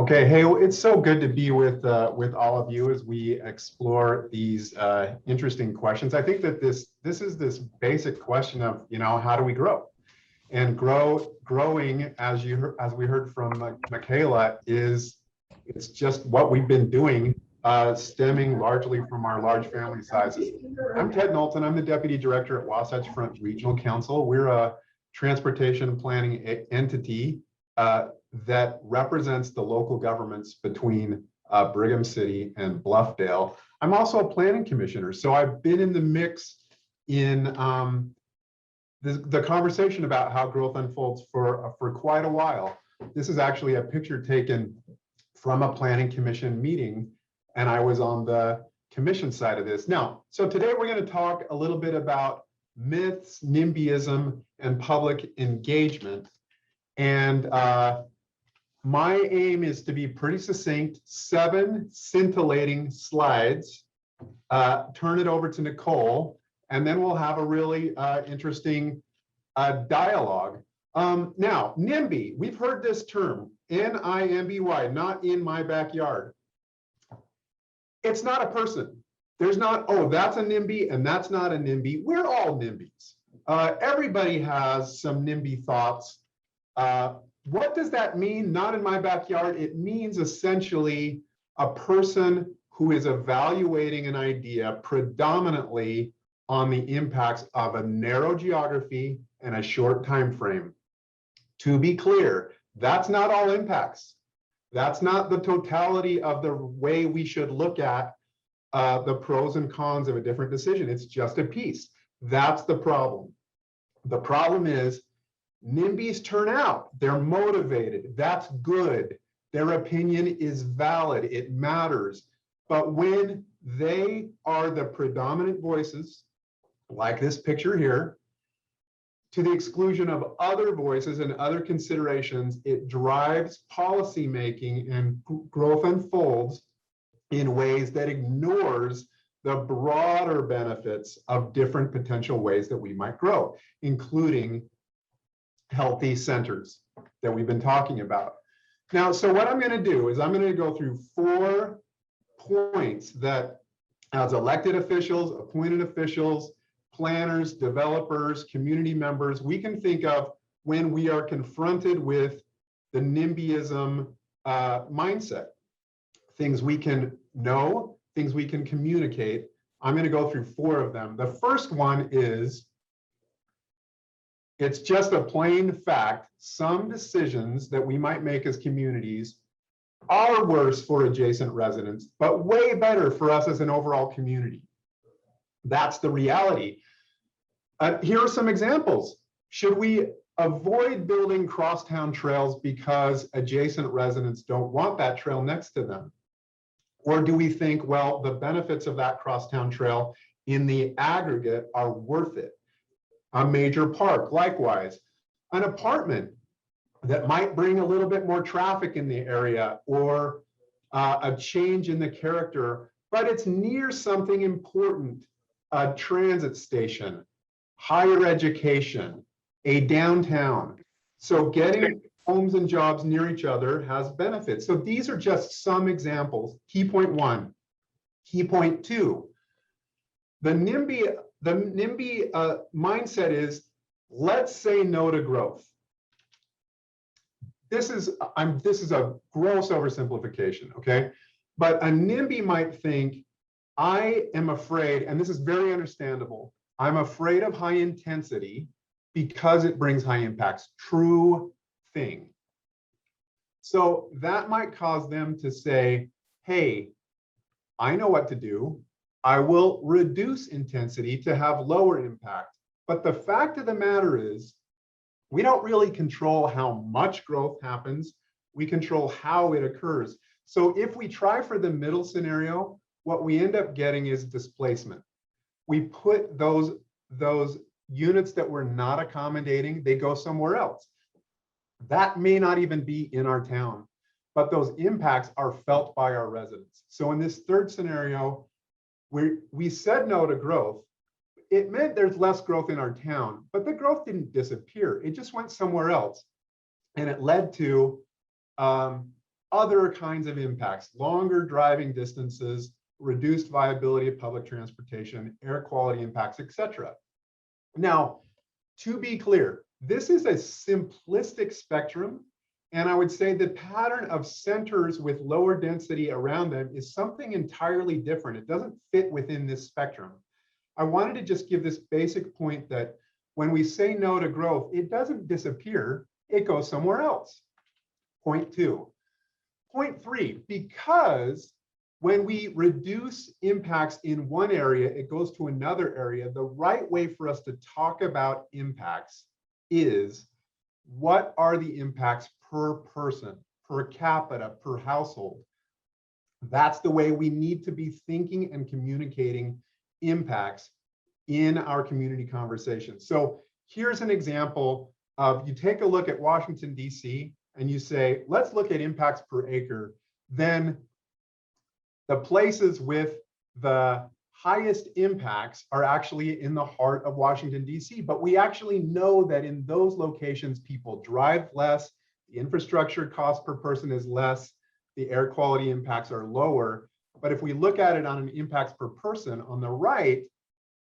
Okay, hey, it's so good to be with all of you as we explore these interesting questions. I think that this is this basic question of, how do we grow? And growing, as we heard from Michaela, it's just what we've been doing, stemming largely from our large family sizes. I'm Ted Knowlton. I'm the Deputy Director at Wasatch Front Regional Council. We're a transportation planning entity that represents the local governments between Brigham City and Bluffdale. I'm also a planning commissioner, so I've been in the mix in the conversation about how growth unfolds for quite a while. This is actually a picture taken from a planning commission meeting, and I was on the commission side of this. Now, so today we're going to talk a little bit about myths, NIMBYism, and public engagement. And my aim is to be pretty succinct, 7 scintillating slides, turn it over to Nichol, and then we'll have a really interesting dialogue. Now, NIMBY, we've heard this term, NIMBY, not in my backyard. It's not a person. There's not, oh, that's a NIMBY and that's not a NIMBY. We're all NIMBYs. Everybody has some NIMBY thoughts. What does that mean? Not in my backyard. It means essentially a person who is evaluating an idea predominantly on the impacts of a narrow geography and a short time frame. To be clear, that's not all impacts. That's not the totality of the way we should look at the pros and cons of a different decision. It's just a piece. That's the problem. The problem is NIMBYs turn out. They're motivated. That's good. Their opinion is valid. It matters. But when they are the predominant voices, like this picture here, to the exclusion of other voices and other considerations, it drives policy making and growth unfolds in ways that ignores the broader benefits of different potential ways that we might grow, including healthy centers that we've been talking about. Now, so what I'm going to do is I'm going to go through 4 points that as elected officials, appointed officials, planners, developers, community members, we can think of when we are confronted with the NIMBYism mindset. Things we can know, things we can communicate. I'm going to go through 4 of them. The first one is, it's just a plain fact, some decisions that we might make as communities are worse for adjacent residents, but way better for us as an overall community. That's the reality. Here are some examples. Should we avoid building crosstown trails because adjacent residents don't want that trail next to them? Or do we think, well, the benefits of that crosstown trail in the aggregate are worth it? A major park, likewise. An apartment that might bring a little bit more traffic in the area, or a change in the character, but it's near something important, a transit station, higher education, a downtown. So getting homes and jobs near each other has benefits. So these are just some examples. Key point 1. Key point 2. The NIMBY mindset is, let's say no to growth. This is a gross oversimplification, okay? But a NIMBY might think, I am afraid, and this is very understandable, I'm afraid of high intensity because it brings high impacts. True thing. So that might cause them to say, hey, I know what to do. I will reduce intensity to have lower impact. But the fact of the matter is, we don't really control how much growth happens. We control how it occurs. So if we try for the middle scenario, what we end up getting is displacement. We put those units that we're not accommodating, they go somewhere else. That may not even be in our town, but those impacts are felt by our residents. So in this third scenario, we said no to growth. It meant there's less growth in our town, but the growth didn't disappear. It just went somewhere else. And it led to other kinds of impacts, longer driving distances, reduced viability of public transportation, air quality impacts, etc. Now, to be clear, this is a simplistic spectrum, and I would say the pattern of centers with lower density around them is something entirely different. It doesn't fit within this spectrum. I wanted to just give this basic point that when we say no to growth, it doesn't disappear, it goes somewhere else. Point two. Point three, because when we reduce impacts in one area, it goes to another area. The right way for us to talk about impacts is what are the impacts per person, per capita, per household. That's the way we need to be thinking and communicating impacts in our community conversation. So here's an example of, you take a look at Washington, D.C., and you say, let's look at impacts per acre. Then the places with the highest impacts are actually in the heart of Washington, D.C. But we actually know that in those locations, people drive less, the infrastructure cost per person is less, the air quality impacts are lower. But if we look at it on an impacts per person, on the right,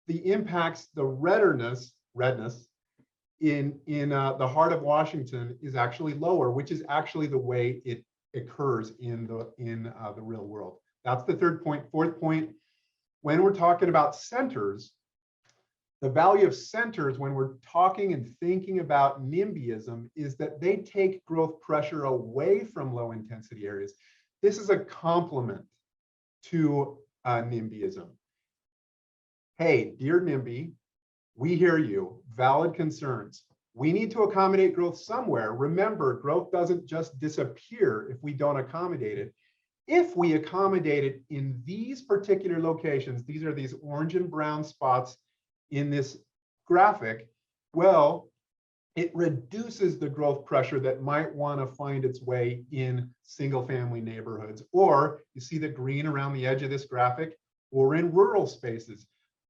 the impacts, the redness in the heart of Washington is actually lower, which is actually the way it occurs in the real world. That's the third point. Fourth point, when we're talking about centers, the value of centers when we're talking and thinking about NIMBYism is that they take growth pressure away from low intensity areas. This is a complement to NIMBYism. Hey, dear NIMBY, we hear you, valid concerns. We need to accommodate growth somewhere. Remember, growth doesn't just disappear if we don't accommodate it. If we accommodate it in these particular locations, these are these orange and brown spots in this graphic, well, it reduces the growth pressure that might want to find its way in single family neighborhoods, or you see the green around the edge of this graphic, or in rural spaces.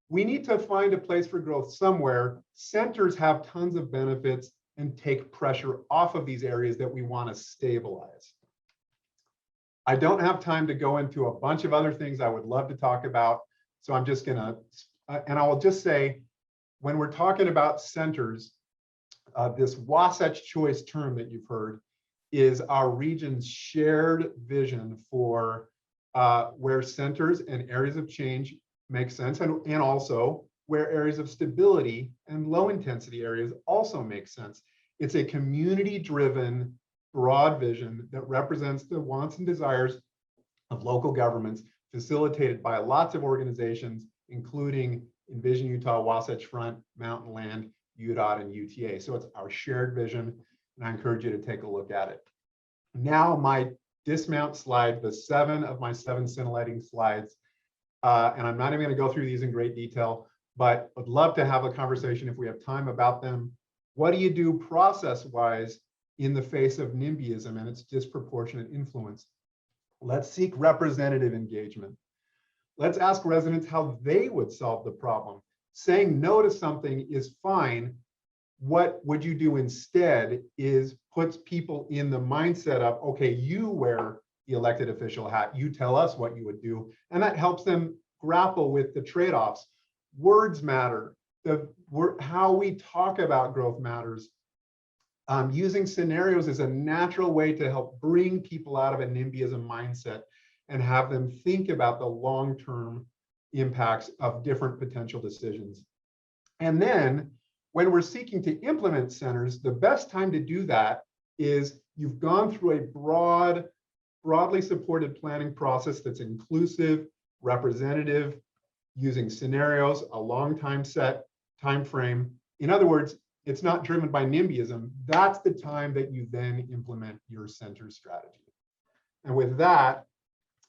We need to find a place for growth somewhere. Centers have tons of benefits and take pressure off of these areas that we want to stabilize. I don't have time to go into a bunch of other things I would love to talk about, so I'm just gonna, and I will just say, when we're talking about centers, this Wasatch choice term that you've heard is our region's shared vision for where centers and areas of change make sense, and also where areas of stability and low intensity areas also make sense. It's a community-driven, broad vision that represents the wants and desires of local governments, facilitated by lots of organizations, including Envision Utah, Wasatch Front, Mountain Land, UDOT, and UTA. So it's our shared vision, and I encourage you to take a look at it. Now my dismount slide, the 7 of my 7 scintillating slides, and I'm not even going to go through these in great detail, but would love to have a conversation if we have time about them. What do you do process-wise in the face of NIMBYism and its disproportionate influence? Let's seek representative engagement. Let's ask residents how they would solve the problem. Saying no to something is fine. What would you do instead is puts people in the mindset of, okay, you wear the elected official hat, you tell us what you would do, and that helps them grapple with the trade-offs. Words matter. How we talk about growth matters. Using scenarios is a natural way to help bring people out of a NIMBYism mindset and have them think about the long-term impacts of different potential decisions. And then when we're seeking to implement centers, the best time to do that is you've gone through a broadly supported planning process that's inclusive, representative, using scenarios, a long time frame. In other words, it's not driven by NIMBYism. That's the time that you then implement your center strategy. And with that,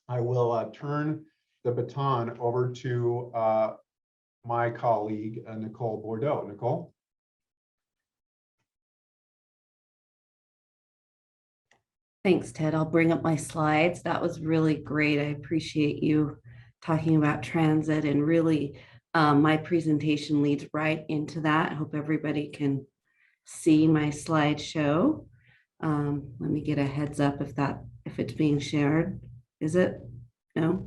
I will turn the baton over to my colleague, Nichol Bourdeaux. Nichol? Thanks, Ted. I'll bring up my slides. That was really great. I appreciate you talking about transit, and really my presentation leads right into that. I hope everybody can see my slideshow. Let me get a heads up if that if it's being shared. Is it? No?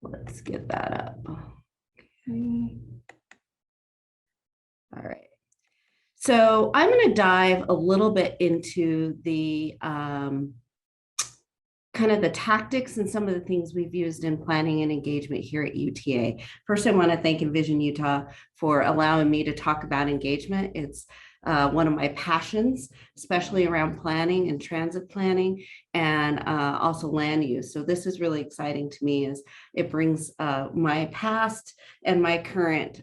Let's get that up. Okay. All right. So I'm going to dive a little bit into the kind of the tactics and some of the things we've used in planning and engagement here at UTA. First, I want to thank Envision Utah for allowing me to talk about engagement. It's one of my passions, especially around planning and transit planning and also land use. So this is really exciting to me as it brings my past and my current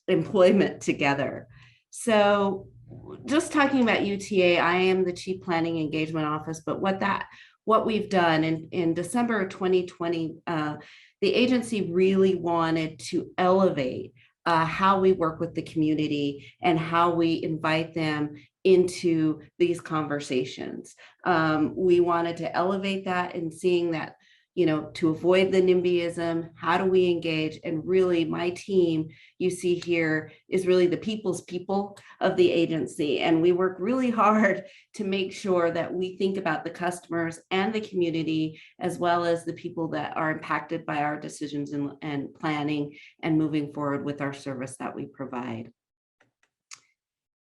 employment together. So just talking about UTA, I am the Chief Planning Engagement Office, but what we've done in December of 2020, the agency really wanted to elevate how we work with the community and how we invite them into these conversations. We wanted to elevate that and seeing that, you know, to avoid the NIMBYism, how do we engage? And really my team you see here is really the people's people of the agency. And we work really hard to make sure that we think about the customers and the community, as well as the people that are impacted by our decisions and planning and moving forward with our service that we provide.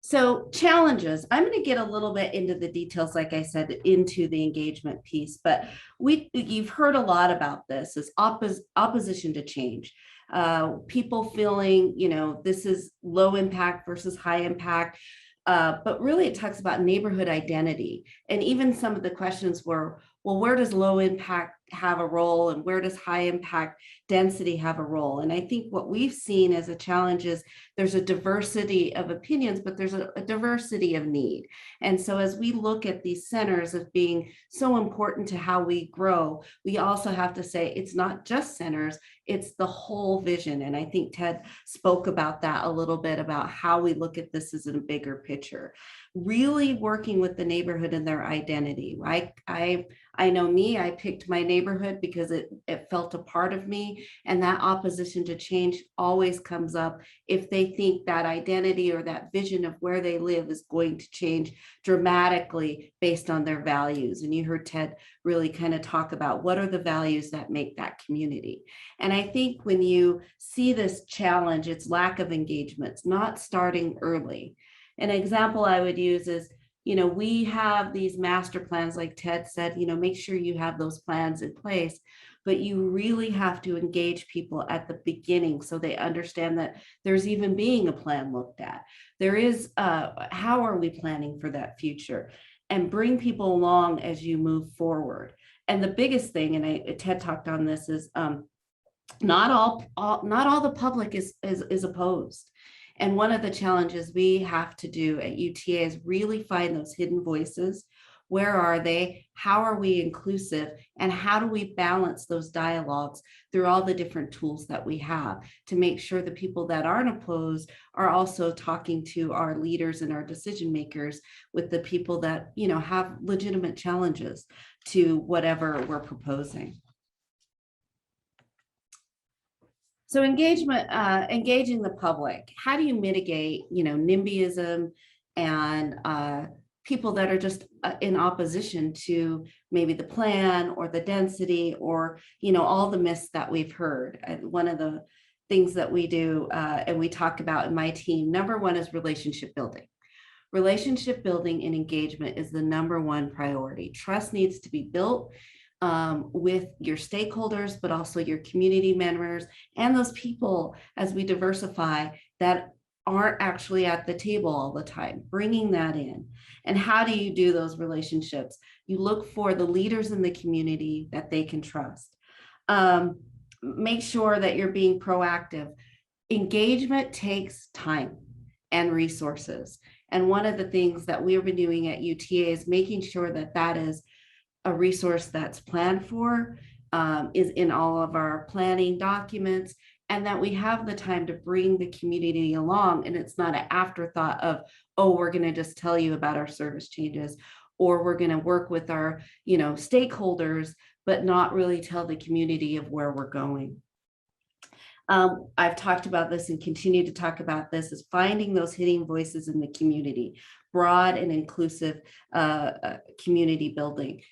So challenges, I'm going to get a little bit into the details, like I said, into the engagement piece, but you've heard a lot about this, is opposition to change. People feeling, you know, this is low impact versus high impact, but really it talks about neighborhood identity. And even some of the questions were, well, where does low impact have a role and where does high impact density have a role? And I think what we've seen as a challenge is there's a diversity of opinions, but there's a diversity of need. And so as we look at these centers as being so important to how we grow, we also have to say it's not just centers, it's the whole vision. And I think Ted spoke about that a little bit, about how we look at this as a bigger picture. Really working with the neighborhood and their identity. I know me, I picked my neighborhood because it felt a part of me, and that opposition to change always comes up if they think that identity or that vision of where they live is going to change dramatically based on their values. And you heard Ted really kind of talk about what are the values that make that community. And I think when you see this challenge, it's lack of engagement, it's not starting early. An example I would use is, you know, we have these master plans, like Ted said, you know, make sure you have those plans in place, but you really have to engage people at the beginning so they understand that there's even being a plan looked at. There is, how are we planning for that future? And bring people along as you move forward. And the biggest thing, and Ted talked on this, is not all the public is opposed. And one of the challenges we have to do at UTA is really find those hidden voices. Where are they? How are we inclusive? And how do we balance those dialogues through all the different tools that we have to make sure the people that aren't opposed are also talking to our leaders and our decision makers, with the people that, you know, have legitimate challenges to whatever we're proposing. So engagement, engaging the public. How do you mitigate, you know, NIMBYism and people that are just in opposition to maybe the plan or the density or, you know, all the myths that we've heard? One of the things that we do and we talk about in my team, number one is relationship building. Relationship building and engagement is the number one priority. Trust needs to be built with your stakeholders, but also your community members and those people as we diversify that aren't actually at the table all the time, bringing that in. And how do you do those relationships? You look for the leaders in the community that they can trust. Make sure that you're being proactive. Engagement takes time and resources. And one of the things that we've been doing at UTA is making sure that that is a resource that's planned for, is in all of our planning documents, and that we have the time to bring the community along. And it's not an afterthought of, oh, we're going to just tell you about our service changes, or we're going to work with our, you know, stakeholders, but not really tell the community of where we're going. I've talked about this and continue to talk about this, is finding those hidden voices in the community, broad and inclusive community building.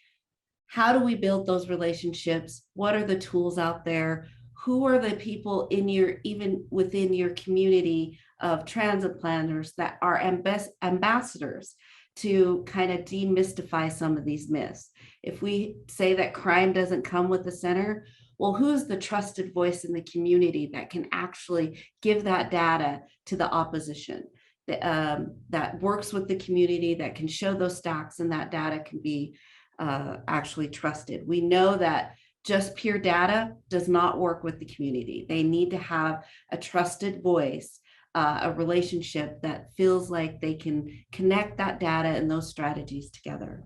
How do we build those relationships? What are the tools out there? Who are the people in your, even within your community of transit planners that are ambassadors to kind of demystify some of these myths? If we say that crime doesn't come with the center, well, who's the trusted voice in the community that can actually give that data to the opposition, that works with the community, that can show those stacks, and that data can be actually trusted? We know that just pure data does not work with the community. They need to have a trusted voice, a relationship that feels like they can connect that data and those strategies together.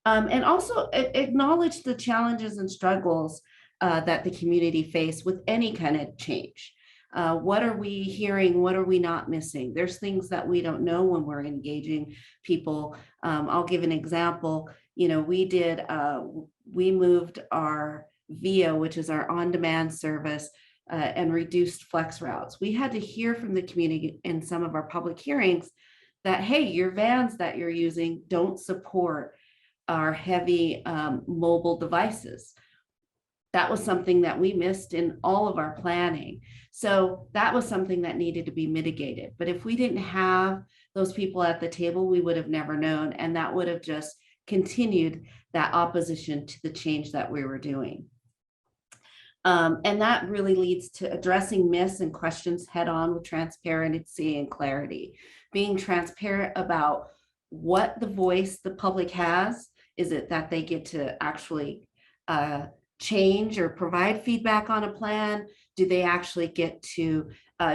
And also acknowledge the challenges and struggles that the community face with any kind of change. What are we hearing? What are we not missing? There's things that we don't know when we're engaging people. I'll give an example. You know, we moved our VIA, which is our on-demand service, and reduced flex routes. We had to hear from the community in some of our public hearings that, hey, your vans that you're using don't support our heavy mobile devices. That was something that we missed in all of our planning. So that was something that needed to be mitigated. But if we didn't have those people at the table, we would have never known. And that would have just continued that opposition to the change that we were doing. And that really leads to addressing myths and questions head on with transparency and clarity. Being transparent about what the voice the public has. Is it that they get to actually change or provide feedback on a plan? Do they actually get to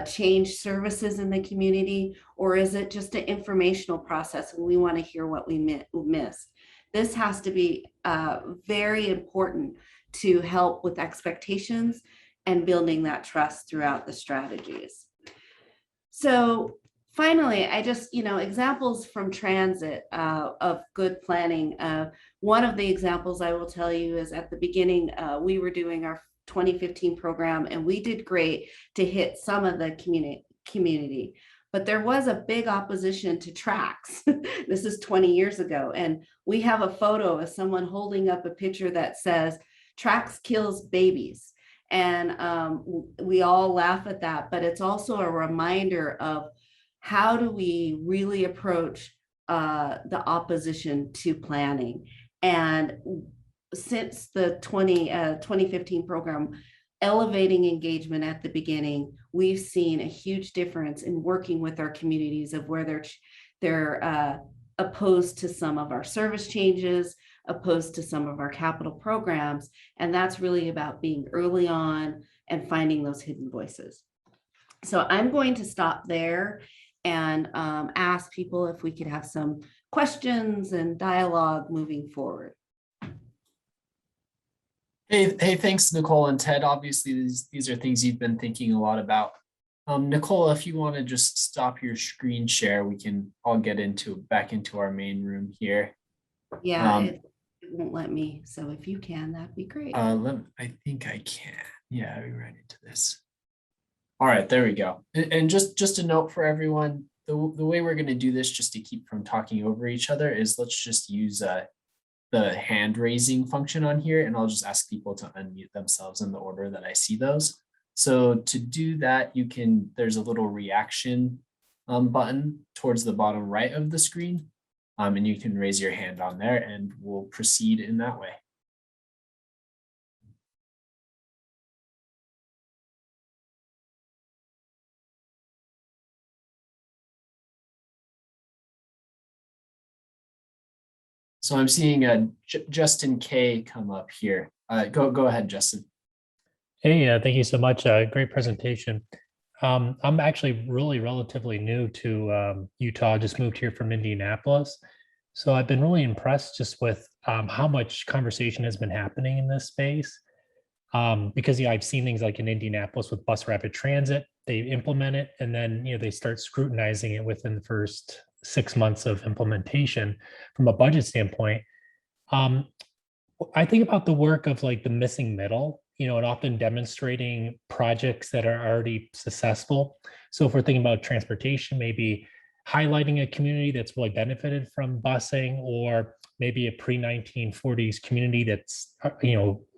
change services in the community? Or is it just an informational process and we want to hear what we missed? This has to be very important to help with expectations and building that trust throughout the strategies. So finally, I just, examples from transit of good planning. One of the examples I will tell you is at the beginning, we were doing our 2015 program and we did great to hit some of the community. But there was a big opposition to tracks. This is 20 years ago. And we have a photo of someone holding up a picture that says, tracks kills babies. And we all laugh at that, but it's also a reminder of how do we really approach the opposition to planning. And since the 2015 program, elevating engagement at the beginning, we've seen a huge difference in working with our communities of where they're opposed to some of our service changes, opposed to some of our capital programs. And that's really about being early on and finding those hidden voices. So I'm going to stop there and ask people if we could have some questions and dialogue moving forward. Hey, thanks, Nicole and Ted. Obviously, these are things you've been thinking a lot about. Nicole, if you want to just stop your screen share, we can all get back into our main room here. Yeah, it won't let me. So if you can, that'd be great. I think I can. Yeah, we ran into this. All right, there we go. And just a note for everyone, the way we're going to do this, just to keep from talking over each other, is let's just use the hand raising function on here, and I'll just ask people to unmute themselves in the order that I see those. So to do that, there's a little reaction button towards the bottom right of the screen, and you can raise your hand on there and we'll proceed in that way. So I'm seeing Justin K come up here. Go ahead, Justin. Hey, thank you so much. Great presentation. I'm actually really relatively new to Utah. I just moved here from Indianapolis. So I've been really impressed just with how much conversation has been happening in this space. Because I've seen things like in Indianapolis with bus rapid transit, they implement it and then they start scrutinizing it within the first 6 months of implementation from a budget standpoint. I think about the work of like the missing middle, and often demonstrating projects that are already successful. So if we're thinking about transportation, maybe highlighting a community that's really benefited from busing, or maybe a pre-1940s community that's,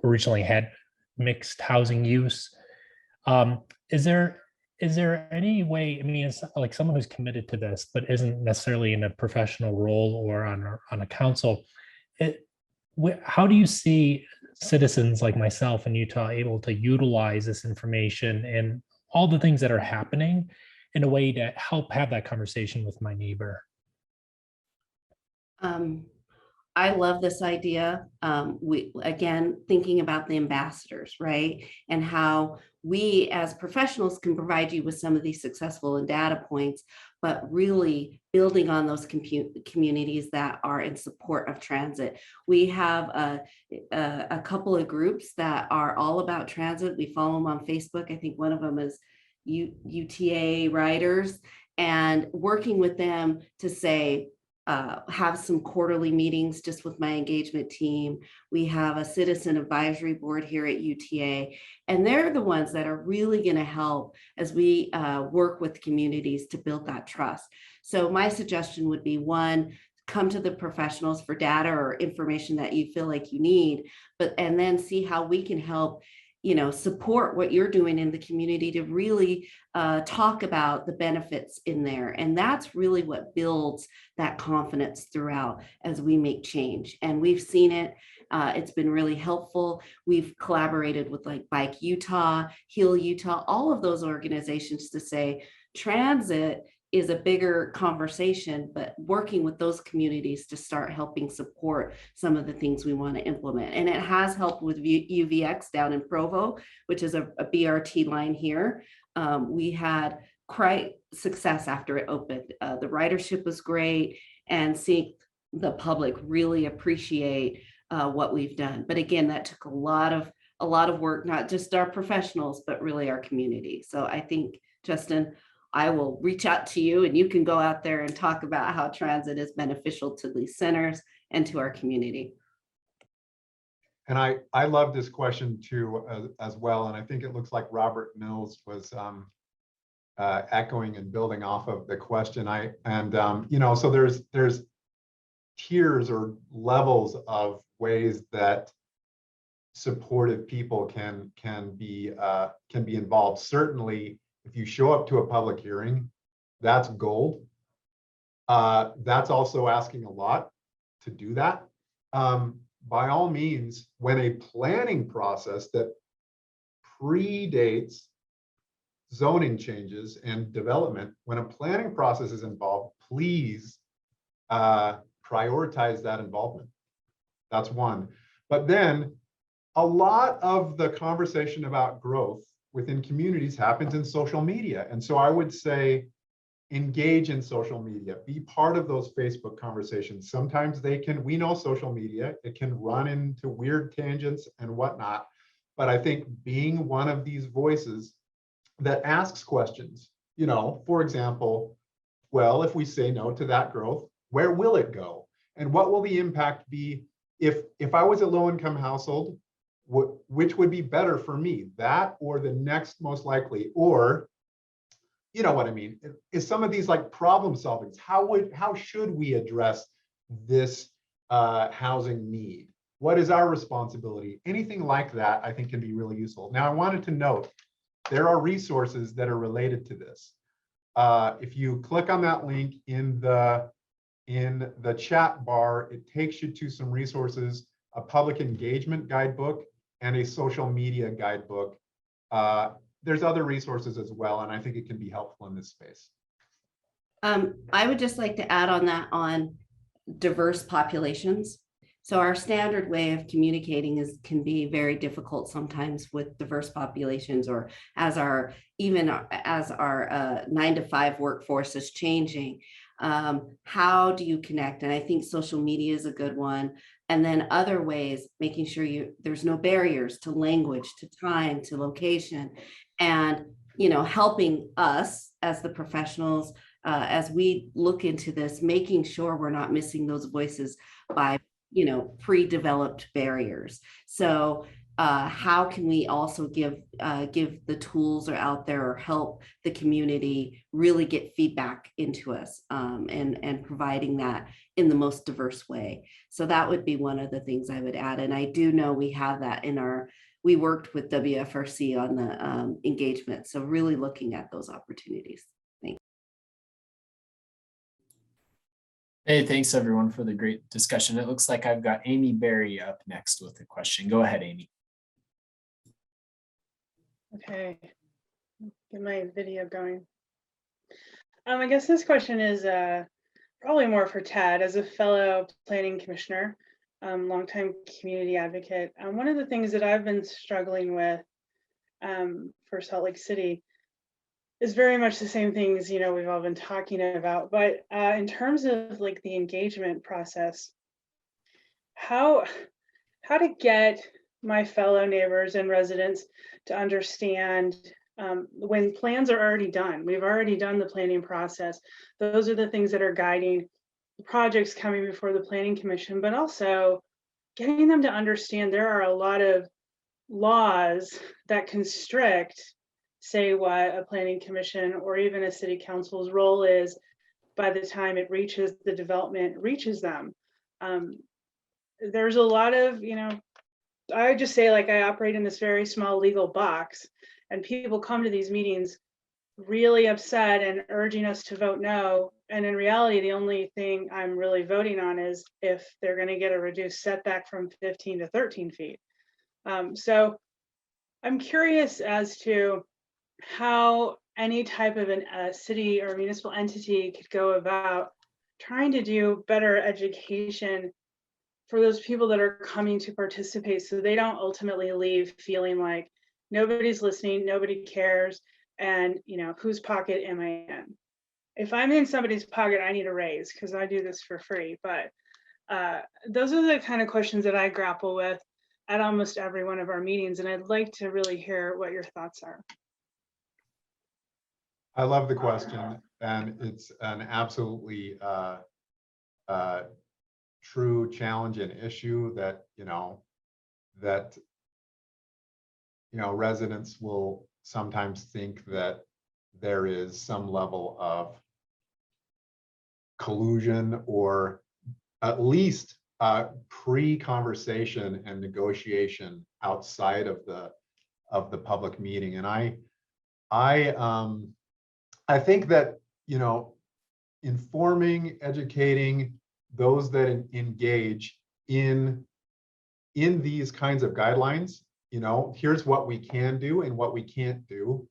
originally had mixed housing use. Is there any way, I mean, it's like someone who's committed to this, but isn't necessarily in a professional role or on a council, how do you see citizens like myself in Utah able to utilize this information and all the things that are happening in a way to help have that conversation with my neighbor? I love this idea. We, again, thinking about the ambassadors, right? And how we as professionals can provide you with some of these successful and data points, but really building on those communities that are in support of transit. We have a couple of groups that are all about transit. We follow them on Facebook. I think one of them is UTA Riders, and working with them to say, have some quarterly meetings just with my engagement team. We have a citizen advisory board here at UTA, and they're the ones that are really going to help as we work with communities to build that trust. So my suggestion would be, one, come to the professionals for data or information that you feel like you need, and then see how we can help support what you're doing in the community to really talk about the benefits in there. And that's really what builds that confidence throughout as we make change. And we've seen it. It's been really helpful. We've collaborated with like Bike Utah, Heal Utah, all of those organizations to say transit is a bigger conversation, but working with those communities to start helping support some of the things we want to implement. And it has helped with UVX down in Provo, which is a BRT line here. We had quite success after it opened. The ridership was great, and seeing the public really appreciate what we've done. But again, that took a lot of work, not just our professionals, but really our community. So I think, Justin, I will reach out to you and you can go out there and talk about how transit is beneficial to these centers and to our community. And I love this question too, as well. And I think it looks like Robert Mills was echoing and building off of the question. So there's tiers or levels of ways that supportive people can be involved. Certainly, if you show up to a public hearing, that's gold. That's also asking a lot to do that. By all means, when a planning process that predates zoning changes and development, when a planning process is involved, please prioritize that involvement. That's one. But then a lot of the conversation about growth within communities happens in social media. And so I would say, engage in social media, be part of those Facebook conversations. Sometimes we know social media, it can run into weird tangents and whatnot. But I think being one of these voices that asks questions, for example, well, if we say no to that growth, where will it go? And what will the impact be if I was a low-income household? Which would be better for me, that or the next most likely? Or, you know what I mean, is some of these like problem solvings, how should we address this housing need? What is our responsibility? Anything like that I think can be really useful. Now I wanted to note, there are resources that are related to this. If you click on that link in the chat bar, it takes you to some resources, a public engagement guidebook, and a social media guidebook. There's other resources as well, and I think it can be helpful in this space. I would just like to add on that on diverse populations. So our standard way of communicating can be very difficult sometimes with diverse populations, or as our 9-to-5 workforce is changing. How do you connect? And I think social media is a good one. And then other ways, making sure there's no barriers to language, to time, to location, and helping us as the professionals as we look into this, making sure we're not missing those voices by pre-developed barriers. So how can we also give the tools are out there or help the community really get feedback into us, and providing that in the most diverse way. So that would be one of the things I would add. And I do know we have that in we worked with WFRC on the engagement. So really looking at those opportunities. Thanks. Hey, thanks everyone for the great discussion. It looks like I've got Amy Berry up next with a question. Go ahead, Amy. Okay, get my video going. I guess this question is probably more for Ted as a fellow planning commissioner, longtime community advocate. One of the things that I've been struggling with for Salt Lake City is very much the same things, you know, we've all been talking about, but in terms of like the engagement process, how to get my fellow neighbors and residents to understand when plans are already done. We've already done the planning process. Those are the things that are guiding the projects coming before the Planning Commission, but also getting them to understand there are a lot of laws that constrict, say, what a Planning Commission or even a City Council's role is by the time it reaches the development, reaches them. There's a lot of, you know, I just say, like, I operate in this very small legal box, and people come to these meetings really upset and urging us to vote no. And in reality, the only thing I'm really voting on is if they're going to get a reduced setback from 15 to 13 feet. So I'm curious as to how any type of a city or municipal entity could go about trying to do better education for those people that are coming to participate, so they don't ultimately leave feeling like nobody's listening, nobody cares, and, you know, whose pocket am I in? If I'm in somebody's pocket, I need a raise because I do this for free. But those are the kind of questions that I grapple with at almost every one of our meetings, and I'd like to really hear what your thoughts are. I love the question, and it's an absolutely true challenge and issue that residents will sometimes think that there is some level of collusion or at least pre-conversation and negotiation outside of the public meeting. And I think that, you know, informing, educating those that engage in these kinds of guidelines, you know, here's what we can do and what we can't do,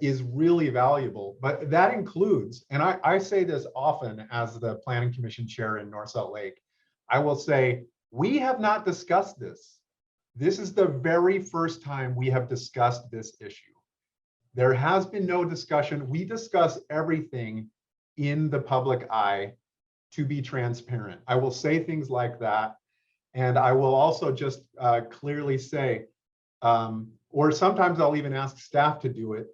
is really valuable. But that includes, and I say this often as the Planning Commission chair in North Salt Lake, I will say, we have not discussed this. This is the very first time we have discussed this issue. There has been no discussion. We discuss everything in the public eye to be transparent. I will say things like that. And I will also just clearly say, or sometimes I'll even ask staff to do it.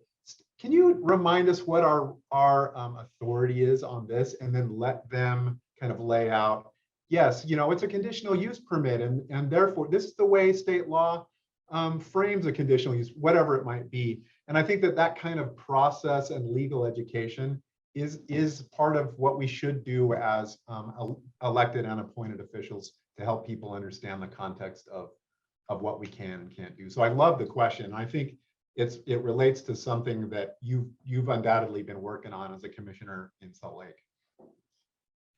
Can you remind us what our authority is on this, and then let them kind of lay out, yes, you know, it's a conditional use permit, and therefore this is the way state law frames a conditional use, whatever it might be. And I think that kind of process and legal education is part of what we should do as elected and appointed officials to help people understand the context of what we can and can't do. So I love the question. I think it relates to something that you've undoubtedly been working on as a commissioner in Salt Lake.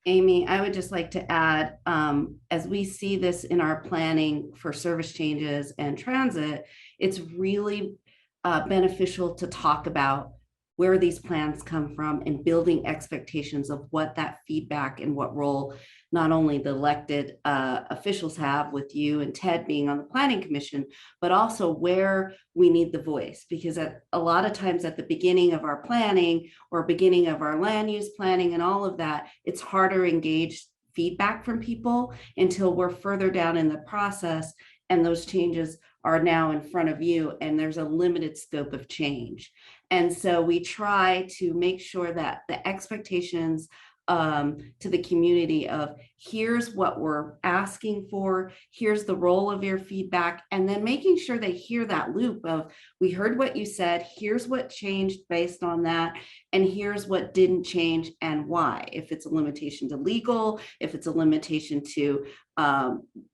Amy, I would just like to add, as we see this in our planning for service changes and transit, it's really beneficial to talk about where these plans come from and building expectations of what that feedback and what role not only the elected officials have with you and Ted being on the Planning Commission, but also where we need the voice. Because a lot of times at the beginning of our planning or beginning of our land use planning and all of that, it's harder to engage feedback from people until we're further down in the process and those changes are now in front of you and there's a limited scope of change. And so we try to make sure that the expectations to the community of here's what we're asking for, here's the role of your feedback, and then making sure they hear that loop of we heard what you said, here's what changed based on that, and here's what didn't change and why. If it's a limitation to legal, if it's a limitation to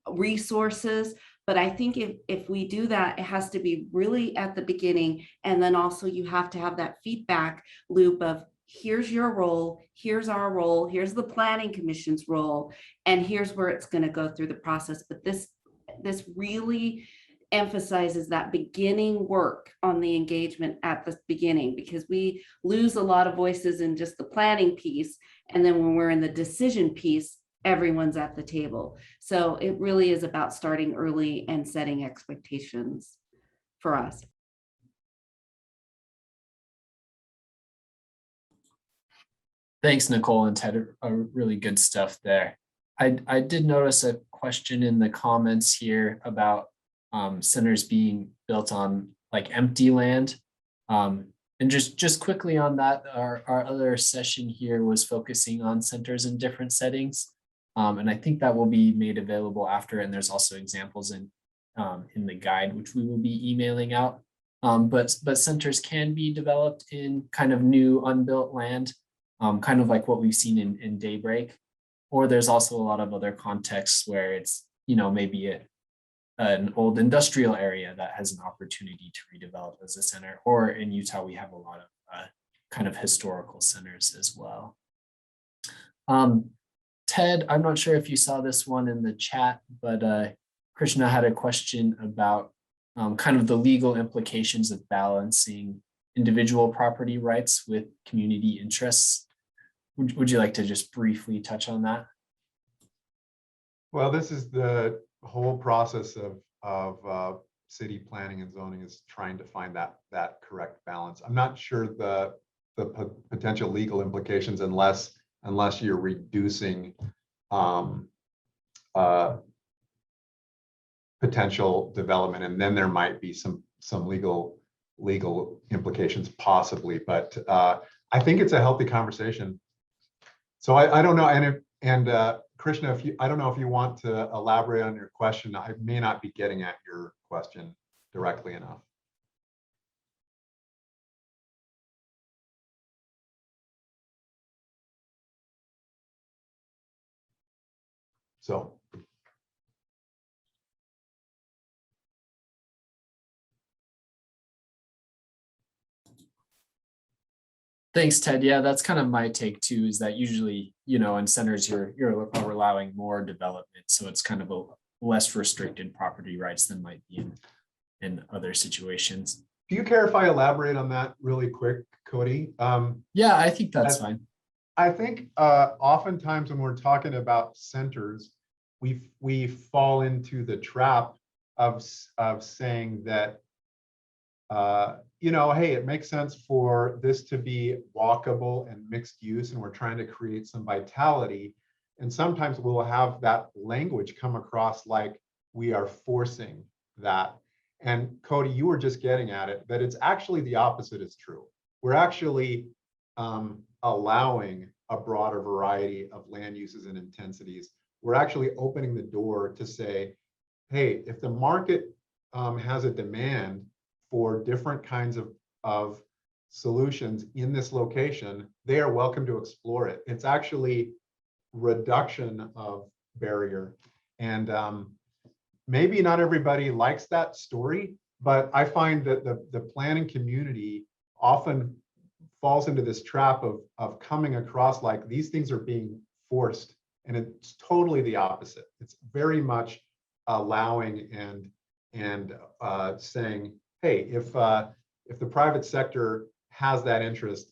resources. But I think if we do that, it has to be really at the beginning. And then also you have to have that feedback loop of here's your role, here's our role, here's the planning commission's role, and here's where it's going to go through the process. But this really emphasizes that beginning work on the engagement at the beginning, because we lose a lot of voices in just the planning piece. And then when we're in the decision piece, everyone's at the table. So it really is about starting early and setting expectations for us. Thanks, Nicole and Ted. Really good stuff there. I did notice a question in the comments here about centers being built on like empty land. And just quickly on that, our other session here was focusing on centers in different settings. And I think that will be made available after, and there's also examples in the guide, which we will be emailing out. But centers can be developed in kind of new unbuilt land, kind of like what we've seen in Daybreak. Or there's also a lot of other contexts where it's, maybe an old industrial area that has an opportunity to redevelop as a center. Or in Utah, we have a lot of kind of historical centers as well. Ted, I'm not sure if you saw this one in the chat, but Krishna had a question about kind of the legal implications of balancing individual property rights with community interests. Would you like to just briefly touch on that? Well, this is the whole process of city planning and zoning, is trying to find that correct balance. I'm not sure the potential legal implications unless you're reducing potential development, and then there might be some legal implications possibly. But I think it's a healthy conversation. So I don't know, and Krishna, I don't know if you want to elaborate on your question. I may not be getting at your question directly enough. So. Thanks, Ted. Yeah, that's kind of my take too, is that usually, in centers, you're allowing more development. So it's kind of a less restricted property rights than might be in other situations. Do you care if I elaborate on that really quick, Cody? Yeah, I think that's fine. I think oftentimes when we're talking about centers, we fall into the trap of saying that hey, it makes sense for this to be walkable and mixed use, and we're trying to create some vitality. And sometimes we'll have that language come across like we are forcing that. And Cody, you were just getting at it, that it's actually the opposite is true. We're actually allowing a broader variety of land uses and intensities. We're actually opening the door to say, hey, if the market has a demand for different kinds of solutions in this location, they are welcome to explore it. It's actually reduction of barrier. And maybe not everybody likes that story, but I find that the planning community often falls into this trap of coming across like these things are being forced, and it's totally the opposite. It's very much allowing and saying, hey, if the private sector has that interest,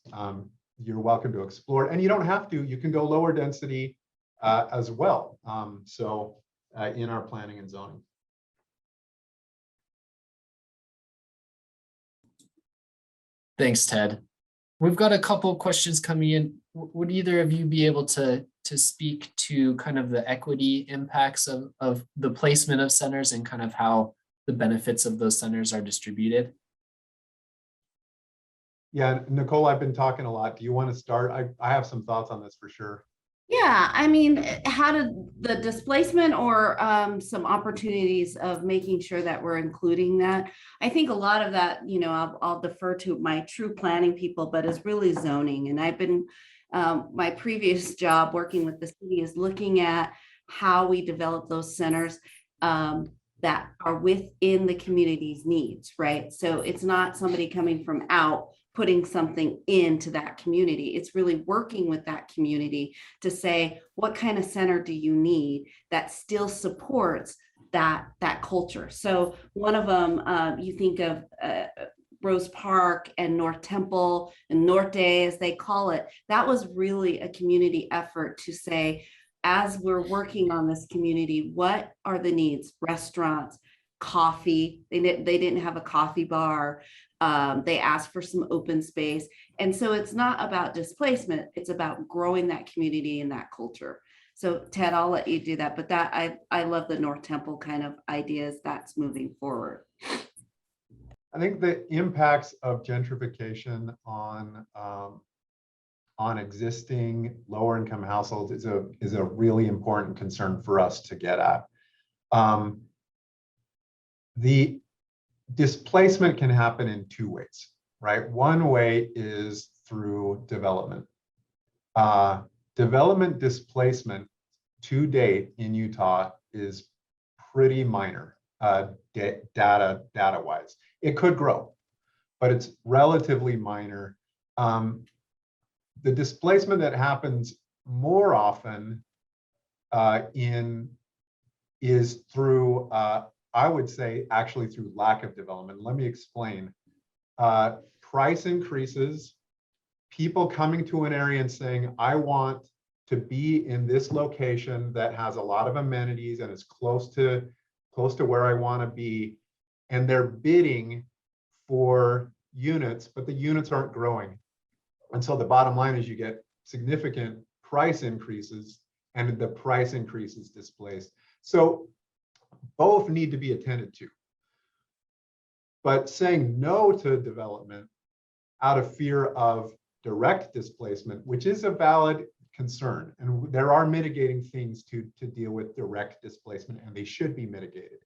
you're welcome to explore it. And you don't have to, you can go lower density as well. In our planning and zoning. Thanks, Ted. We've got a couple of questions coming in. Would either of you be able to speak to kind of the equity impacts of the placement of centers and kind of how the benefits of those centers are distributed? Yeah, Nicole, I've been talking a lot. Do you want to start? I have some thoughts on this for sure. Yeah, I mean, how did the displacement or some opportunities of making sure that we're including that? I think a lot of that, I'll defer to my true planning people, but is really zoning. And I've been, my previous job working with the city is looking at how we develop those centers that are within the community's needs, right? So it's not somebody coming from out putting something into that community. It's really working with that community to say, what kind of center do you need that still supports that culture? So one of them, you think of Rose Park and North Temple and Norte, as they call it. That was really a community effort to say, as we're working on this community, what are the needs? Restaurants, coffee. They didn't have a coffee bar. They asked for some open space. And so it's not about displacement, it's about growing that community and that culture. So Ted, I'll let you do that, but that I love the North Temple kind of ideas that's moving forward. I think the impacts of gentrification on existing lower income households is a really important concern for us to get at. The displacement can happen in two ways, right? One way is through development. Development displacement to date in Utah is pretty minor, data-wise. It could grow, but it's relatively minor. The displacement that happens more often is through I would say actually through lack of development. Let me explain. Price increases, people coming to an area and saying, I want to be in this location that has a lot of amenities and is close to where I want to be. And they're bidding for units, but the units aren't growing. And so the bottom line is you get significant price increases and the price increases displaced. So both need to be attended to. But saying no to development out of fear of direct displacement, which is a valid concern, and there are mitigating things to deal with direct displacement, and they should be mitigated.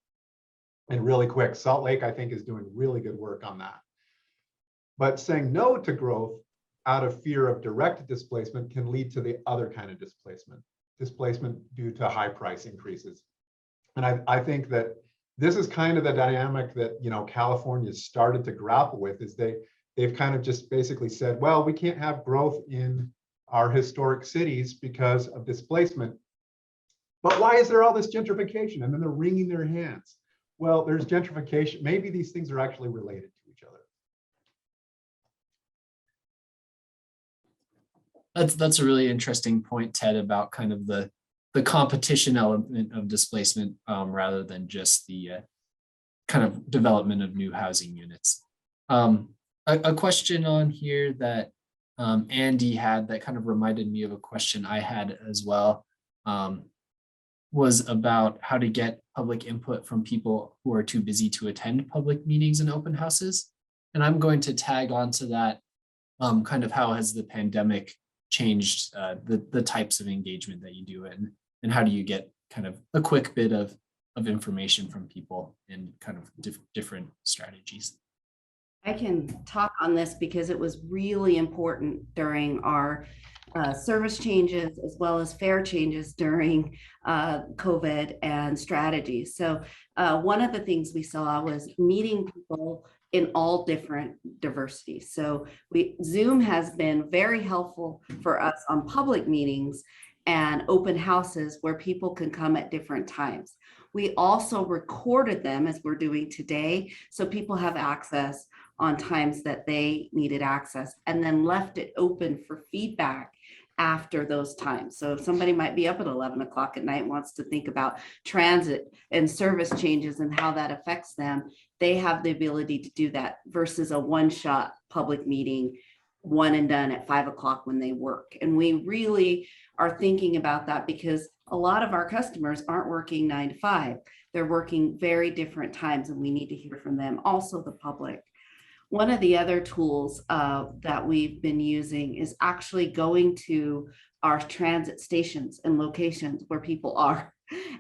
And really quick, Salt Lake, I think, is doing really good work on that. But saying no to growth out of fear of direct displacement can lead to the other kind of displacement due to high price increases. And I think that this is kind of the dynamic that California started to grapple with, is they've kind of just basically said, well, we can't have growth in our historic cities because of displacement. But why is there all this gentrification? And then they're wringing their hands. Well, there's gentrification. Maybe these things are actually related to each other. That's a really interesting point, Ted, about kind of the competition element of displacement rather than just the kind of development of new housing units. A question on here that Andy had that kind of reminded me of a question I had as well, was about how to get public input from people who are too busy to attend public meetings and open houses. And I'm going to tag onto that, kind of how has the pandemic changed the types of engagement that you do, and how do you get kind of a quick bit of information from people and kind of different strategies. I can talk on this because it was really important during our service changes as well as fare changes during COVID and strategies. So one of the things we saw was meeting people in all different diversities. So Zoom has been very helpful for us on public meetings and open houses where people can come at different times. We also recorded them as we're doing today, so people have access on times that they needed access, and then left it open for feedback after those times. So if somebody might be up at 11 o'clock at night, wants to think about transit and service changes and how that affects them, they have the ability to do that versus a one-shot public meeting, one and done at 5 o'clock when they work. And we really are thinking about that because a lot of our customers aren't working 9 to 5. They're working very different times, and we need to hear from them. Also the public. One of the other tools that we've been using is actually going to our transit stations and locations where people are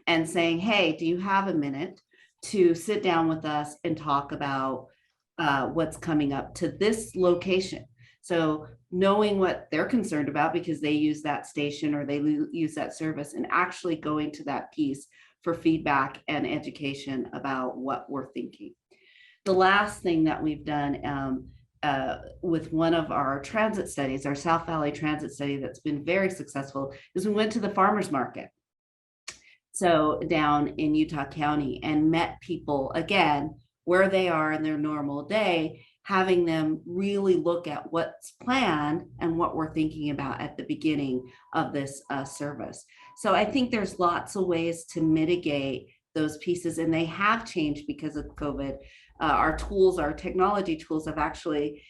and saying, hey, do you have a minute to sit down with us and talk about what's coming up to this location? So knowing what they're concerned about because they use that station or they use that service, and actually going to that piece for feedback and education about what we're thinking. The last thing that we've done with one of our transit studies, our South Valley transit study that's been very successful, is we went to the farmers market. So down in Utah County, and met people again where they are in their normal day, having them really look at what's planned and what we're thinking about at the beginning of this service. So I think there's lots of ways to mitigate those pieces, and they have changed because of COVID. Our tools, our technology tools have actually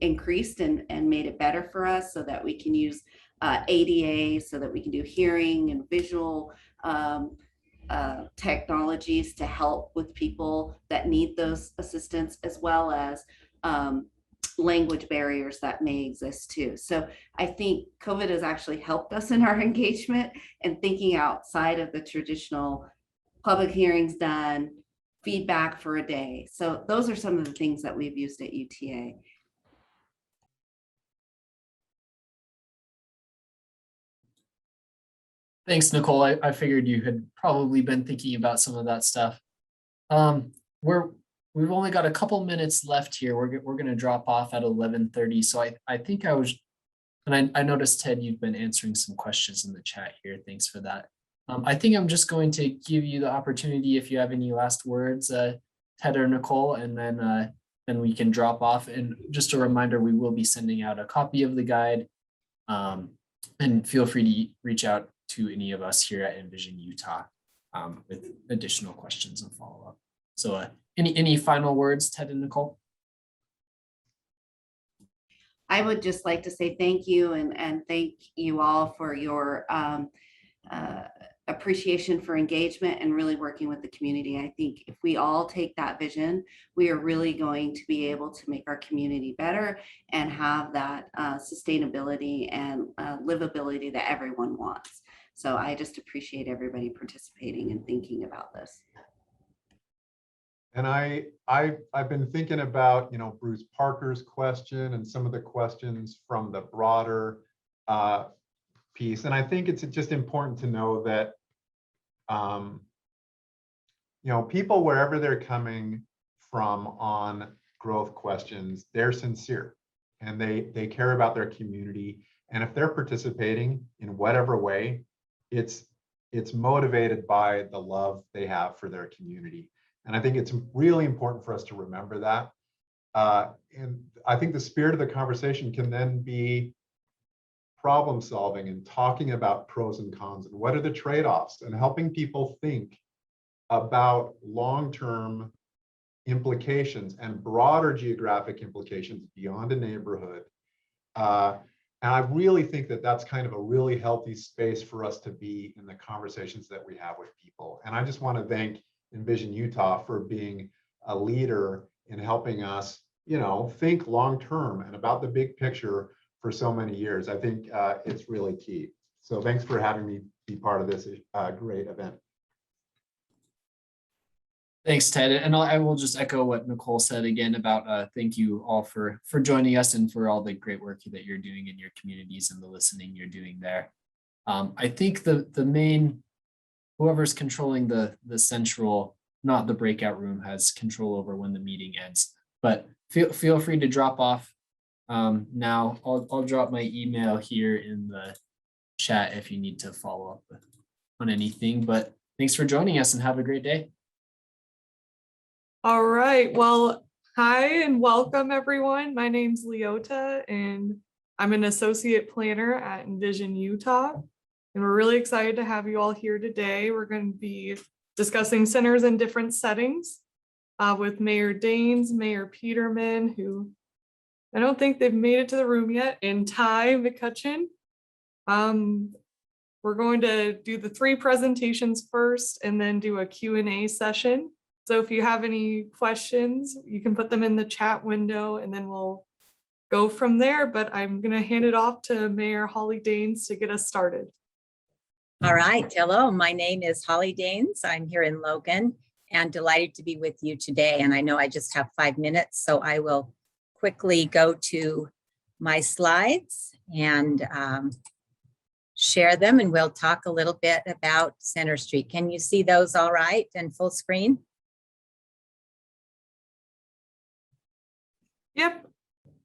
increased and made it better for us so that we can use ADA, so that we can do hearing and visual technologies to help with people that need those assistance, as well as language barriers that may exist too. So I think COVID has actually helped us in our engagement and thinking outside of the traditional public hearings done, feedback for a day. So those are some of the things that we've used at UTA. Thanks, Nicole. I figured you had probably been thinking about some of that stuff. We've only got a couple minutes left here. We're going to drop off at 11:30. So I think I noticed, Ted, you've been answering some questions in the chat here. Thanks for that. I think I'm just going to give you the opportunity if you have any last words, Ted or Nicole, and then we can drop off. And just a reminder, we will be sending out a copy of the guide, and feel free to reach out to any of us here at Envision Utah with additional questions and follow-up. So any final words, Ted and Nicole? I would just like to say thank you and thank you all for your appreciation for engagement and really working with the community. I think if we all take that vision, we are really going to be able to make our community better and have that sustainability and livability that everyone wants. So I just appreciate everybody participating and thinking about this. And I've been thinking about, Bruce Parker's question and some of the questions from the broader piece. And I think it's just important to know that, people, wherever they're coming from on growth questions, they're sincere and they care about their community. And if they're participating in whatever way, it's motivated by the love they have for their community. And I think it's really important for us to remember that. And I think the spirit of the conversation can then be problem solving and talking about pros and cons and what are the trade-offs, and helping people think about long-term implications and broader geographic implications beyond a neighborhood. And I really think that that's kind of a really healthy space for us to be in the conversations that we have with people. And I just want to thank Envision Utah for being a leader in helping us, think long-term and about the big picture for so many years. I think it's really key. So thanks for having me be part of this great event. Thanks, Ted. And I will just echo what Nicole said again about thank you all for joining us and for all the great work that you're doing in your communities and the listening you're doing there. I think the main, whoever's controlling the central, not the breakout room, has control over when the meeting ends. But feel free to drop off now. I'll drop my email here in the chat if you need to follow up on anything. But thanks for joining us and have a great day. All right, well, hi and welcome everyone. My name's Leota and I'm an associate planner at Envision Utah. And we're really excited to have you all here today. We're going to be discussing centers in different settings with Mayor Daines, Mayor Peterman, who I don't think they've made it to the room yet, and McCutcheon. We're going to do the 3 presentations first and then do a Q&A session. So if you have any questions, you can put them in the chat window and then we'll go from there, but I'm going to hand it off to Mayor Holly Daines to get us started. All right. Hello, my name is Holly Daines. I'm here in Logan and delighted to be with you today. And I know I just have 5 minutes, so I will quickly go to my slides and share them, and we'll talk a little bit about Center Street. Can you see those all right and full screen? Yep.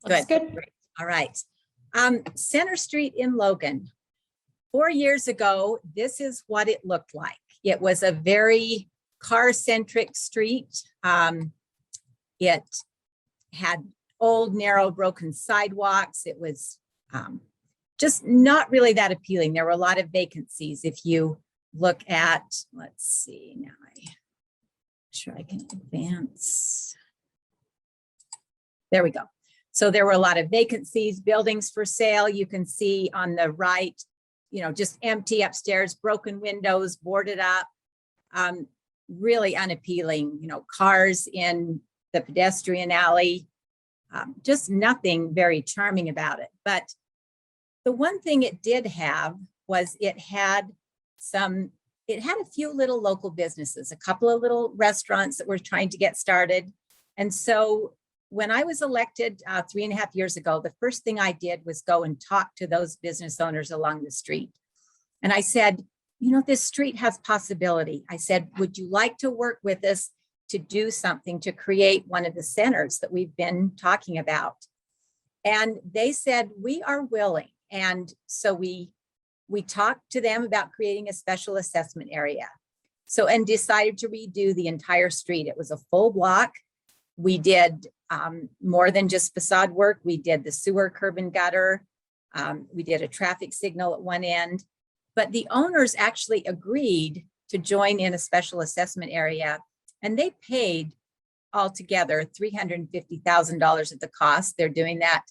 Good. Great. All right. Center Street in Logan. 4 years ago, this is what it looked like. It was a very car-centric street. It had old, narrow, broken sidewalks. It was just not really that appealing. There were a lot of vacancies. If you look at, let's see, now I'm sure I can advance. There we go. So there were a lot of vacancies, buildings for sale. You can see on the right, you know, just empty upstairs, broken windows, boarded up, really unappealing, you know, cars in the pedestrian alley, just nothing very charming about it. But the one thing it did have was it had a few little local businesses, a couple of little restaurants that were trying to get started. And so when I was elected 3.5 years ago, the first thing I did was go and talk to those business owners along the street. And I said, you know, this street has possibility. I said, would you like to work with us to do something to create one of the centers that we've been talking about? And they said, we are willing. And so we talked to them about creating a special assessment area. So, and decided to redo the entire street. It was a full block. We did more than just facade work. We did the sewer, curb and gutter. We did a traffic signal at one end, but the owners actually agreed to join in a special assessment area, and they paid altogether $350,000 of the cost. They're doing that,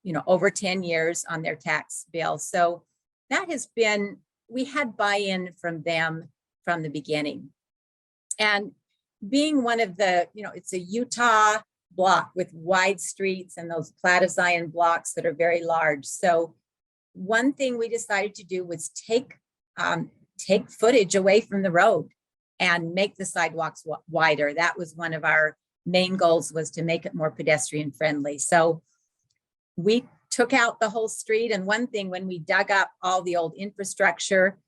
you know, over 10 years on their tax bill. So that has been, we had buy-in from them from the beginning. And being one of the, you know, it's a Utah block with wide streets and those Platte Zion blocks that are very large. So one thing we decided to do was take footage away from the road and make the sidewalks wider. That was one of our main goals, was to make it more pedestrian friendly. So we took out the whole street. And one thing, when we dug up all the old infrastructure,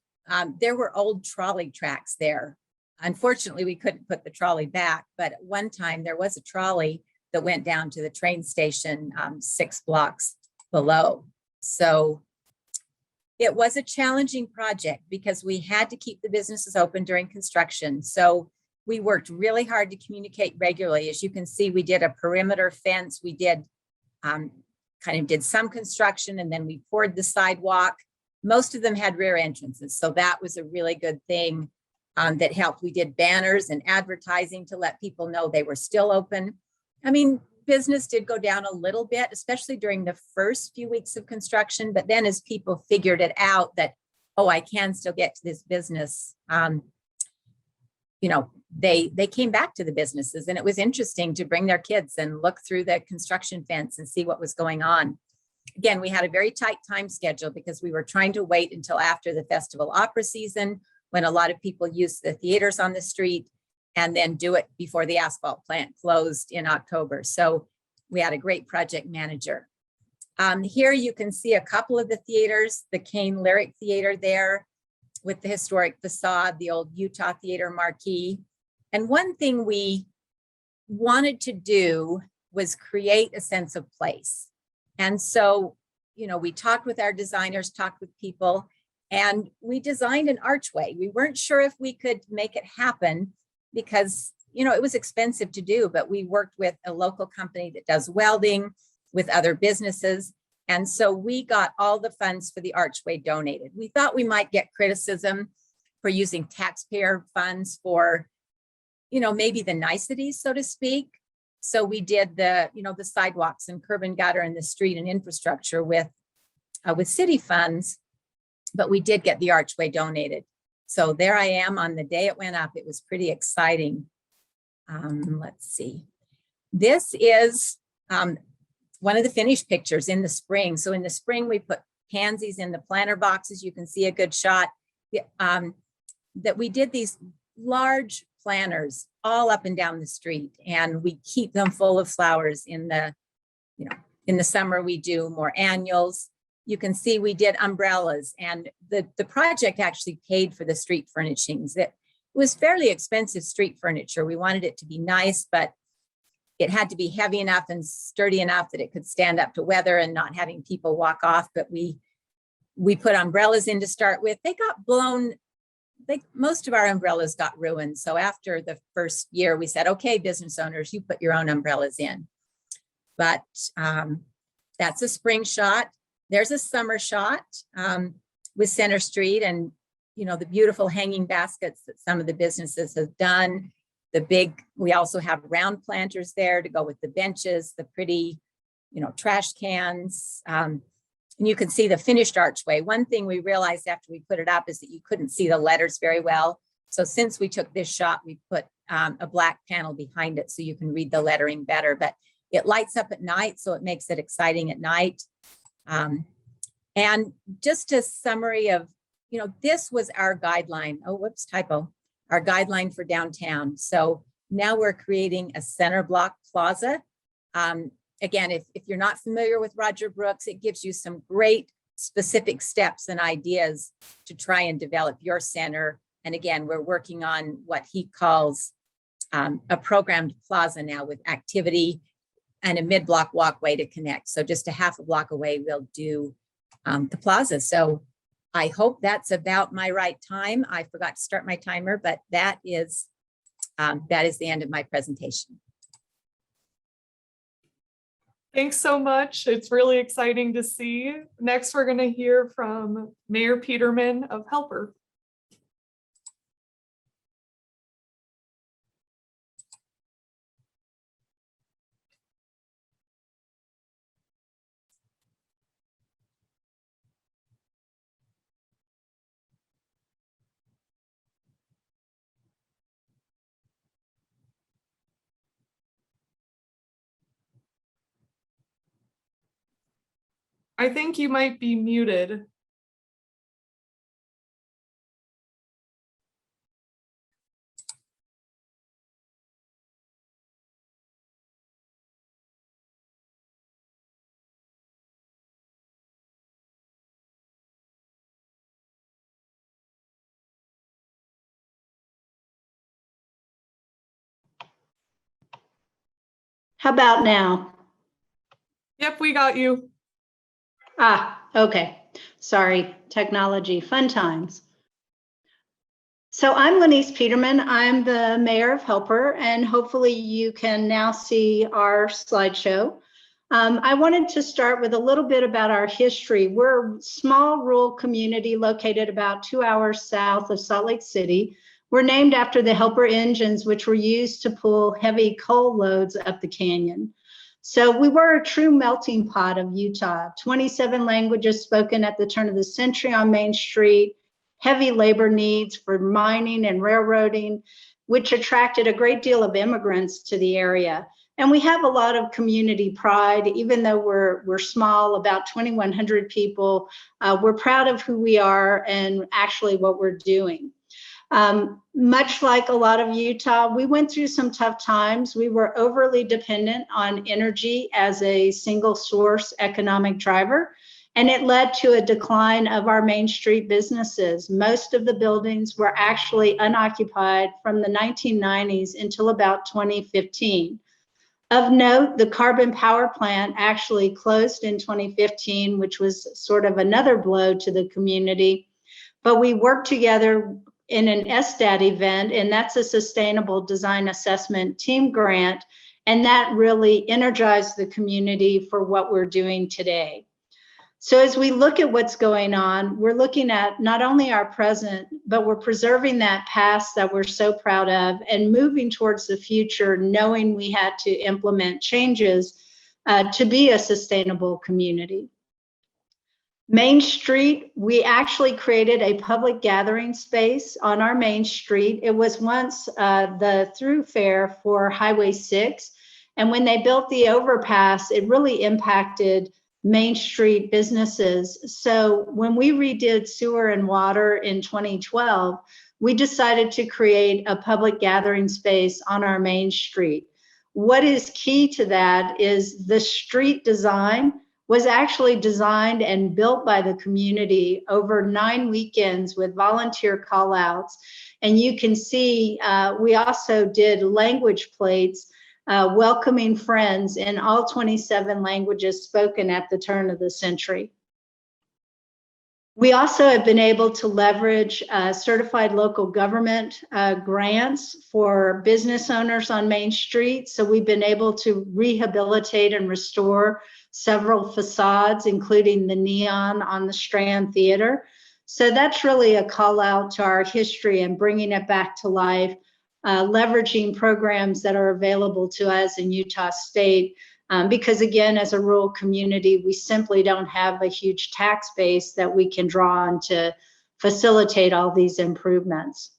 there were old trolley tracks there. Unfortunately, we couldn't put the trolley back, but at one time there was a trolley that went down to the train station 6 blocks below. So it was a challenging project because we had to keep the businesses open during construction. So we worked really hard to communicate regularly. As you can see, we did a perimeter fence. We did did some construction, and then we poured the sidewalk. Most of them had rear entrances. So that was a really good thing that helped. We did banners and advertising to let people know they were still open. I mean, business did go down a little bit, especially during the first few weeks of construction. But then as people figured it out that, oh, I can still get to this business, you know, they came back to the businesses, and it was interesting to bring their kids and look through the construction fence and see what was going on. Again, we had a very tight time schedule because we were trying to wait until after the festival opera season, when a lot of people use the theaters on the street, and then do it before the asphalt plant closed in October. So we had a great project manager. Here you can see a couple of the theaters, the Kane Lyric Theater there with the historic facade, the old Utah Theater marquee. And one thing we wanted to do was create a sense of place. And so, you know, we talked with our designers, talked with people, and we designed an archway. We weren't sure if we could make it happen because, you know, it was expensive to do, but we worked with a local company that does welding with other businesses. And so we got all the funds for the archway donated. We thought we might get criticism for using taxpayer funds for, you know, maybe the niceties, so to speak. So we did the, you know, the sidewalks and curb and gutter and the street and infrastructure with city funds, but we did get the archway donated. So there I am on the day it went up. It was pretty exciting. Let's see. This is one of the finished pictures in the spring. So in the spring, we put pansies in the planter boxes. You can see a good shot that we did these large planters all up and down the street, and we keep them full of flowers. In the, in the summer, we do more annuals. You can see we did umbrellas, and the project actually paid for the street furnishings. It was fairly expensive street furniture. We wanted it to be nice, but it had to be heavy enough and sturdy enough that it could stand up to weather and not having people walk off. But we put umbrellas in to start with. They got blown. Most of our umbrellas got ruined. So after the first year, we said, okay, business owners, you put your own umbrellas in. But that's a spring shot. There's a summer shot with Center Street, and the beautiful hanging baskets that some of the businesses have done. We also have round planters there to go with the benches, the pretty, trash cans. And you can see the finished archway. One thing we realized after we put it up is that you couldn't see the letters very well. So since we took this shot, we put a black panel behind it so you can read the lettering better. But it lights up at night, so it makes it exciting at night. And just a summary of, this was our guideline. Oh, whoops, typo. Our guideline for downtown. So now we're creating a center block plaza. Again, if you're not familiar with Roger Brooks, it gives you some great specific steps and ideas to try and develop your center. And again, we're working on what he calls a programmed plaza now with activity and a mid-block walkway to connect. So just a half a block away, we'll do the plaza. So I hope that's about my right time. I forgot to start my timer, but that is the end of my presentation. Thanks so much. It's really exciting to see. Next, we're going to hear from Mayor Peterman of Helper. I think you might be muted. How about now? Yep, we got you. Okay. Sorry, technology, fun times. So I'm Lenise Peterman. I'm the mayor of Helper, and hopefully you can now see our slideshow. I wanted to start with a little bit about our history. We're a small rural community located about 2 hours south of Salt Lake City. We're named after the Helper engines, which were used to pull heavy coal loads up the canyon. So we were a true melting pot of Utah, 27 languages spoken at the turn of the century on Main Street, heavy labor needs for mining and railroading, which attracted a great deal of immigrants to the area. And we have a lot of community pride, even though we're small, about 2,100 people. We're proud of who we are and actually what we're doing. Much like a lot of Utah, we went through some tough times. We were overly dependent on energy as a single source economic driver, and it led to a decline of our Main Street businesses. Most of the buildings were actually unoccupied from the 1990s until about 2015. Of note, the carbon power plant actually closed in 2015, which was sort of another blow to the community. But we worked together in an SDAT event, and that's a Sustainable Design Assessment Team Grant, and that really energized the community for what we're doing today. So as we look at what's going on, we're looking at not only our present, but we're preserving that past that we're so proud of and moving towards the future, knowing we had to implement changes to be a sustainable community. Main Street, we actually created a public gathering space on our Main Street. It was once the thoroughfare for Highway 6, And when they built the overpass, it really impacted Main Street businesses. So when we redid sewer and water in 2012, we decided to create a public gathering space on our Main Street. What is key to that is the street design was actually designed and built by the community over 9 weekends with volunteer call outs. And you can see we also did language plates welcoming friends in all 27 languages spoken at the turn of the century. We also have been able to leverage certified local government grants for business owners on Main Street. So we've been able to rehabilitate and restore several facades, including the neon on the Strand Theater. So that's really a call out to our history and bringing it back to life, leveraging programs that are available to us in Utah State. Because again, as a rural community, we simply don't have a huge tax base that we can draw on to facilitate all these improvements.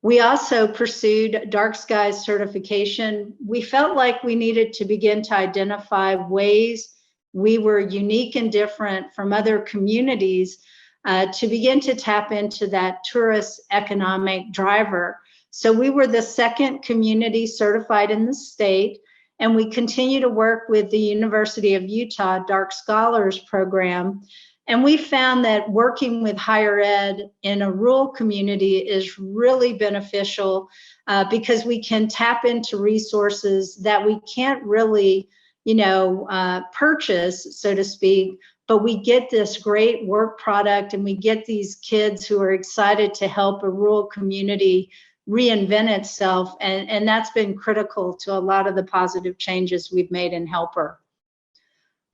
We also pursued dark skies certification. We felt like we needed to begin to identify ways we were unique and different from other communities to begin to tap into that tourist economic driver. So we were the second community certified in the state. And we continue to work with the University of Utah Dark Scholars Program. And we found that working with higher ed in a rural community is really beneficial because we can tap into resources that we can't really, purchase, so to speak, but we get this great work product and we get these kids who are excited to help a rural community reinvent itself, and that's been critical to a lot of the positive changes we've made in Helper.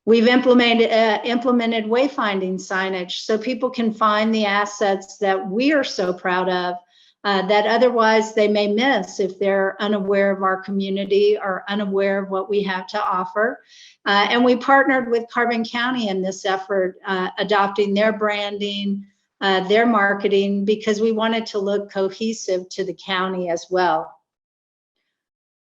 We've implemented wayfinding signage so people can find the assets that we are so proud of that otherwise they may miss if they're unaware of our community or unaware of what we have to offer. And we partnered with Carbon County in this effort, adopting their branding, their marketing, because we wanted to look cohesive to the county as well.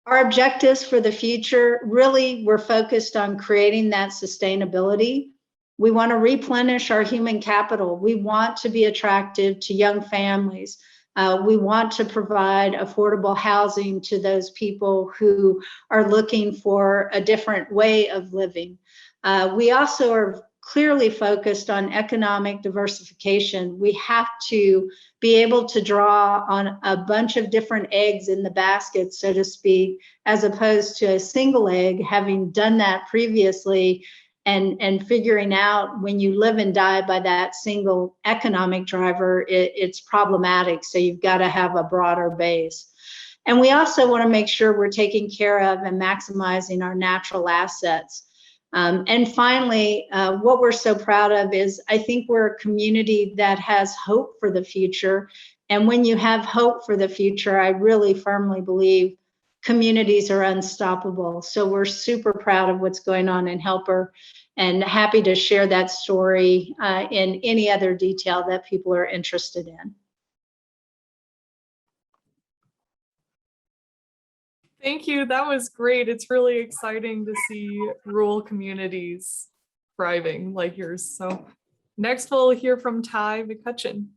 Our objectives for the future, really, we're focused on creating that sustainability. We want to replenish our human capital. We want to be attractive to young families. We want to provide affordable housing to those people who are looking for a different way of living. We also are clearly focused on economic diversification. We have to be able to draw on a bunch of different eggs in the basket, so to speak, as opposed to a single egg, having done that previously and figuring out when you live and die by that single economic driver, it's problematic. So you've got to have a broader base. And we also want to make sure we're taking care of and maximizing our natural assets. And finally, what we're so proud of is I think we're a community that has hope for the future. And when you have hope for the future, I really firmly believe communities are unstoppable. So we're super proud of what's going on in Helper and happy to share that story in any other detail that people are interested in. Thank you. That was great. It's really exciting to see rural communities thriving like yours. So next we'll hear from McCutcheon.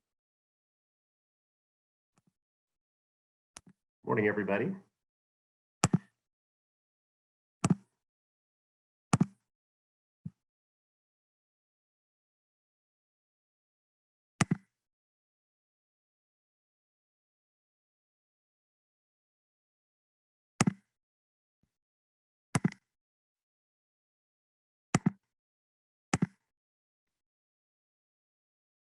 Morning, everybody.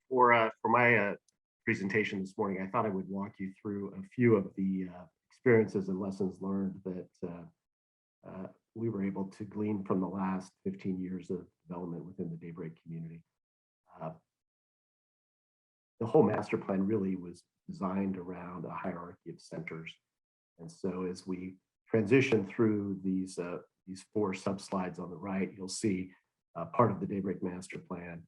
For my presentation this morning, I thought I would walk you through a few of the experiences and lessons learned that we were able to glean from the last 15 years of development within the Daybreak community. The whole master plan really was designed around a hierarchy of centers. And so as we transition through these 4 sub-slides on the right, you'll see part of the Daybreak master plan.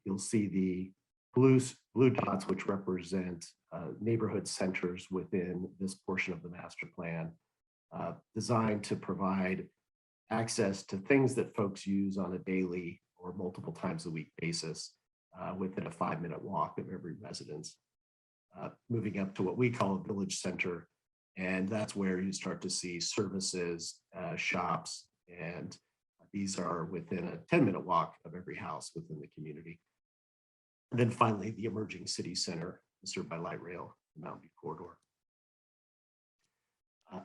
You'll see the blue dots, which represent neighborhood centers within this portion of the master plan. designed to provide access to things that folks use on a daily or multiple times a week basis within a 5-minute walk of every residence. Moving up to what we call a village center, and that's where you start to see services, shops, and these are within a 10-minute walk of every house within the community. And then finally, the emerging city center served by light rail, the Mountain View corridor.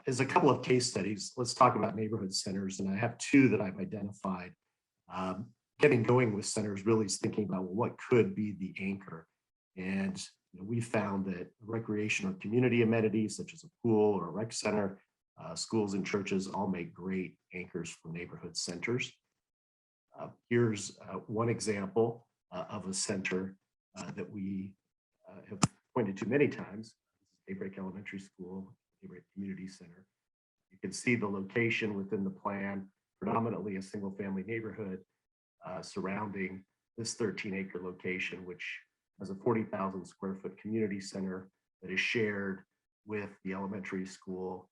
As a couple of case studies, let's talk about neighborhood centers, and I have 2 that I've identified. Getting going with centers really is thinking about, well, what could be the anchor, and we found that recreation or community amenities such as a pool or a rec center, schools and churches all make great anchors for neighborhood centers. Here's one example of a center that we have pointed to many times. Daybreak Elementary School, Daybreak Community Center. You can see the location within the plan, predominantly a single family neighborhood surrounding this 13-acre location, which has a 40,000 square foot community center that is shared with the elementary school.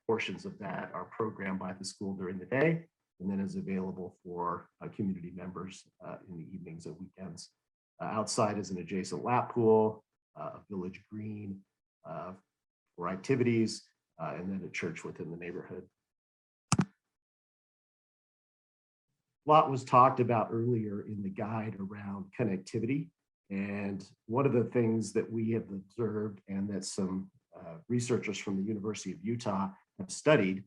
Portions of that are programmed by the school during the day and then is available for community members in the evenings and weekends. Outside is an adjacent lap pool, a village green for activities, and then a church within the neighborhood. A lot was talked about earlier in the guide around connectivity. And one of the things that we have observed and that some researchers from the University of Utah have studied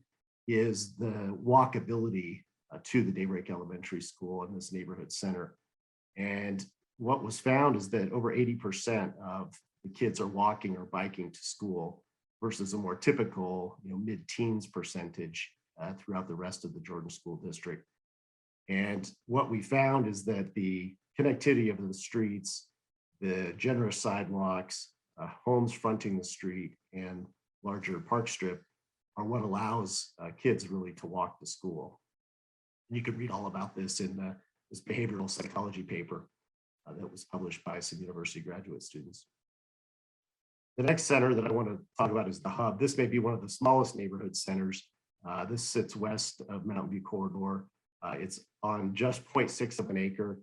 is the walkability to the Daybreak Elementary School and this neighborhood center. And what was found is that over 80% of the kids are walking or biking to school versus a more typical, mid-teens percentage throughout the rest of the Jordan School District. And what we found is that the connectivity of the streets, the generous sidewalks, homes fronting the street, and larger park strip are what allows kids really to walk to school. And you can read all about this in this behavioral psychology paper that was published by some university graduate students. The next center that I want to talk about is the Hub. This may be one of the smallest neighborhood centers. This sits west of Mountain View corridor. It's on just 0.6 of an acre.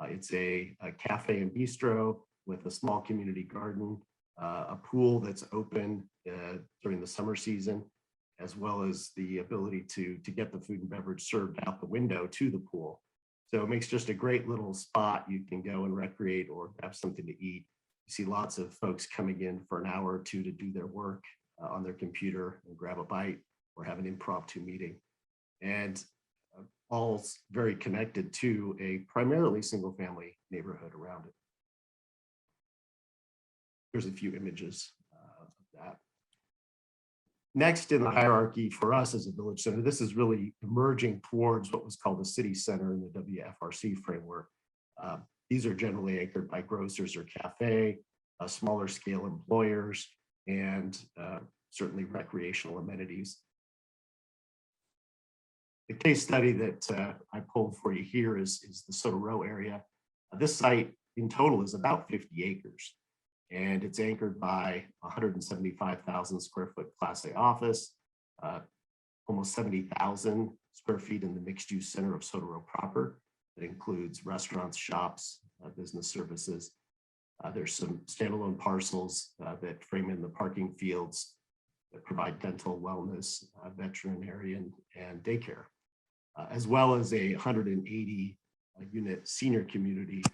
It's a cafe and bistro with a small community garden, a pool that's open during the summer season, as well as the ability to get the food and beverage served out the window to the pool. So it makes just a great little spot you can go and recreate or have something to eat. You see lots of folks coming in for an hour or 2 to do their work on their computer and grab a bite or have an impromptu meeting. And all very connected to a primarily single family neighborhood around it. There's a few images of that. Next in the hierarchy for us as a village center, this is really emerging towards what was called a city center in the WFRC framework. These are generally anchored by grocers or cafe, smaller scale employers, and certainly recreational amenities. The case study that I pulled for you here is the Soto Row area. This site in total is about 50 acres, and it's anchored by 175,000 square foot Class A office, almost 70,000 square feet in the mixed use center of Soto Row proper. That includes restaurants, shops, business services. There's some standalone parcels that frame in the parking fields that provide dental, wellness, veterinarian, and daycare, as well as a 180 unit senior community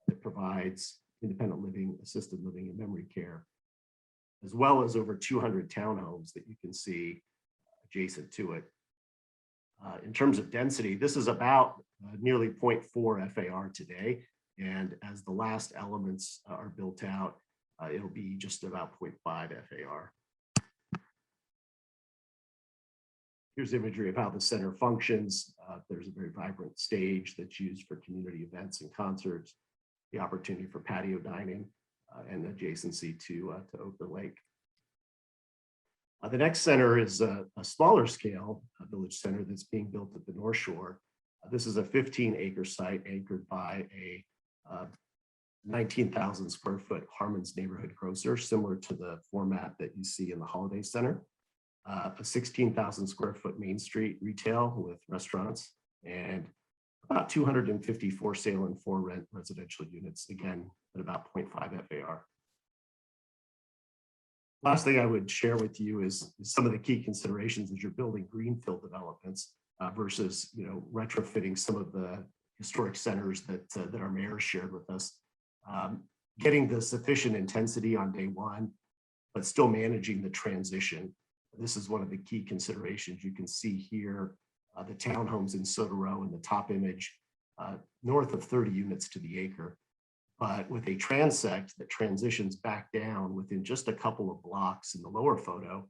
that provides independent living, assisted living, and memory care, as well as over 200 townhomes that you can see adjacent to it. In terms of density, this is about nearly 0.4 FAR today. And as the last elements are built out, it'll be just about 0.5 FAR. Here's imagery of how the center functions. There's a very vibrant stage that's used for community events and concerts, the opportunity for patio dining, and adjacency to Oakland Lake. The next center is a smaller scale village center that's being built at the North Shore. This is a 15-acre site anchored by a 19,000 square foot Harmon's neighborhood grocer, similar to the format that you see in the Holiday Center. a 16,000 square foot Main Street retail with restaurants, and about 250 for sale and for rent residential units, again, at about 0.5 FAR. Last thing I would share with you is some of the key considerations as you're building greenfield developments versus, retrofitting some of the historic centers that our mayor shared with us. Getting the sufficient intensity on day one, but still managing the transition. This is one of the key considerations. You can see here the townhomes in Soda Row in the top image, north of 30 units to the acre. But with a transect that transitions back down within just a couple of blocks in the lower photo,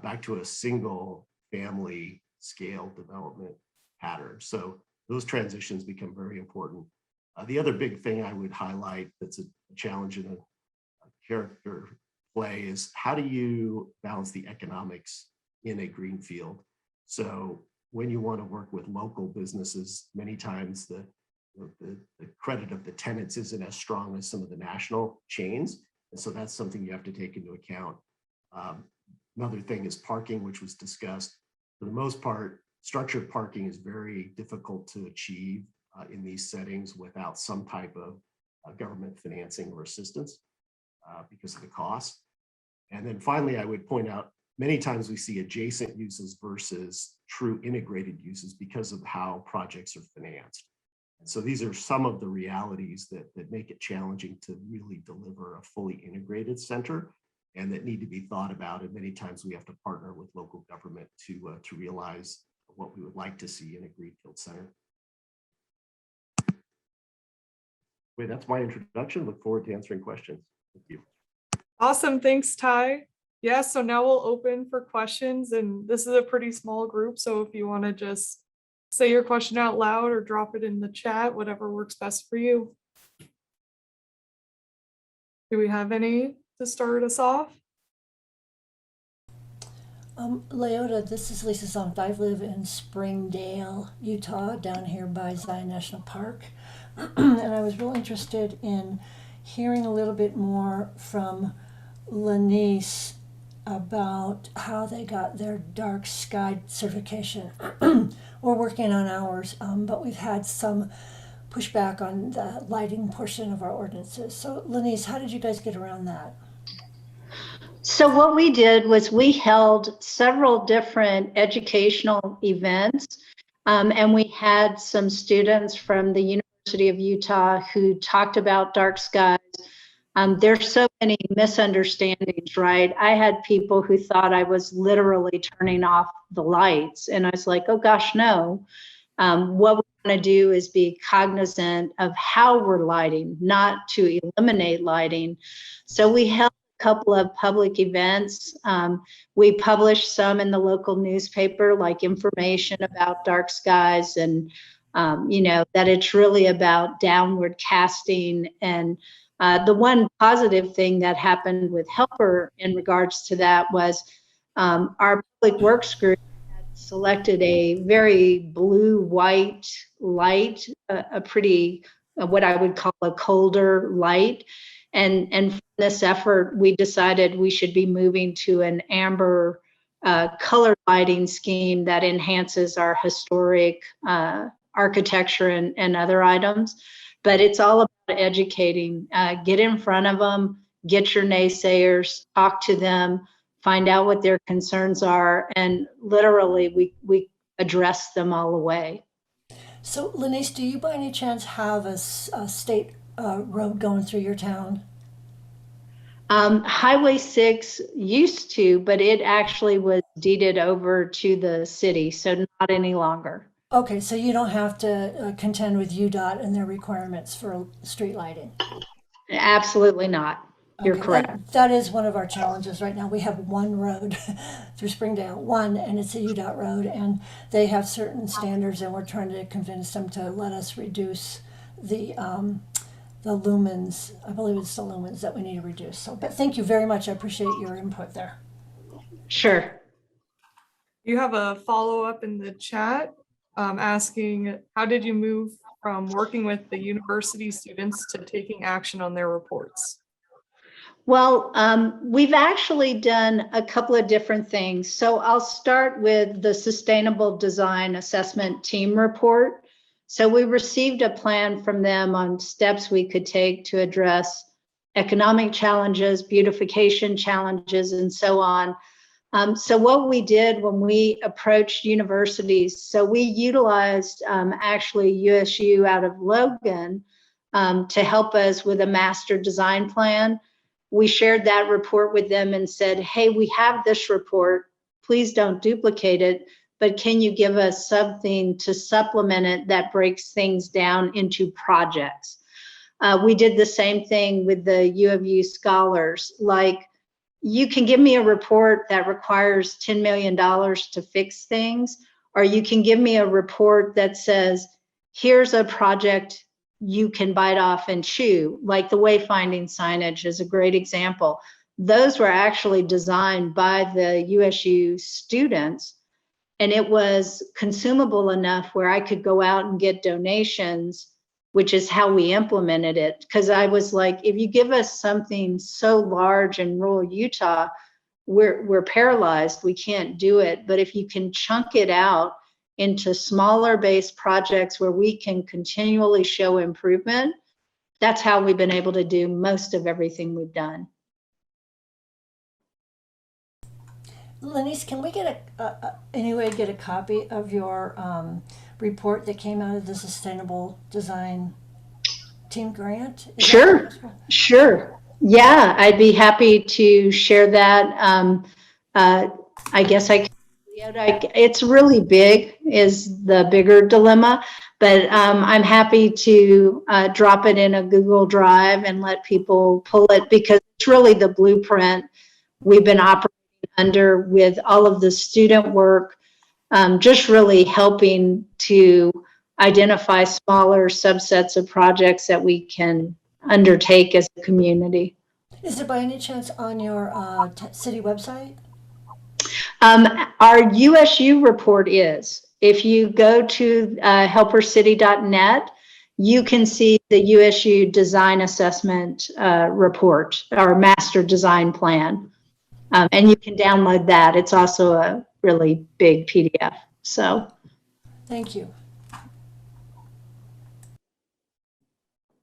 back to a single family scale development pattern. So those transitions become very important. The other big thing I would highlight that's a challenge in a character play is how do you balance the economics in a greenfield? So when you want to work with local businesses, many times the credit of the tenants isn't as strong as some of the national chains. And so that's something you have to take into account. Another thing is parking, which was discussed. For the most part, structured parking is very difficult to achieve in these settings without some type of government financing or assistance because of the cost. And then finally, I would point out, many times we see adjacent uses versus true integrated uses because of how projects are financed. And so these are some of the realities that make it challenging to really deliver a fully integrated center and that need to be thought about. And many times we have to partner with local government to realize what we would like to see in a greenfield center. Wait, that's my introduction. Look forward to answering questions. Thank you. Awesome. Thanks, Ty. Yeah, so now we'll open for questions, and this is a pretty small group. So if you want to just say your question out loud or drop it in the chat, whatever works best for you. Do we have any to start us off? Leota, this is Lisa Zonk. I live in Springdale, Utah, down here by Zion National Park. And I was real interested in hearing a little bit more from Lenise about how they got their dark sky certification. We're working on ours, but we've had some pushback on the lighting portion of our ordinances. So Lenise, how did you guys get around that? So what we did was we held several different educational events, and we had some students from the University of Utah who talked about dark skies. There's so many misunderstandings, right? I had people who thought I was literally turning off the lights, and I was like, oh gosh, no. What we want to do is be cognizant of how we're lighting, not to eliminate lighting. So we held a couple of public events. We published some in the local newspaper, like information about dark skies and, that it's really about downward casting. And the one positive thing that happened with Helper in regards to that was our public works group had selected a very blue-white light, a pretty, what I would call a colder light. And from this effort, we decided we should be moving to an amber color lighting scheme that enhances our historic architecture and other items. But it's all about educating. Get in front of them, get your naysayers, talk to them, find out what their concerns are, and literally we address them all away. So Lenise, do you by any chance have a state road going through your town? Highway 6 used to, but it actually was deeded over to the city, so not any longer. Okay, so you don't have to contend with UDOT and their requirements for street lighting? Absolutely not. You're Okay, correct. that is one of our challenges right now. We have one road through Springdale, and it's a UDOT road, and they have certain standards, and we're trying to convince them to let us reduce the lumens. I believe it's the lumens that we need to reduce. So, but thank you very much. I appreciate your input there. Sure. You have a follow-up in the chat asking, how did you move from working with the university students to taking action on their reports? Well, we've actually done a couple of different things. So I'll start with the Sustainable Design Assessment Team Report. So we received a plan from them on steps we could take to address economic challenges, beautification challenges, and so on. So what we did when we approached universities, so we utilized actually USU out of Logan to help us with a master design plan. We shared that report with them and said, hey, we have this report, please don't duplicate it, but can you give us something to supplement it that breaks things down into projects? We did the same thing with the U of U scholars. Like, you can give me a report that requires $10 million to fix things, or you can give me a report that says, here's a project you can bite off and chew, like the wayfinding signage is a great example. Those were actually designed by the USU students, and it was consumable enough where I could go out and get donations, which is how we implemented it. Because I was like, if you give us something so large in rural Utah, we're paralyzed, we can't do it. But if you can chunk it out into smaller based projects where we can continually show improvement, that's how we've been able to do most of everything we've done. Lenise, can we get get a copy of your report that came out of the Sustainable Design Team Grant? Sure, sure. Yeah, I'd be happy to share that. I guess it's really big is the bigger dilemma, but I'm happy to drop it in a Google Drive and let people pull it, because it's really the blueprint we've been operating under with all of the student work, just really helping to identify smaller subsets of projects that we can undertake as a community. Is it by any chance on your city website? Our USU report is. If you go to helpercity.net, you can see the USU design assessment report, our master design plan. And you can download that. It's also a really big PDF. So, thank you.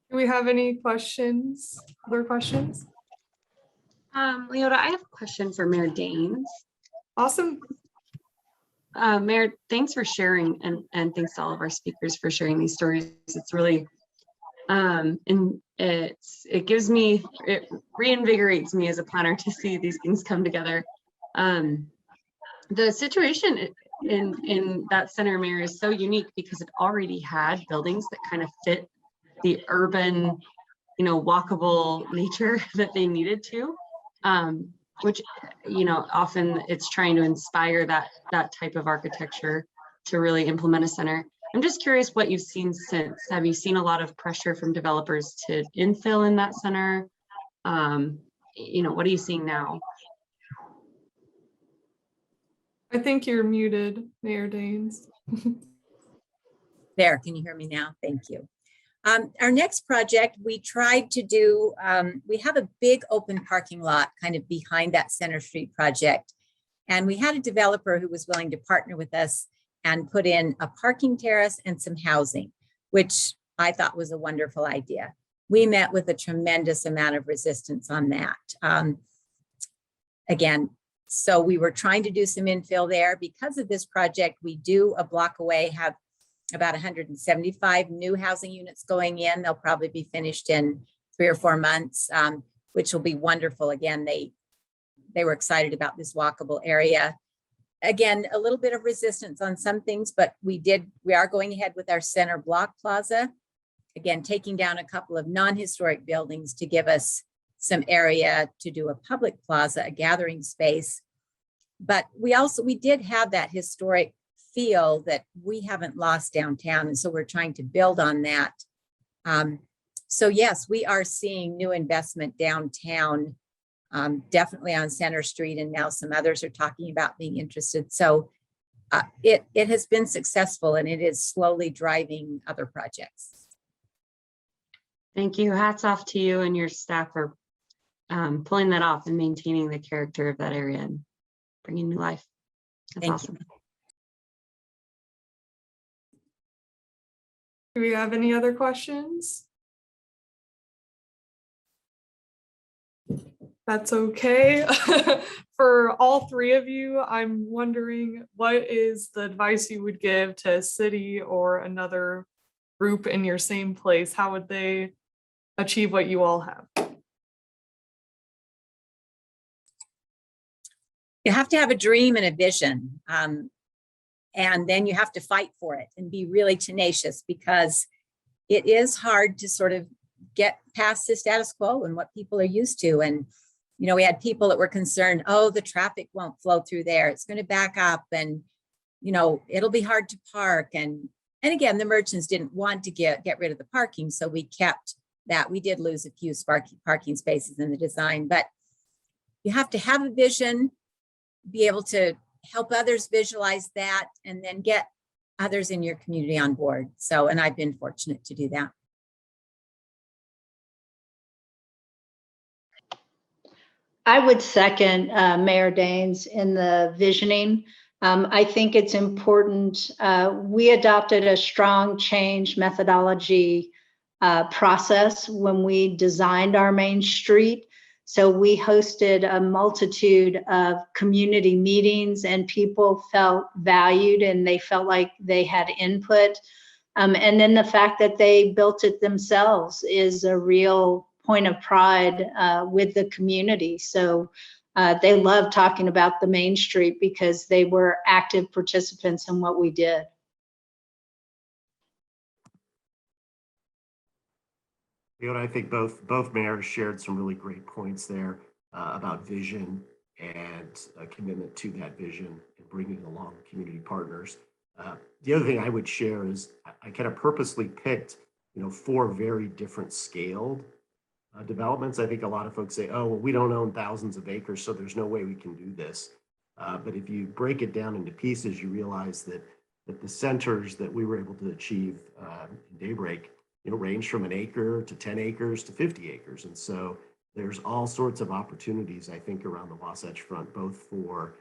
Do we have any questions? Other questions? Leota, I have a question for Mayor Daines. Awesome. Mayor, thanks for sharing, and thanks to all of our speakers for sharing these stories. It's really, and it reinvigorates me as a planner to see these things come together. The situation in that center, Mayor, is so unique because it already had buildings that kind of fit the urban, walkable nature that they needed to. Which, often it's trying to inspire that type of architecture to really implement a center. I'm just curious what you've seen since. Have you seen a lot of pressure from developers to infill in that center? What are you seeing now? I think you're muted, Mayor Daines. There, can you hear me now? Thank you. Our next project, we tried to do, we have a big open parking lot kind of behind that Center Street project. And we had a developer who was willing to partner with us and put in a parking terrace and some housing, which I thought was a wonderful idea. We met with a tremendous amount of resistance on that. Again, so we were trying to do some infill there. Because of this project, we do a block away have about 175 new housing units going in. They'll probably be finished in 3 or 4 months, which will be wonderful. Again, they were excited about this walkable area. Again, a little bit of resistance on some things, but we are going ahead with our center block plaza. Again, taking down a couple of non-historic buildings to give us some area to do a public plaza, a gathering space. But we did have that historic feel that we haven't lost downtown. And so we're trying to build on that. So yes, we are seeing new investment downtown, definitely on Center Street. And now some others are talking about being interested. So it has been successful, and it is slowly driving other projects. Thank you. Hats off to you and your staff for pulling that off and maintaining the character of that area and bringing new life. That's Thank awesome. Do we have any other questions? That's okay. For all three of you, I'm wondering what is the advice you would give to a city or another group in your same place? How would they achieve what you all have? You have to have a dream and a vision. And then you have to fight for it and be really tenacious, because it is hard to sort of get past the status quo and what people are used to. And, you know, we had people that were concerned, oh, the traffic won't flow through there. It's going to back up and, you know, it'll be hard to park. And again, the merchants didn't want to get rid of the parking. So we kept that. We did lose a few parking spaces in the design, but you have to have a vision, be able to help others visualize that, and then get others in your community on board. So, and I've been fortunate to do that. I would second Mayor Daines in the visioning. I think it's important. We adopted a strong change methodology process when we designed our main street. So we hosted a multitude of community meetings, and people felt valued and they felt like they had input. And then the fact that they built it themselves is a real point of pride with the community. So they love talking about the main street because they were active participants in what we did. You know, I think both mayors shared some really great points there about vision and a commitment to that vision and bringing along community partners. The other thing I would share is I kind of purposely picked, you know, 4 very different scaled developments. I think a lot of folks say, oh, well, we don't own thousands of acres, so there's no way we can do this. But if you break it down into pieces, you realize that the centers that we were able to achieve in Daybreak, you know, range from an acre to 10 acres to 50 acres. And so there's all sorts of opportunities, I think, around the Wasatch Front, both for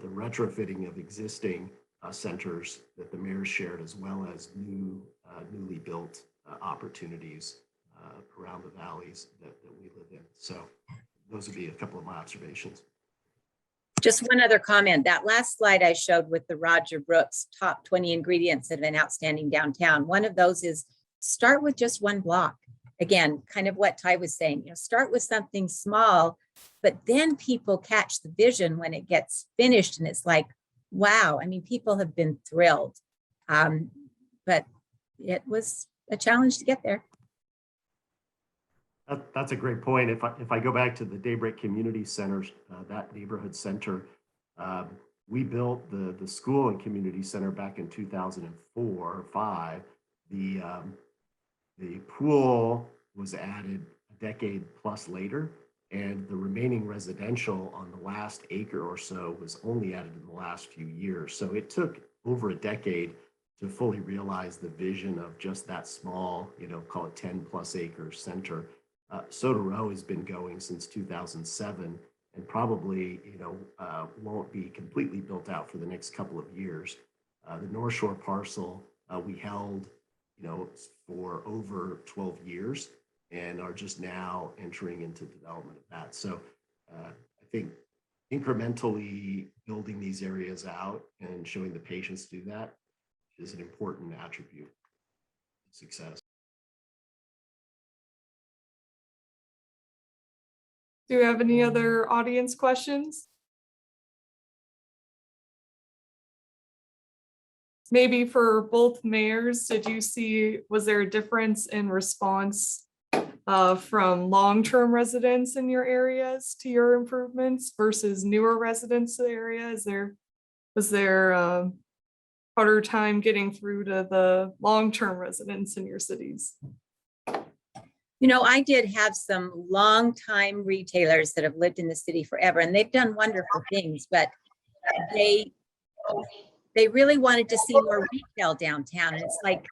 the retrofitting of existing centers that the mayor shared, as well as newly built opportunities around the valleys that we live in. So those would be a couple of my observations. Just one other comment. That last slide I showed with the Roger Brooks top 20 ingredients that have been outstanding downtown. One of those is start with just one block. Again, kind of what Ty was saying, you know, start with something small, but then people catch the vision when it gets finished and it's like, wow. I mean, people have been thrilled, but it was a challenge to get there. That's a great point. If I go back to the Daybreak Community Centers, that neighborhood center, we built the school and community center back in 2004 or 5. The pool was added a decade plus later, and the remaining residential on the last acre or so was only added in the last few years. So it took over a decade to fully realize the vision of just that small, you know, call it 10 plus acre center. Soda Row has been going since 2007 and probably, you know, won't be completely built out for the next couple of years. The North Shore parcel we held, you know, for over 12 years and are just now entering into development of that. So I think incrementally building these areas out and showing the patience to do that is an important attribute of success. Do you have any other audience questions? Maybe for both mayors, was there a difference in response from long-term residents in your areas to your improvements versus newer residents to the area? Was there a harder time getting through to the long-term residents in your cities? You know, I did have some longtime retailers that have lived in the city forever, and they've done wonderful things, but they really wanted to see more retail downtown. And it's like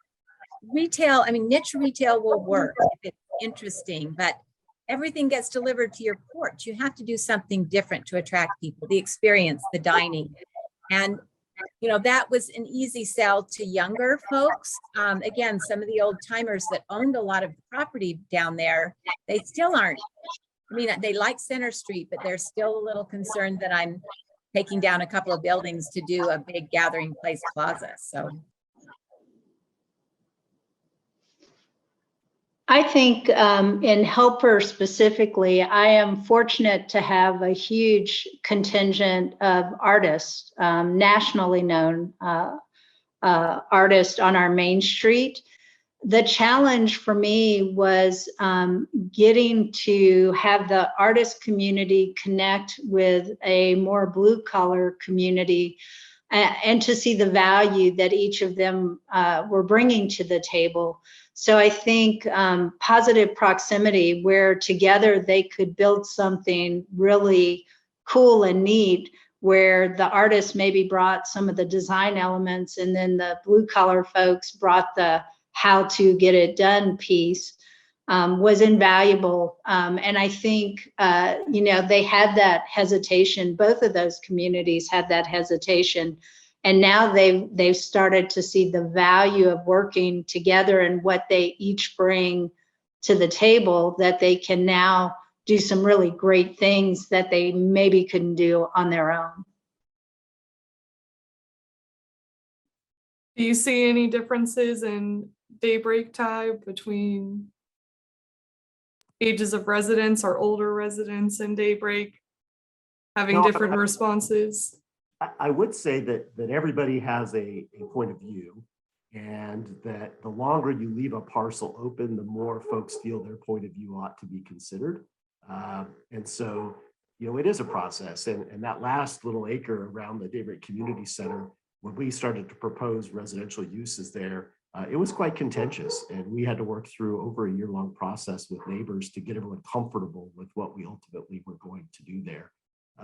retail, I mean, niche retail will work if it's interesting, but everything gets delivered to your porch. You have to do something different to attract people, the experience, the dining. And, you know, that was an easy sell to younger folks. Again, some of the old timers that owned a lot of property down there, they still aren't. I mean, they like Center Street, but they're still a little concerned that I'm taking down a couple of buildings to do a big gathering place plaza. So I think in Helper specifically, I am fortunate to have a huge contingent of artists, nationally known artists on our main street. The challenge for me was getting to have the artist community connect with a more blue collar community and to see the value that each of them were bringing to the table. So I think positive proximity, where together they could build something really cool and neat, where the artists maybe brought some of the design elements and then the blue collar folks brought the how to get it done piece, was invaluable. And I think, you know, they had that hesitation. Both of those communities had that hesitation. And now they've started to see the value of working together and what they each bring to the table, that they can now do some really great things that they maybe couldn't do on their own. Do you see any differences in Daybreak type between ages of residents or older residents in Daybreak having No, different responses? I would say that everybody has a point of view, and that the longer you leave a parcel open, the more folks feel their point of view ought to be considered. And so, you know, it is a process. And that last little acre around the Daybreak Community Center, when we started to propose residential uses there, it was quite contentious. And we had to work through over a year-long process with neighbors to get everyone comfortable with what we ultimately were going to do there.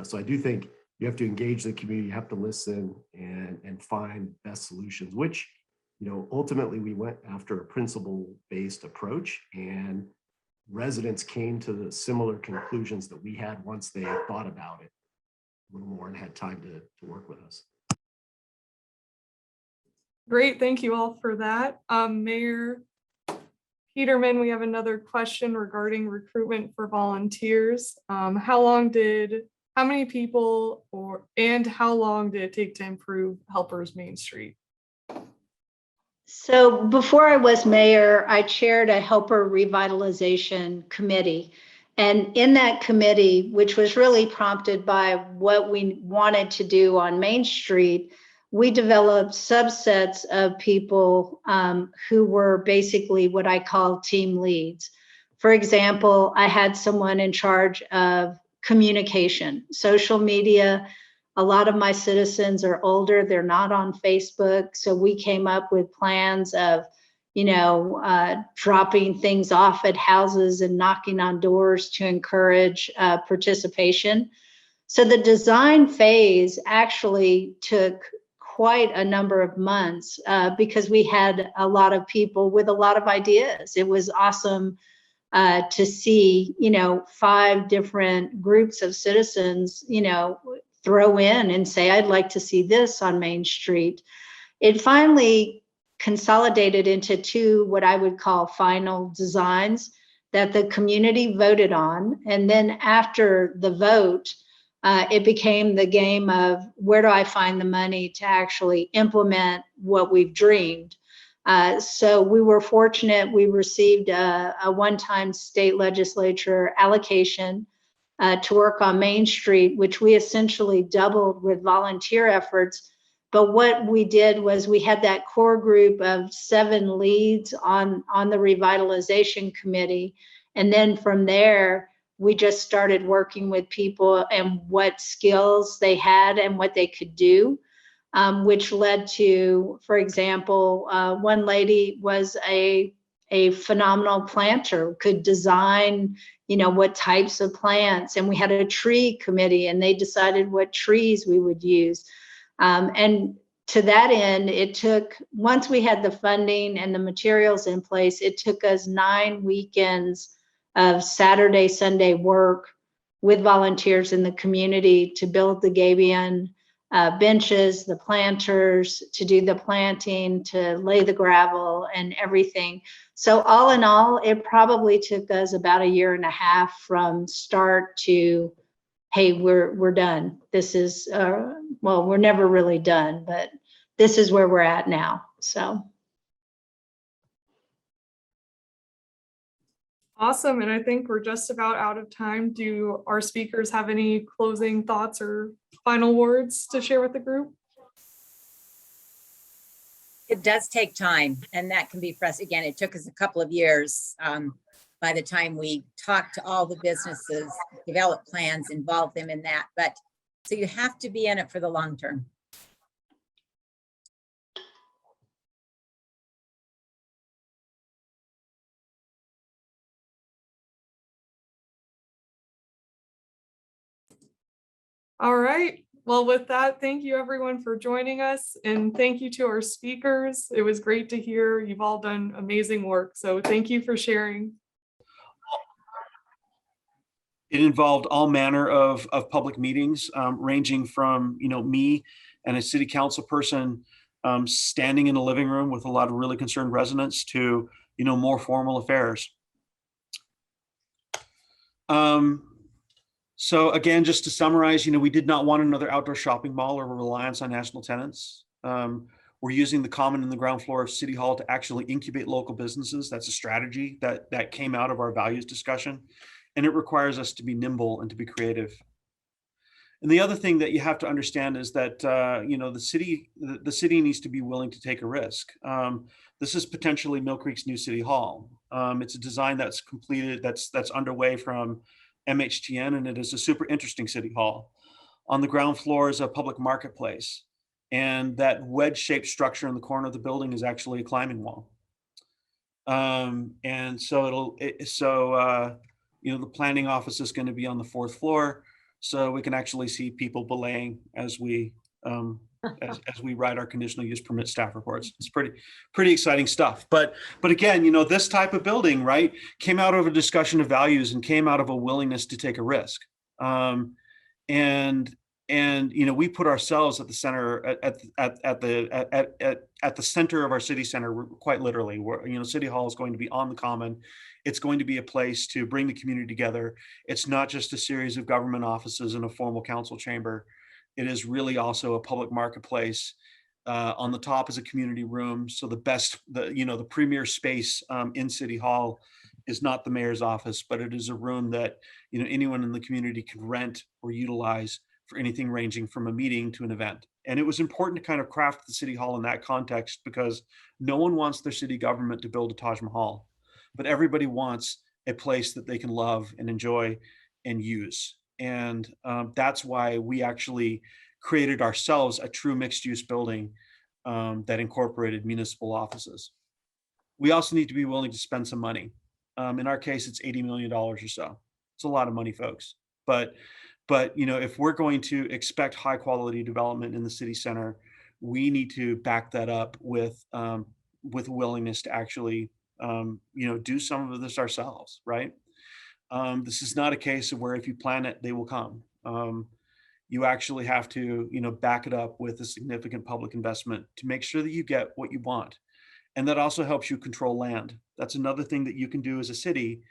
So I do think you have to engage the community, you have to listen and find best solutions, which, you know, ultimately we went after a principle-based approach, and residents came to the similar conclusions that we had once they thought about it a little more and had time to work with us. Great, thank you all for that. Mayor Peterman, we have another question regarding recruitment for volunteers. How many people and how long did it take to improve Helpers Main Street? So before I was mayor, I chaired a helper revitalization committee. And in that committee, which was really prompted by what we wanted to do on Main Street, we developed subsets of people who were basically what I call team leads. For example, I had someone in charge of communication, social media. A lot of my citizens are older, they're not on Facebook. So we came up with plans of, you know, dropping things off at houses and knocking on doors to encourage participation. So the design phase actually took quite a number of months because we had a lot of people with a lot of ideas. It was awesome to see, you know, 5 different groups of citizens, you know, throw in and say, I'd like to see this on Main Street. It finally consolidated into 2, what I would call final designs that the community voted on. And then after the vote, it became the game of where do I find the money to actually implement what we've dreamed. So we were fortunate. We received a one-time state legislature allocation to work on Main Street, which we essentially doubled with volunteer efforts. But what we did was we had that core group of 7 leads on the revitalization committee. And then from there, we just started working with people and what skills they had and what they could do. Which led to, for example, one lady was a phenomenal planter, could design, you know, what types of plants. And we had a tree committee and they decided what trees we would use. And to that end, it took, once we had the funding and the materials in place, it took us 9 weekends of Saturday, Sunday work with volunteers in the community to build the gabion benches, the planters, to do the planting, to lay the gravel and everything. So all in all, it probably took us about 1.5 years from start to, hey, we're done. This is, well, we're never really done, but this is where we're at now, so. Awesome. And I think we're just about out of time. Do our speakers have any closing thoughts or final words to share with the group? It does take time, and that can be frustrating. Again, it took us a couple of years by the time we talked to all the businesses, develop plans, involve them in that. But so you have to be in it for the long term. All right. Well, with that, thank you everyone for joining us, and thank you to our speakers. It was great to hear. You've all done amazing work. So thank you for sharing. It involved all manner of public meetings, ranging from, me and a city council person standing in a living room with a lot of really concerned residents to, more formal affairs. So again, just to summarize, we did not want another outdoor shopping mall or a reliance on national tenants. We're using the common and the ground floor of City Hall to actually incubate local businesses. That's a strategy that came out of our values discussion. And it requires us to be nimble and to be creative. And the other thing that you have to understand is that the city needs to be willing to take a risk. This is potentially Millcreek's new city hall. It's a design that's completed, that's underway from MHTN, and it is a super interesting city hall. On the ground floor is a public marketplace, and that wedge-shaped structure in the corner of the building is actually a climbing wall. And so the planning office is going to be on the 4th floor, so we can actually see people belaying as we as we write our conditional use permit staff reports. It's pretty exciting stuff. But again, this type of building, right, came out of a discussion of values and came out of a willingness to take a risk. And we put ourselves at the center at the center of our city center, quite literally. Where City Hall is going to be on the common. It's going to be a place to bring the community together. It's not just a series of government offices and a formal council chamber. It is really also a public marketplace. On the top is a community room. So the premier space in City Hall is not the mayor's office, but it is a room that anyone in the community can rent or utilize for anything ranging from a meeting to an event. And it was important to kind of craft the City Hall in that context, because no one wants their city government to build a Taj Mahal, but everybody wants a place that they can love and enjoy and use. And that's why we actually created ourselves a true mixed use building that incorporated municipal offices. We also need to be willing to spend some money. In our case, it's $80 million or so. It's a lot of money, folks. But if we're going to expect high quality development in the city center, we need to back that up with willingness to actually do some of this ourselves, right? This is not a case of where if you plan it, they will come. You actually have to, back it up with a significant public investment to make sure that you get what you want. And that also helps you control land. That's another thing that you can do as a city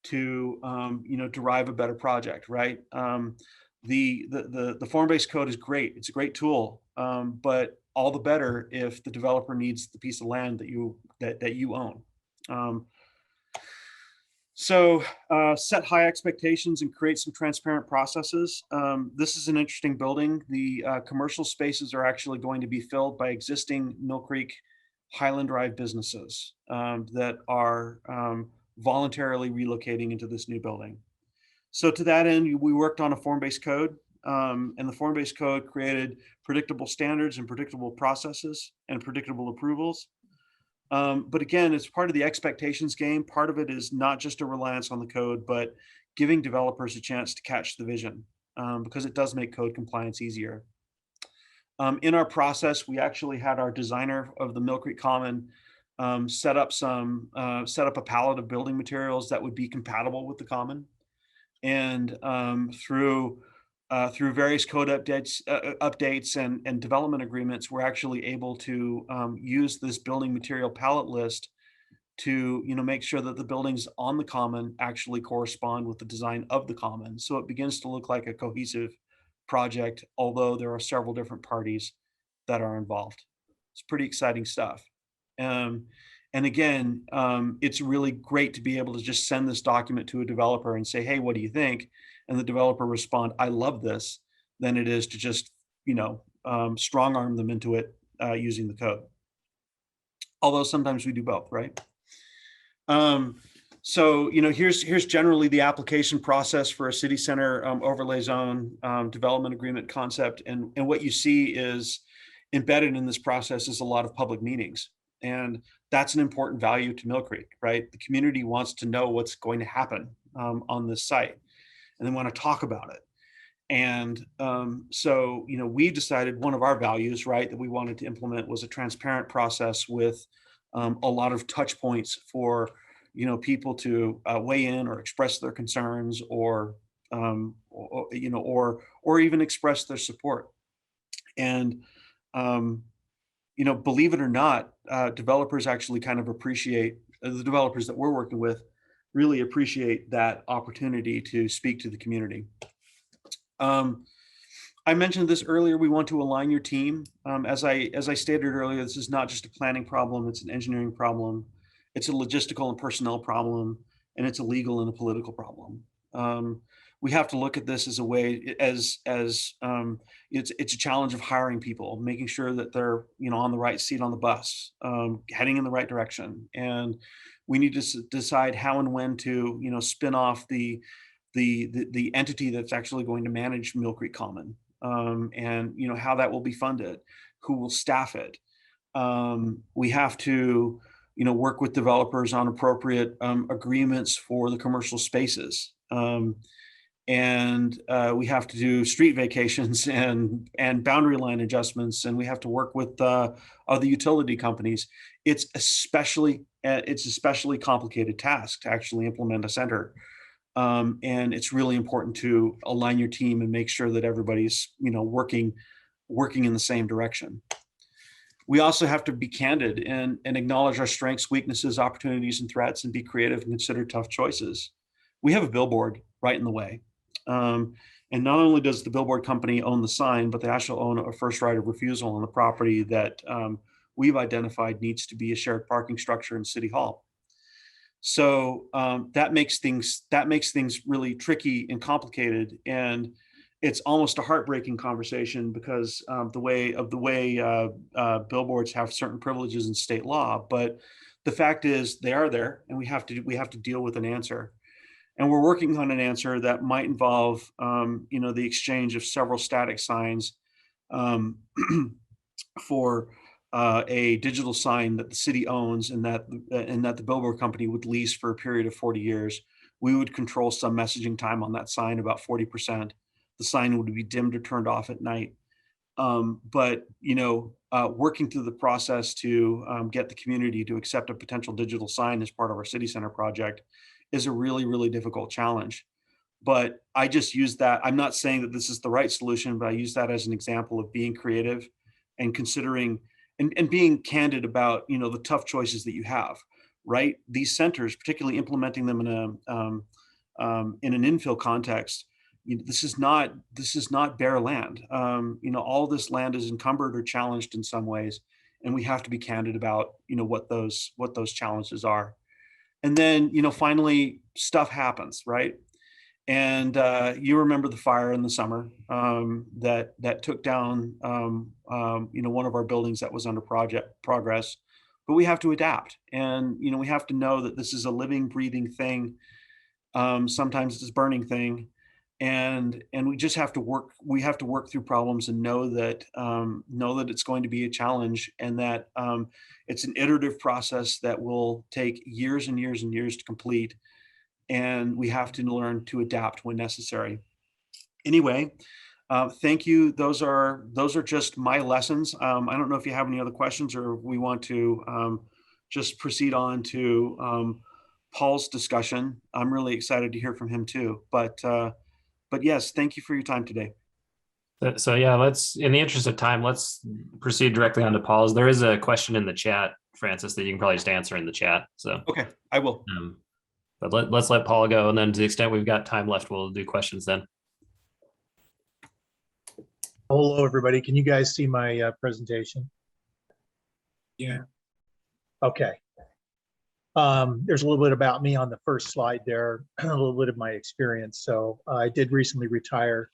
to, derive a better project, right? The form-based code is great. It's a great tool, but all the better if the developer needs the piece of land that you own. So set high expectations and create some transparent processes. This is an interesting building. The commercial spaces are actually going to be filled by existing Millcreek Highland Drive businesses that are voluntarily relocating into this new building. So to that end, we worked on a form-based code, and the form-based code created predictable standards and predictable processes and predictable approvals. But again, it's part of the expectations game. Part of it is not just a reliance on the code, but giving developers a chance to catch the vision, because it does make code compliance easier. In our process, we actually had our designer of the Millcreek Common set up a palette of building materials that would be compatible with the common. And through various code updates and development agreements, we're actually able to use this building material palette list to make sure that the buildings on the common actually correspond with the design of the common. So it begins to look like a cohesive project, although there are several different parties that are involved. It's pretty exciting stuff. And again, it's really great to be able to just send this document to a developer and say, hey, what do you think? And the developer respond, I love this, than it is to just, strong arm them into it using the code. Although sometimes we do both, right? So, here's generally the application process for a city center overlay zone development agreement concept. And what you see is embedded in this process is a lot of public meetings. And that's an important value to Millcreek, right? The community wants to know what's going to happen on this site, and they want to talk about it. And so, we decided one of our values, right, that we wanted to implement was a transparent process with a lot of touch points for, people to weigh in or express their concerns or even express their support. And, believe it or not, developers actually kind of appreciate, the developers that we're working with really appreciate that opportunity to speak to the community. I mentioned this earlier, we want to align your team. As I stated earlier, this is not just a planning problem, it's an engineering problem, it's a logistical and personnel problem, and it's a legal and a political problem. We have to look at this as a way, it's a challenge of hiring people, making sure that they're on the right seat on the bus, heading in the right direction. And we need to decide how and when to spin off the entity that's actually going to manage Millcreek Common, and how that will be funded, who will staff it. We have to work with developers on appropriate agreements for the commercial spaces. And we have to do street vacations and boundary line adjustments, and we have to work with other utility companies. It's especially complicated task to actually implement a center. And it's really important to align your team and make sure that everybody's working in the same direction. We also have to be candid and acknowledge our strengths, weaknesses, opportunities, and threats, and be creative and consider tough choices. We have a billboard right in the way. And not only does the billboard company own the sign, but they also own a first right of refusal on the property that we've identified needs to be a shared parking structure in City Hall. So that makes things really tricky and complicated, and it's almost a heartbreaking conversation because the way billboards have certain privileges in state law. But the fact is, they are there, and we have to deal with an answer. And we're working on an answer that might involve the exchange of several static signs for a digital sign that the city owns and that the billboard company would lease for a period of 40 years. We would control some messaging time on that sign, about 40%. The sign would be dimmed or turned off at night. But working through the process to get the community to accept a potential digital sign as part of our city center project is a really, really difficult challenge. But I just use that. I'm not saying that this is the right solution, but I use that as an example of being creative and considering and being candid about the tough choices that you have. Right, these centers, particularly implementing them in an infill context, this is not bare land. All this land is encumbered or challenged in some ways, and we have to be candid about what those challenges are. And then finally, stuff happens, right? And you remember the fire in the summer that took down one of our buildings that was under progress. But we have to adapt, and we have to know that this is a living, breathing thing. Sometimes it's a burning thing, and we just have to work. We have to work through problems and know that it's going to be a challenge, and that it's an iterative process that will take years and years and years to complete. And we have to learn to adapt when necessary. Anyway, thank you. Those are just my lessons. I don't know if you have any other questions or we want to just proceed on to Paul's discussion. I'm really excited to hear from him too. But yes, thank you for your time today. So yeah, let's, in the interest of time, let's proceed directly on to Paul's. There is a question in the chat, Francis, that you can probably just answer in the chat. So okay, I will. But let's let Paul go, and then to the extent we've got time left, we'll do questions then. Hello, everybody. Can you guys see my presentation? Yeah. Okay. There's a little bit about me on the first slide there, a little bit of my experience. So I did recently retire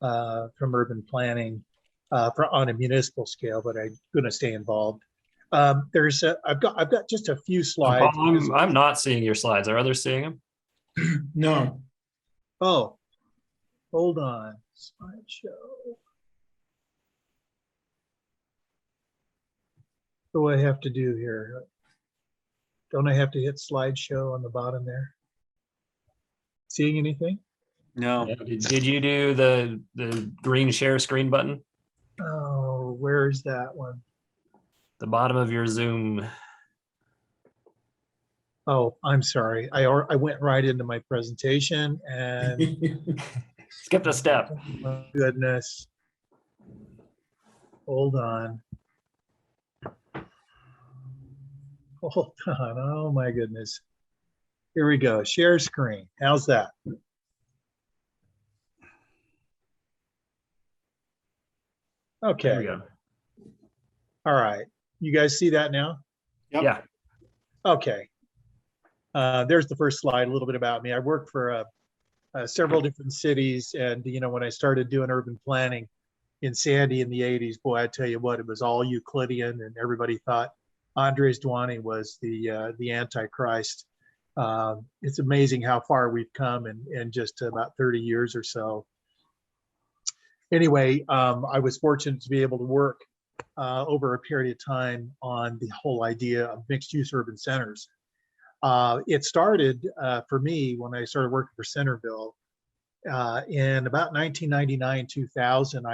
from urban planning on a municipal scale, but I'm going to stay involved. I've got just a few slides. Paul, I'm not seeing your slides. Are others seeing them? No. Oh, hold on. Slideshow. What do I have to do here? Don't I have to hit slideshow on the bottom there? Seeing anything? No. Yeah, did you do the green share screen button? Oh, where's that one? The bottom of your Zoom. Oh, I'm sorry. I went right into my presentation and skipped a step. Oh my goodness. Hold on. Hold on. Oh my goodness. Here we go. Share screen. How's that? Okay. There we go. All right. You guys see that now? Yep. Yeah. Okay. There's the first slide, a little bit about me. I worked for several different cities, and when I started doing urban planning in Sandy in the 80s, boy, I tell you what, it was all Euclidean, and everybody thought Andres Duany was the Antichrist. It's amazing how far we've come in just about 30 years or so. Anyway, I was fortunate to be able to work over a period of time on the whole idea of mixed-use urban centers. It started for me when I started working for Centerville in about 1999, 2000.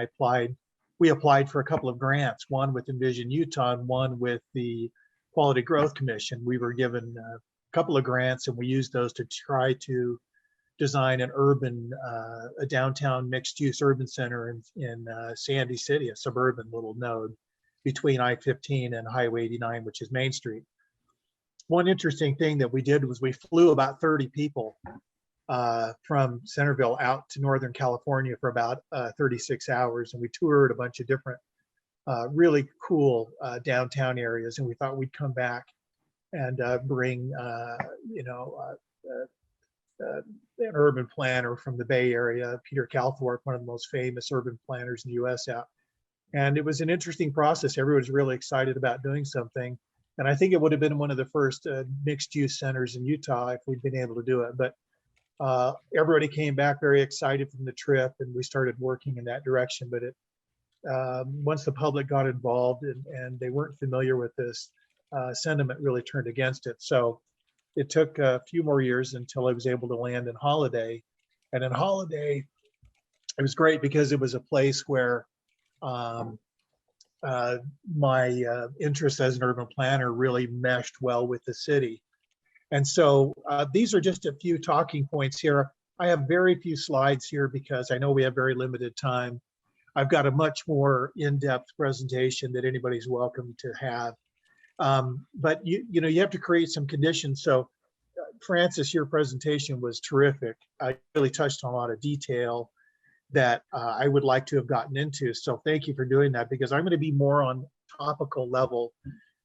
We applied for a couple of grants, one with Envision Utah and one with the Quality Growth Commission. We were given a couple of grants, and we used those to try to design an urban, a downtown mixed-use urban center in Sandy City, a suburban little node between I-15 and Highway 89, which is Main Street. One interesting thing that we did was we flew about 30 people from Centerville out to Northern California for about 36 hours, and we toured a bunch of different really cool downtown areas, and we thought we'd come back and bring an urban planner from the Bay Area, Peter Calthorpe, one of the most famous urban planners in the US out. And it was an interesting process. Everyone was really excited about doing something. And I think it would have been one of the first mixed use centers in Utah if we'd been able to do it. But everybody came back very excited from the trip, and we started working in that direction. But once the public got involved and they weren't familiar with this, sentiment really turned against it. So it took a few more years until I was able to land in Holiday. And in Holiday, it was great because it was a place where my interest as an urban planner really meshed well with the city. And so these are just a few talking points here. I have very few slides here because I know we have very limited time. I've got a much more in-depth presentation that anybody's welcome to have. But you have to create some conditions. So Francis, your presentation was terrific. I really touched on a lot of detail that I would like to have gotten into. So thank you for doing that, because I'm going to be more on topical level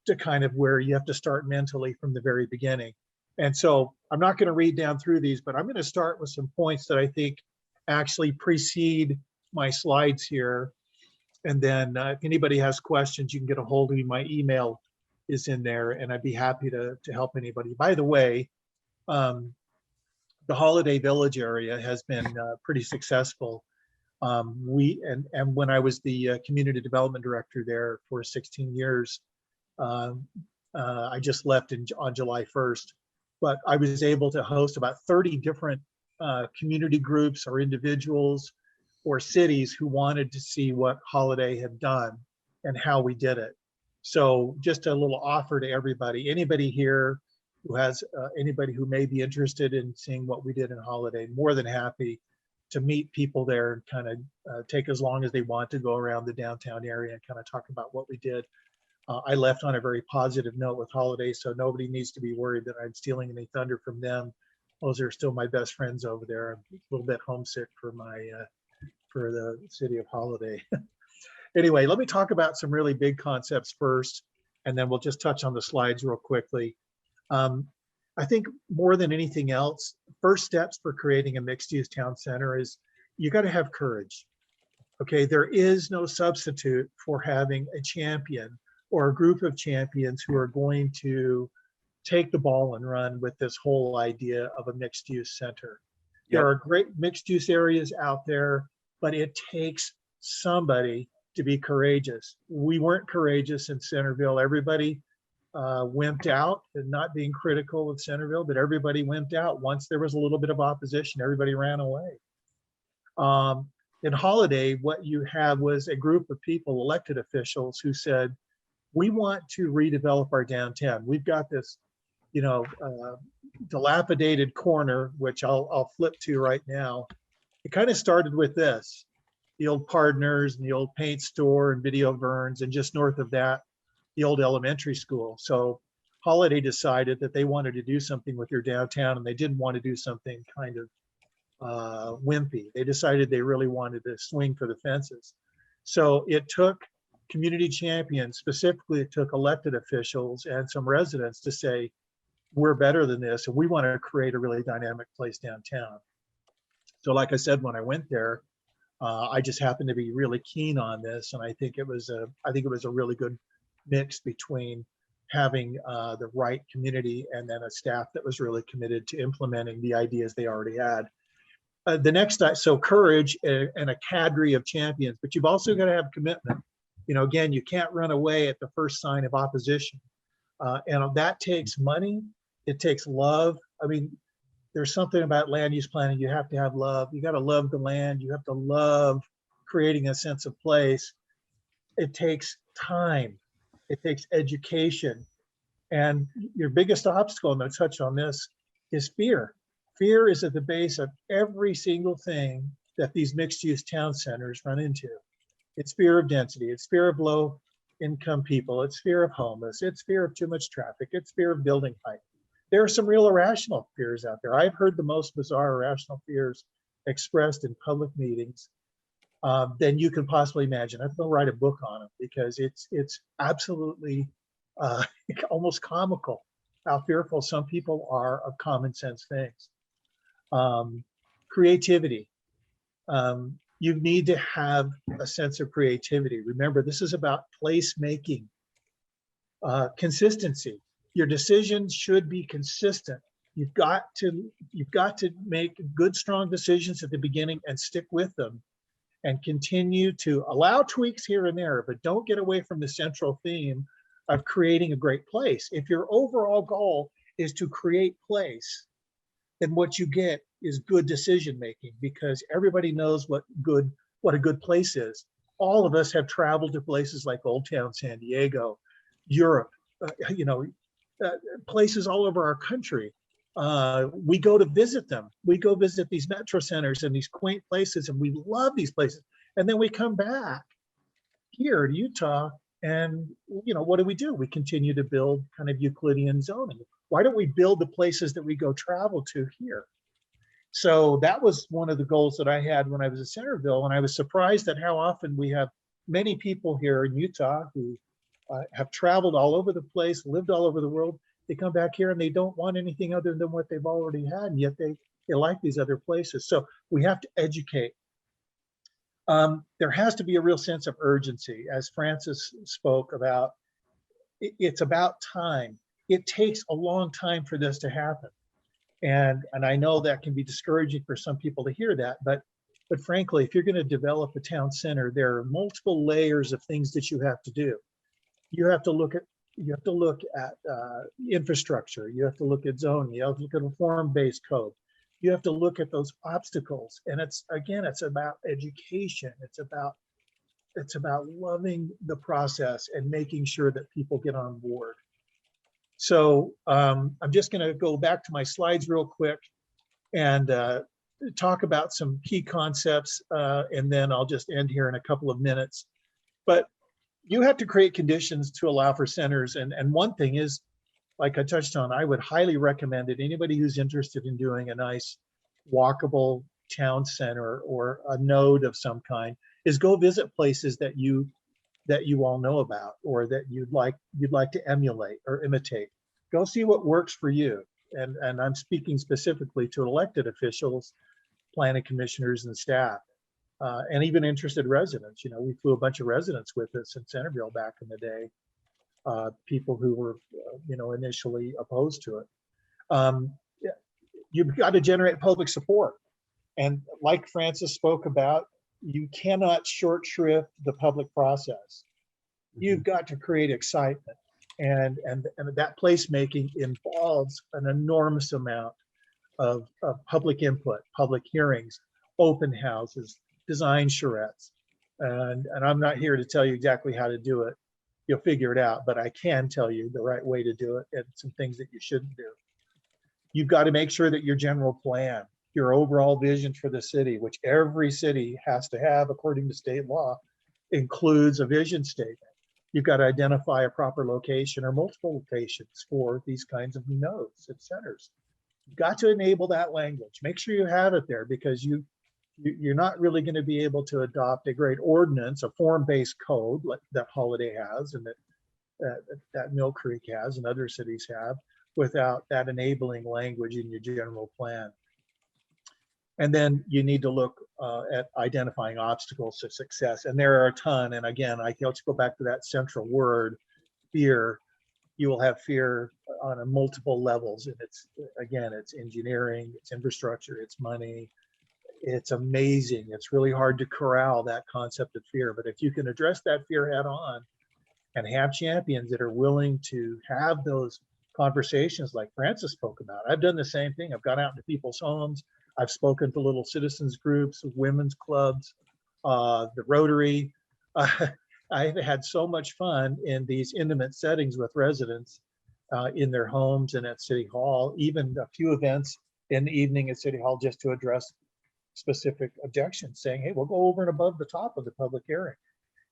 to kind of where you have to start mentally from the very beginning. And so I'm not going to read down through these, but I'm going to start with some points that I think actually precede my slides here. And then if anybody has questions, you can get a hold of me. My email is in there, and I'd be happy to help anybody. By the way, the Holiday Village area has been pretty successful. When I was the community development director there for 16 years, I just left on July 1st, but I was able to host about 30 different community groups or individuals or cities who wanted to see what Holiday had done and how we did it. So just a little offer to everybody, anybody here who has, anybody who may be interested in seeing what we did in Holiday, more than happy to meet people there and kind of take as long as they want to go around the downtown area and kind of talk about what we did. I left on a very positive note with Holiday, so nobody needs to be worried that I'm stealing any thunder from them. Those are still my best friends over there. I'm a little bit homesick for my for the city of Holiday. Anyway, let me talk about some really big concepts first, and then we'll just touch on the slides real quickly. I think more than anything else, first steps for creating a mixed-use town center is you got to have courage. Okay, there is no substitute for having a champion or a group of champions who are going to take the ball and run with this whole idea of a mixed-use center. Yep. There are great mixed-use areas out there, but it takes somebody to be courageous. We weren't courageous in Centerville. Everybody wimped out, and not being critical of Centerville, but everybody wimped out. Once there was a little bit of opposition, everybody ran away. In Holiday, what you had was a group of people, elected officials, who said, we want to redevelop our downtown. We've got this, you know, dilapidated corner, which I'll flip to right now. It kind of started with this, the old Partners and the old paint store and Video Verns, and just north of that, the old elementary school. So Holiday decided that they wanted to do something with their downtown, and they didn't want to do something kind of wimpy. They decided they really wanted to swing for the fences. So it took community champions, specifically it took elected officials and some residents to say, we're better than this, and we want to create a really dynamic place downtown. So like I said, when I went there, I just happened to be really keen on this, and I think it was a really good mix between having the right community and then a staff that was really committed to implementing the ideas they already had. The next, so courage and a cadre of champions, but you've also got to have commitment. You know, again, you can't run away at the first sign of opposition. And that takes money, it takes love. I mean, there's something about land use planning, you have to have love. You got to love the land, you have to love creating a sense of place. It takes time, it takes education. And your biggest obstacle, and I'll touch on this, is fear. Fear is at the base of every single thing that these mixed-use town centers run into. It's fear of density, it's fear of low income people, it's fear of homeless, it's fear of too much traffic, it's fear of building height. There are some real irrational fears out there. I've heard the most bizarre irrational fears expressed in public meetings than you can possibly imagine. I have to write a book on them because it's absolutely almost comical how fearful some people are of common sense things. Creativity. You need to have a sense of creativity. Remember, this is about place making. Consistency. Your decisions should be consistent. You've got to make good, strong decisions at the beginning and stick with them, and continue to allow tweaks here and there, but don't get away from the central theme of creating a great place. If your overall goal is to create place, then what you get is good decision making, because everybody knows what a good place is. All of us have traveled to places like Old Town San Diego, Europe, places all over our country. We go to visit them. We go visit these metro centers and these quaint places, and we love these places. And then we come back here to Utah, and what do? We continue to build kind of Euclidean zoning. Why don't we build the places that we go travel to here? So that was one of the goals that I had when I was in Centerville, and I was surprised at how often we have many people here in Utah who have traveled all over the place, lived all over the world. They come back here and they don't want anything other than what they've already had, and yet they like these other places. So we have to educate. There has to be a real sense of urgency, as Francis spoke about. It's about time. It takes a long time for this to happen. And I know that can be discouraging for some people to hear that, but frankly, if you're going to develop a town center, there are multiple layers of things that you have to do. You have to look at infrastructure. You have to look at zoning. You have to look at a form-based code. You have to look at those obstacles. And it's about education. It's about it's about loving the process and making sure that people get on board. So I'm just going to go back to my slides real quick and talk about some key concepts, and then I'll just end here in a couple of minutes. But you have to create conditions to allow for centers. And one thing is, like I touched on, I would highly recommend that anybody who's interested in doing a nice walkable town center or a node of some kind is go visit places that you all know about or that you'd like to emulate or imitate. Go see what works for you. And I'm speaking specifically to elected officials, planning commissioners and staff, and even interested residents. You know, we flew a bunch of residents with us in Centerville back in the day, people who were, initially opposed to it. You've got to generate public support. And like Francis spoke about, you cannot short shrift the public process. You've got to create excitement. And that placemaking involves an enormous amount of public input, public hearings, open houses, design charrettes. And I'm not here to tell you exactly how to do it. You'll figure it out, but I can tell you the right way to do it and some things that you shouldn't do. You've got to make sure that your general plan, your overall vision for the city, which every city has to have according to state law, includes a vision statement. You've got to identify a proper location or multiple locations for these kinds of nodes and centers. You've got to enable that language. Make sure you have it there, because you're not really going to be able to adopt a great ordinance, a form-based code like that Holiday has and that Millcreek has and other cities have, without that enabling language in your general plan. And then you need to look at identifying obstacles to success. And there are a ton. And again, let's go back to that central word, fear. You will have fear on a multiple levels. And it's engineering, it's infrastructure, it's money. It's amazing. It's really hard to corral that concept of fear. But if you can address that fear head on and have champions that are willing to have those conversations like Francis spoke about. I've done the same thing. I've gone out into people's homes. I've spoken to little citizens groups, women's clubs, the Rotary. I've had so much fun in these intimate settings with residents in their homes and at City Hall, even a few events in the evening at City Hall just to address specific objections, saying, hey, we'll go over and above the top of the public hearing.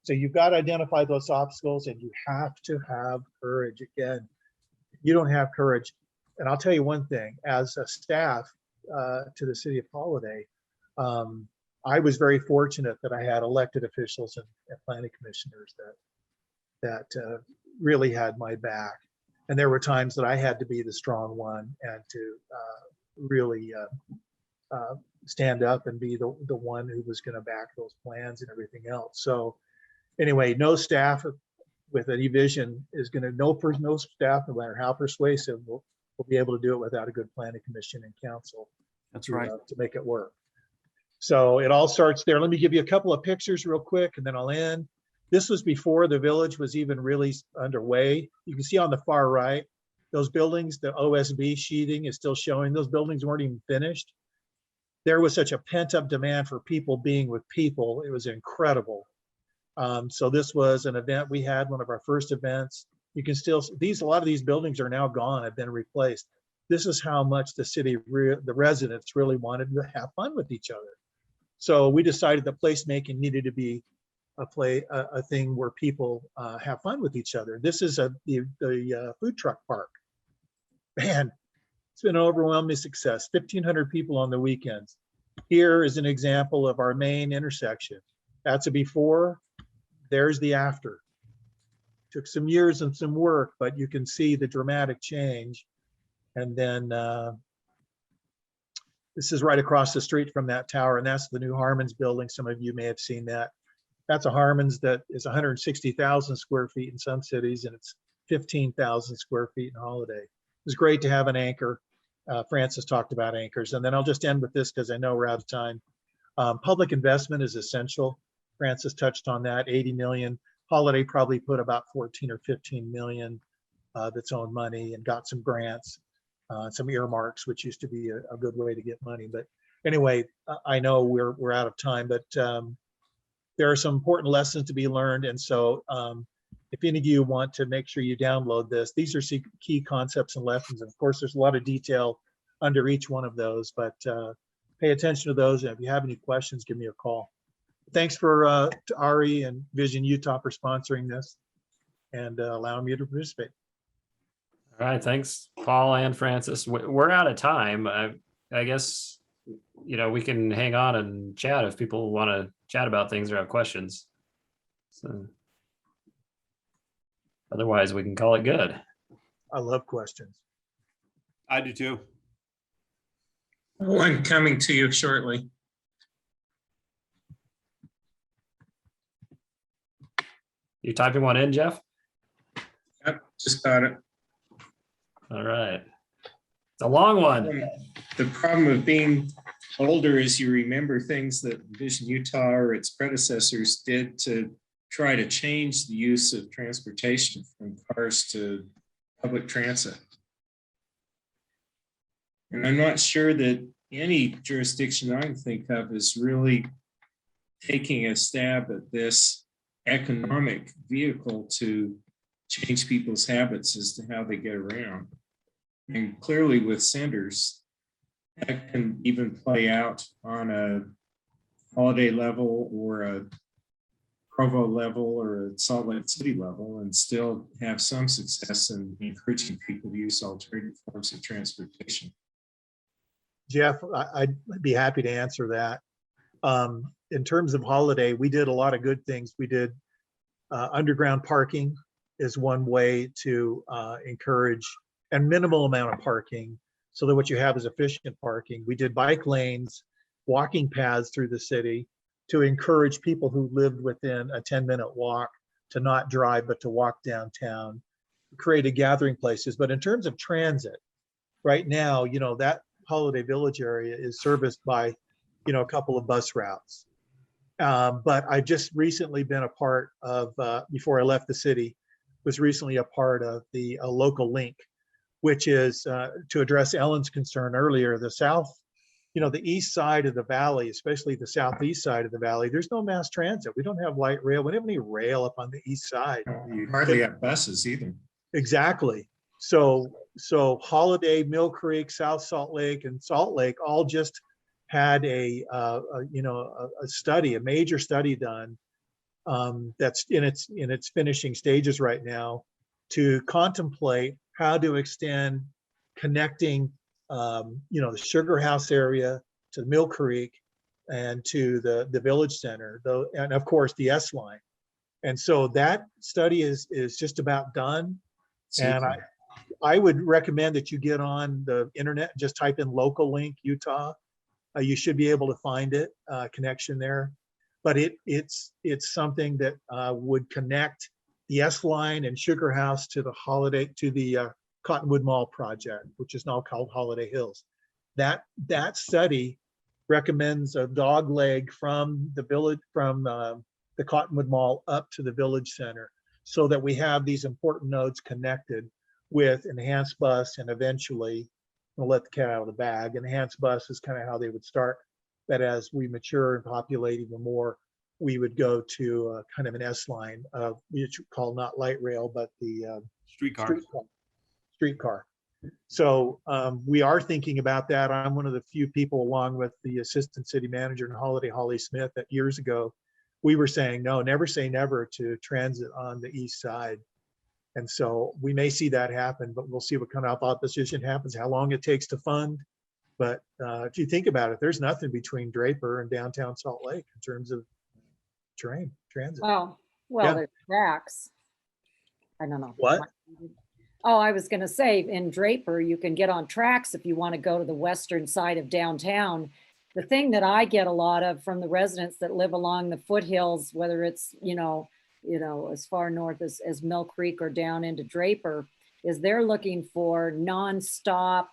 So you've got to identify those obstacles, and you have to have courage. Again, you don't have courage. And I'll tell you one thing, as a staff to the city of Holiday, I was very fortunate that I had elected officials and planning commissioners that really had my back. And there were times that I had to be the strong one and to really stand up and be the one who was going to back those plans and everything else. So anyway, no staff with an Envision is going to, no staff, no matter how persuasive, will be able to do it without a good planning commission and council. That's right. To make it work. So it all starts there. Let me give you a couple of pictures real quick and then I'll end. This was before the village was even really underway. You can see on the far right, those buildings, the OSB sheathing is still showing. Those buildings weren't even finished. There was such a pent-up demand for people being with people. It was incredible. So this was an event we had, one of our first events. You can still, a lot of these buildings are now gone, have been replaced. This is how much the city, the residents really wanted to have fun with each other. So we decided that placemaking needed to be a thing where people have fun with each other. This is the food truck park. Man, it's been an overwhelming success. 1,500 people on the weekends. Here is an example of our main intersection. That's a before, there's the after. Took some years and some work, but you can see the dramatic change. And then this is right across the street from that tower, and that's the new Harmons building. Some of you may have seen that. That's a Harmons that is 160,000 square feet in some cities, and it's 15,000 square feet in Holiday. It was great to have an anchor. Francis talked about anchors, and then I'll just end with this because I know we're out of time. Public investment is essential. Francis touched on that, 80 million. Holiday probably put about 14 or 15 million of its own money and got some grants, some earmarks, which used to be a good way to get money. But anyway, I know we're out of time, but there are some important lessons to be learned. And so if any of you want to make sure you download this, these are key concepts and lessons. And of course, there's a lot of detail under each one of those, but pay attention to those. And if you have any questions, give me a call. Thanks to Ari and Vision Utah for sponsoring this and allowing me to participate. All right, thanks, Paul and Francis. We're out of time. I guess, we can hang on and chat if people want to chat about things or have questions. So otherwise, we can call it good. I love questions. I do too. One coming to you shortly. You typing one in, Jeff? Yep, just got it. All right. It's a long one. The problem of being older is you remember things that Envision Utah or its predecessors did to try to change the use of transportation from cars to public transit. And I'm not sure that any jurisdiction I can think of is really taking a stab at this economic vehicle to change people's habits as to how they get around. And clearly with centers, that can even play out on a Holiday level or a Provo level or a Salt Lake City level and still have some success in encouraging people to use alternative forms of transportation. Jeff, I'd be happy to answer that. In terms of Holiday, we did a lot of good things. We did underground parking is one way to encourage, and minimal amount of parking so that what you have is efficient parking. We did bike lanes, walking paths through the city to encourage people who lived within a 10-minute walk to not drive, but to walk downtown, created gathering places. But in terms of transit, right now, that Holiday Village area is serviced by, a couple of bus routes. But I just recently been a part of, before I left the city, was recently a part of the local link, which is to address Ellen's concern earlier, the south, the east side of the valley, especially the southeast side of the valley, there's no mass transit. We don't have light rail. We don't have any rail up on the east side. You hardly have buses either. Exactly. So Holiday, Millcreek, South Salt Lake, and Salt Lake all just had a study, a major study done that's in its finishing stages right now to contemplate how to extend connecting, the Sugar House area to Millcreek and to the Village Center, though, and of course the S line. And so that study is just about done. And I would recommend that you get on the internet, just type in local link Utah. You should be able to find it, connection there. But it's something that would connect the S line and Sugar House to the Cottonwood Mall project, which is now called Holiday Hills. That study recommends a dog leg from the village, from the Cottonwood Mall up to the Village Center, so that we have these important nodes connected with enhanced bus, and eventually, we'll let the cat out of the bag. Enhanced bus is kind of how they would start, but as we mature and populate even more, we would go to kind of an S line, which we call not light rail, but the streetcar. So we are thinking about that. I'm one of the few people, along with the assistant city manager in Holiday, Holly Smith, that years ago, we were saying, no, never say never to transit on the east side. And so we may see that happen, but we'll see what kind of opposition happens, how long it takes to fund. But if you think about it, there's nothing between Draper and downtown Salt Lake in terms of transit. Well, Yeah. there's tracks. I don't know. What? Oh, I was gonna say, in Draper, you can get on tracks if you want to go to the western side of downtown. The thing that I get a lot of from the residents that live along the foothills, whether it's, as far north as Millcreek or down into Draper, is they're looking for nonstop,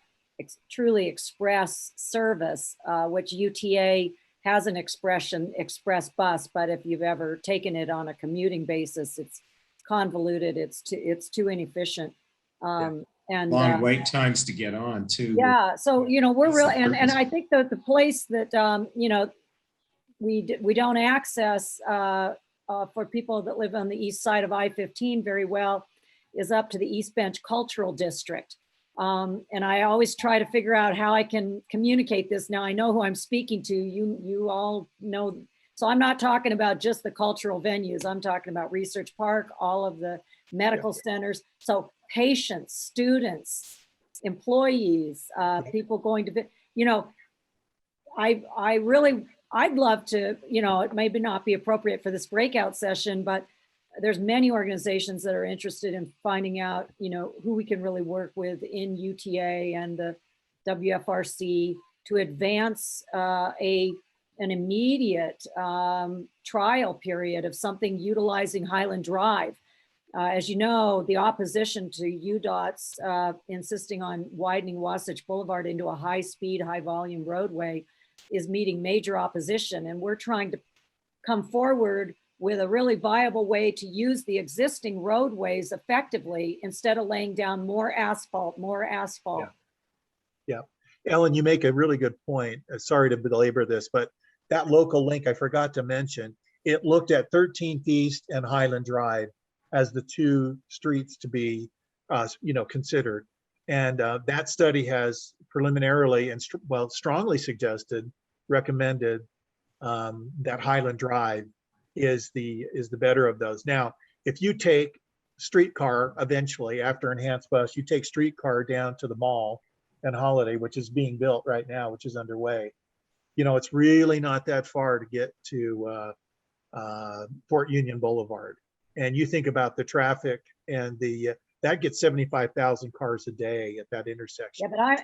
truly express service, which UTA has an express bus, but if you've ever taken it on a commuting basis, it's convoluted, it's too inefficient. And long wait times to get on too. Yeah, so we're real, and I think that the place that we don't access for people that live on the east side of I-15 very well is up to the East Bench Cultural District. And I always try to figure out how I can communicate this. Now I know who I'm speaking to. You all know. So I'm not talking about just the cultural venues. I'm talking about Research Park, all of the medical centers. So patients, students, employees, people going to, you know, I'd love to, you know, it may not be appropriate for this breakout session, but there's many organizations that are interested in finding out, you know, who we can really work with in UTA and the WFRC to advance an immediate trial period of something utilizing Highland Drive. As you know, the opposition to UDOT's insisting on widening Wasatch Boulevard into a high-speed, high-volume roadway is meeting major opposition. And we're trying to come forward with a really viable way to use the existing roadways effectively instead of laying down more asphalt. Yeah. Ellen, you make a really good point. Sorry to belabor this, but that local link I forgot to mention, it looked at 13th East and Highland Drive as the two streets to be, you know, considered. And that study has preliminarily and strongly recommended that Highland Drive is the better of those. Now, if you take streetcar eventually after enhanced bus, you take streetcar down to the mall and Holiday, which is being built right now, which is underway. You know, it's really not that far to get to Fort Union Boulevard. And you think about the traffic and that gets 75,000 cars a day at that intersection. Yeah,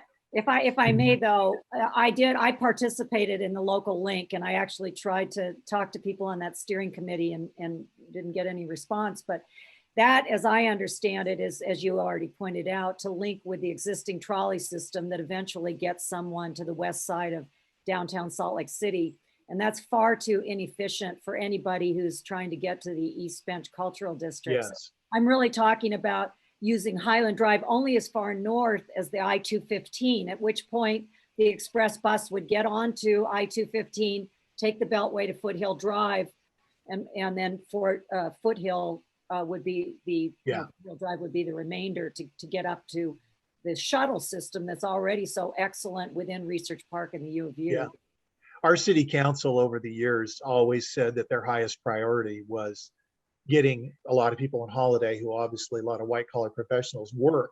but if I may though, I participated in the local link and I actually tried to talk to people on that steering committee and didn't get any response. But that, as I understand it, is, as you already pointed out, to link with the existing trolley system that eventually gets someone to the west side of downtown Salt Lake City. And that's far too inefficient for anybody who's trying to get to the East Bench Cultural District. Yes. So I'm really talking about using Highland Drive only as far north as the I-215, at which point the express bus would get onto I-215, take the Beltway to Foothill Drive, and then Foothill would be Foothill Drive would be the remainder to get up to the shuttle system that's already so excellent within Research Park and the U of U. Yeah. Our city council over the years always said that their highest priority was getting a lot of people on Holiday, who obviously a lot of white collar professionals work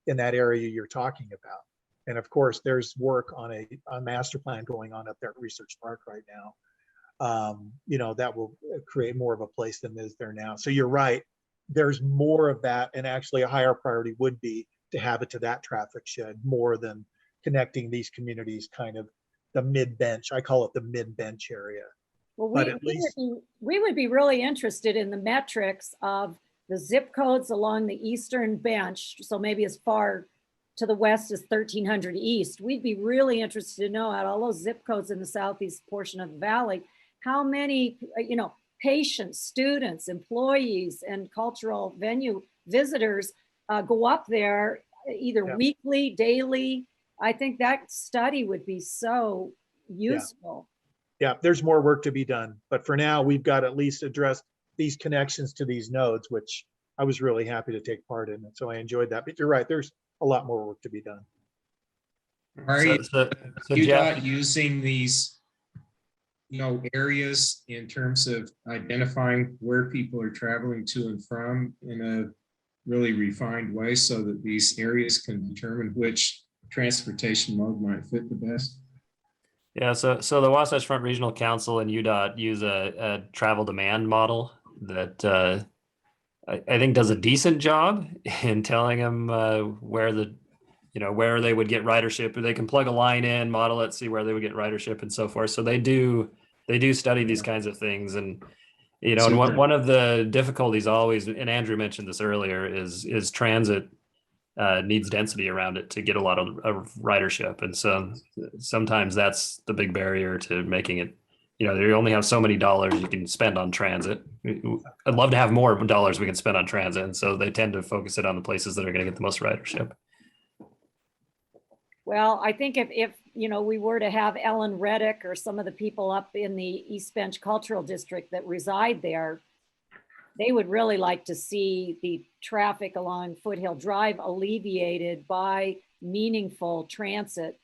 in that area you're talking about. And of course, there's work on a master plan going on up there at Research Park right now. You know, that will create more of a place than is there now. So you're right, there's more of that. And actually a higher priority would be to have it to that traffic shed more than connecting these communities, kind of the mid-bench. I call it the mid-bench area. Well, But at least we would be really interested in the metrics of the zip codes along the eastern bench. So maybe as far to the west as 1300 East. We'd be really interested to know out all those zip codes in the southeast portion of the valley, how many, you know, patients, students, employees, and cultural venue visitors go up there either weekly, daily. I think that study would be so useful. Yeah, there's more work to be done, but for now we've got to at least address these connections to these nodes, which I was really happy to take part in. And so I enjoyed that, but you're right, there's a lot more work to be done. Are So you Jeff, not using these, you know, areas in terms of identifying where people are traveling to and from in a really refined way so that these areas can determine which transportation mode might fit the best? yeah, so the Wasatch Front Regional Council and UDOT use a travel demand model that I think does a decent job in telling them where they would get ridership, or they can plug a line in, model it, see where they would get ridership and so forth. So they do study these kinds of things. And, you know, and one of the difficulties always, and Andrew mentioned this earlier, is transit needs density around it to get a lot of ridership. And so sometimes that's the big barrier to making it, you know, you only have so many dollars you can spend on transit. I'd love to have more dollars we can spend on transit. And so they tend to focus it on the places that are going to get the most ridership. Well, I think if we were to have Ellen Reddick or some of the people up in the East Bench Cultural District that reside there, they would really like to see the traffic along Foothill Drive alleviated by meaningful transit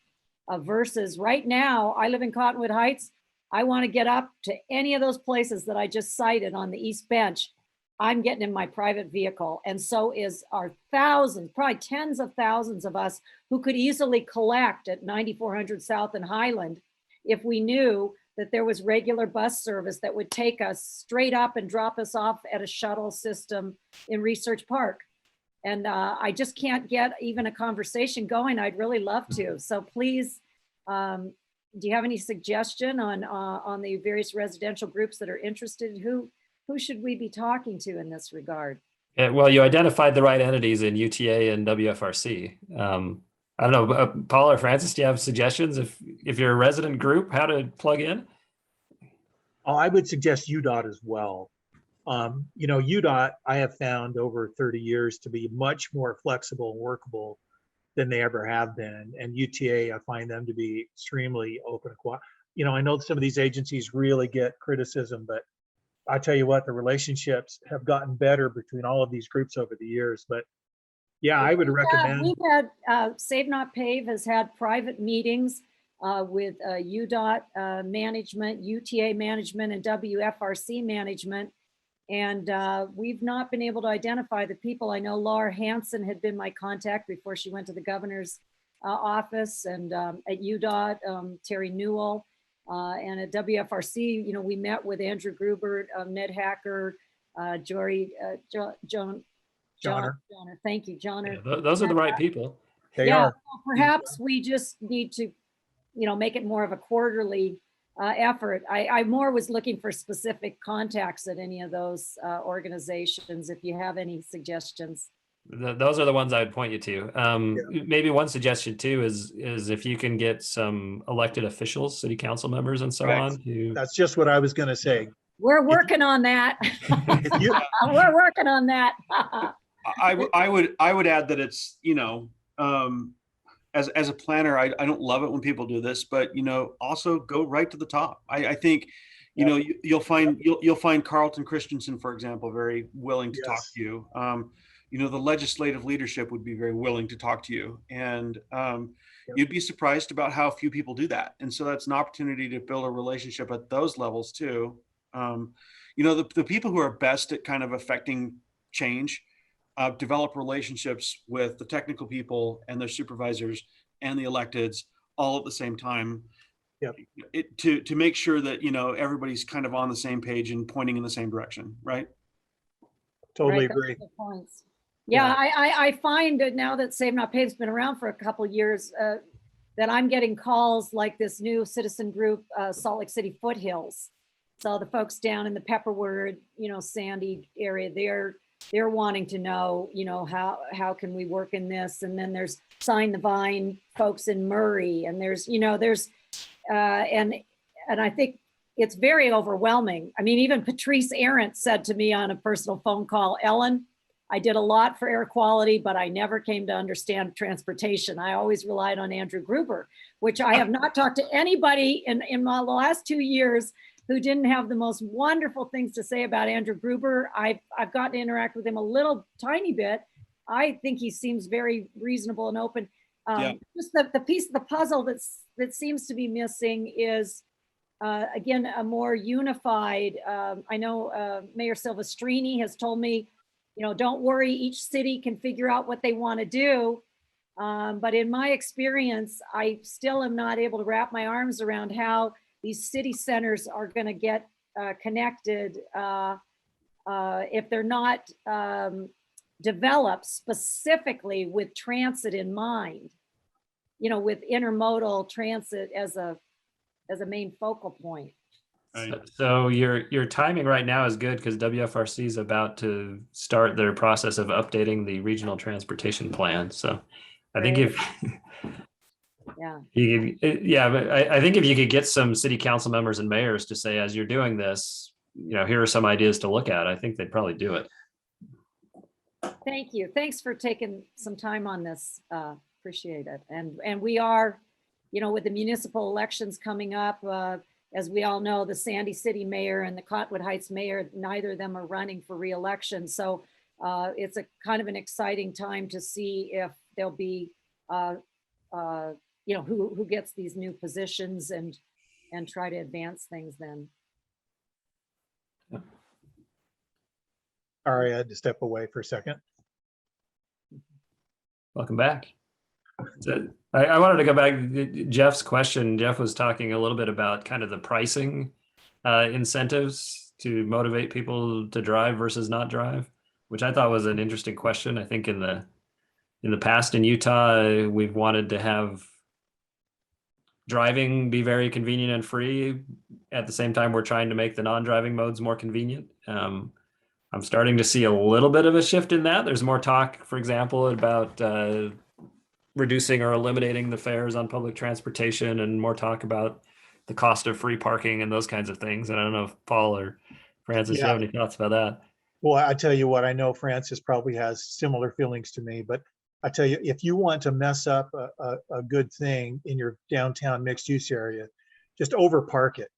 versus right now, I live in Cottonwood Heights. I want to get up to any of those places that I just cited on the East Bench. I'm getting in my private vehicle. And so is our thousands, probably tens of thousands of us who could easily collect at 9400 South and Highland if we knew that there was regular bus service that would take us straight up and drop us off at a shuttle system in Research Park. And I just can't get even a conversation going. I'd really love to. So please, do you have any suggestion on the various residential groups that are interested? Who should we be talking to in this regard? Yeah, well, you identified the right entities in UTA and WFRC. I don't know, Paul or Francis, do you have suggestions if you're a resident group, how to plug in? Oh, I would suggest UDOT as well. UDOT, I have found over 30 years to be much more flexible and workable than they ever have been. And UTA, I find them to be extremely open. I know some of these agencies really get criticism, but I tell you what, the relationships have gotten better between all of these groups over the years. But yeah, I would recommend. We've had, Save Not Pave has had private meetings with UDOT management, UTA management, and WFRC management. And we've not been able to identify the people. I know Laura Hansen had been my contact before she went to the governor's office, and at UDOT, Terry Newell, and at WFRC, we met with Andrew Gruber, Ned Hacker, Johnner. Thank you, Johnner. Yeah, those are the right people. They are. Perhaps we just need to, make it more of a quarterly effort. I more was looking for specific contacts at any of those organizations. If you have any suggestions. Those are the ones I would point you to. Maybe one suggestion too is if you can get some elected officials, city council members and so on. That's just what I was going to say. We're working on that. We're working on that. I would add that it's, as a planner, I don't love it when people do this, but also go right to the top. I think, you'll find Carlton Christensen, for example, very willing to talk to you. The legislative leadership would be very willing to talk to you, and you'd be surprised about how few people do that. And so that's an opportunity to build a relationship at those levels too. The people who are best at kind of affecting change develop relationships with the technical people and their supervisors and the electeds all at the same time. To make sure that everybody's kind of on the same page and pointing in the same direction, right? Totally agree. Yeah, I find that now that Save Not Pave's been around for a couple of years, that I'm getting calls like this new citizen group, Salt Lake City Foothills. So the folks down in the Pepperwood, Sandy area, they're wanting to know, how can we work in this? And then there's Sign the Vine folks in Murray, and there's and I think it's very overwhelming. I mean, even Patrice Arendt said to me on a personal phone call, Ellen, I did a lot for air quality, but I never came to understand transportation. I always relied on Andrew Gruber, which I have not talked to anybody in my last 2 years who didn't have the most wonderful things to say about Andrew Gruber. I've gotten to interact with him a little tiny bit. I think he seems very reasonable and open. Just the piece of the puzzle that seems to be missing is, again, a more unified, I know Mayor Silvestrini has told me, don't worry, each city can figure out what they want to do. But in my experience, I still am not able to wrap my arms around how these city centers are going to get connected if they're not developed specifically with transit in mind, with intermodal transit as a main focal point. So your timing right now is good because WFRC is about to start their process of updating the regional transportation plan. So I think but I think if you could get some city council members and mayors to say, as you're doing this, here are some ideas to look at, I think they'd probably do it. Thank you. Thanks for taking some time on this. Appreciate it. And we are, with the municipal elections coming up, as we all know, the Sandy City mayor and the Cottonwood Heights mayor, neither of them are running for reelection. So it's a kind of an exciting time to see if there'll be, who gets these new positions and try to advance things then. Sorry, I had to step away for a second. Welcome back. So I wanted to go back to Jeff's question. Jeff was talking a little bit about kind of the pricing incentives to motivate people to drive versus not drive, which I thought was an interesting question. I think in the past in Utah, we've wanted to have driving be very convenient and free. At the same time, we're trying to make the non-driving modes more convenient. I'm starting to see a little bit of a shift in that. There's more talk, for example, about reducing or eliminating the fares on public transportation, and more talk about the cost of free parking and those kinds of things. And I don't know if Paul or Francis, you have any thoughts about that? Well, I tell you what, I know Francis probably has similar feelings to me, but I tell you, if you want to mess up a good thing in your downtown mixed use area, just over park it.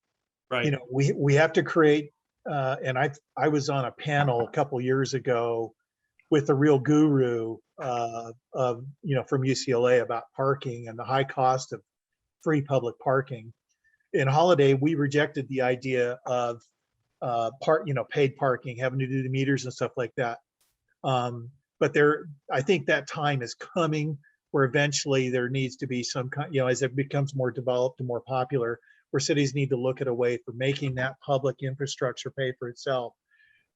Right. We have to create, and I was on a panel a couple years ago with the real guru of from UCLA about parking and the high cost of free public parking. In Holiday, we rejected the idea of paid parking, having to do the meters and stuff like that. But I think that time is coming where eventually there needs to be some kind, as it becomes more developed and more popular, where cities need to look at a way for making that public infrastructure pay for itself.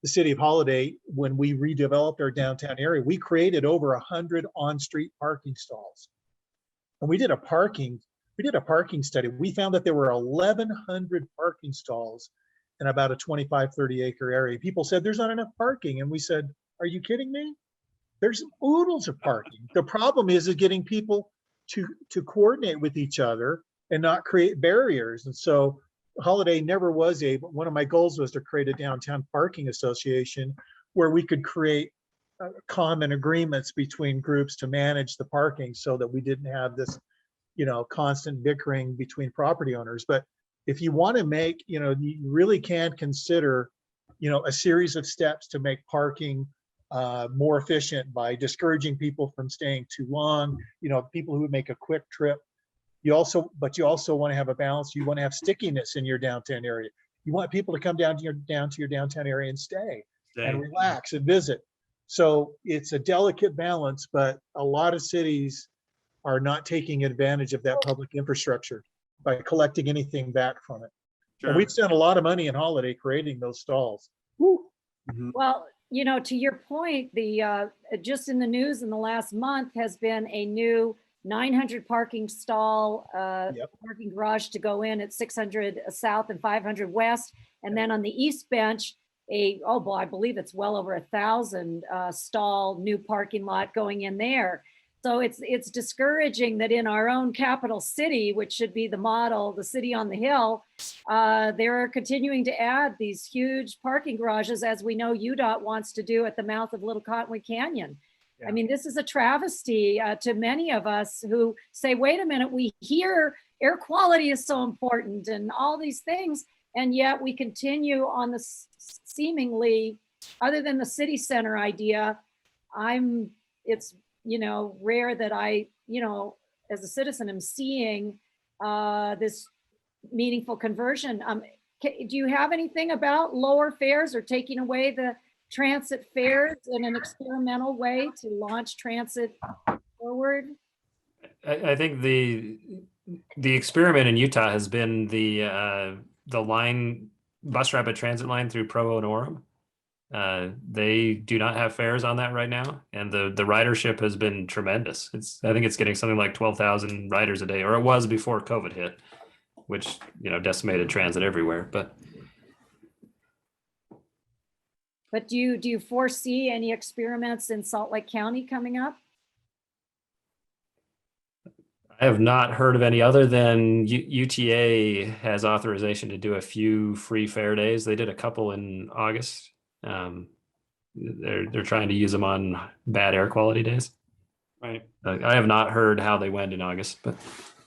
The city of Holiday, when we redeveloped our downtown area, we created over 100 on-street parking stalls. And we did a parking study. We found that there were 1,100 parking stalls in about a 25, 30 acre area. People said there's not enough parking. And we said, are you kidding me? There's oodles of parking. The problem is getting people to coordinate with each other and not create barriers. And so Holiday never was able, one of my goals was to create a downtown parking association where we could create common agreements between groups to manage the parking so that we didn't have this, constant bickering between property owners. But if you want to make, you really can consider, a series of steps to make parking more efficient by discouraging people from staying too long, people who make a quick trip. But you also want to have a balance. You want to have stickiness in your downtown area. You want people to come down to your downtown area and stay and relax and visit. So it's a delicate balance, but a lot of cities are not taking advantage of that public infrastructure by collecting anything back from it. Sure. And we've spent a lot of money in Holiday creating those stalls. Mm-hmm. Well, to your point, the just in the news in the last month has been a new 900 parking stall, parking garage to go in at 600 South and 500 West. And then on the East Bench, I believe it's well over 1,000 stall new parking lot going in there. So it's discouraging that in our own capital city, which should be the model, the city on the hill, they're continuing to add these huge parking garages, as we know UDOT wants to do at the mouth of Little Cottonwood Canyon. Yeah. I mean, this is a travesty to many of us who say, wait a minute, we hear air quality is so important and all these things, and yet we continue on the seemingly, other than the city center idea, it's rare that I, as a citizen, am seeing this meaningful conversion. Do you have anything about lower fares or taking away the transit fares in an experimental way to launch transit forward? I think the experiment in Utah has been the bus rapid transit line through Provo and Orem. They do not have fares on that right now, and the ridership has been tremendous. I think it's getting something like 12,000 riders a day, or it was before COVID hit, which decimated transit everywhere. But do you foresee any experiments in Salt Lake County coming up? I have not heard of any other than UTA has authorization to do a few free fare days. They did a couple in August. They're trying to use them on bad air quality days. Right. I have not heard how they went in August, but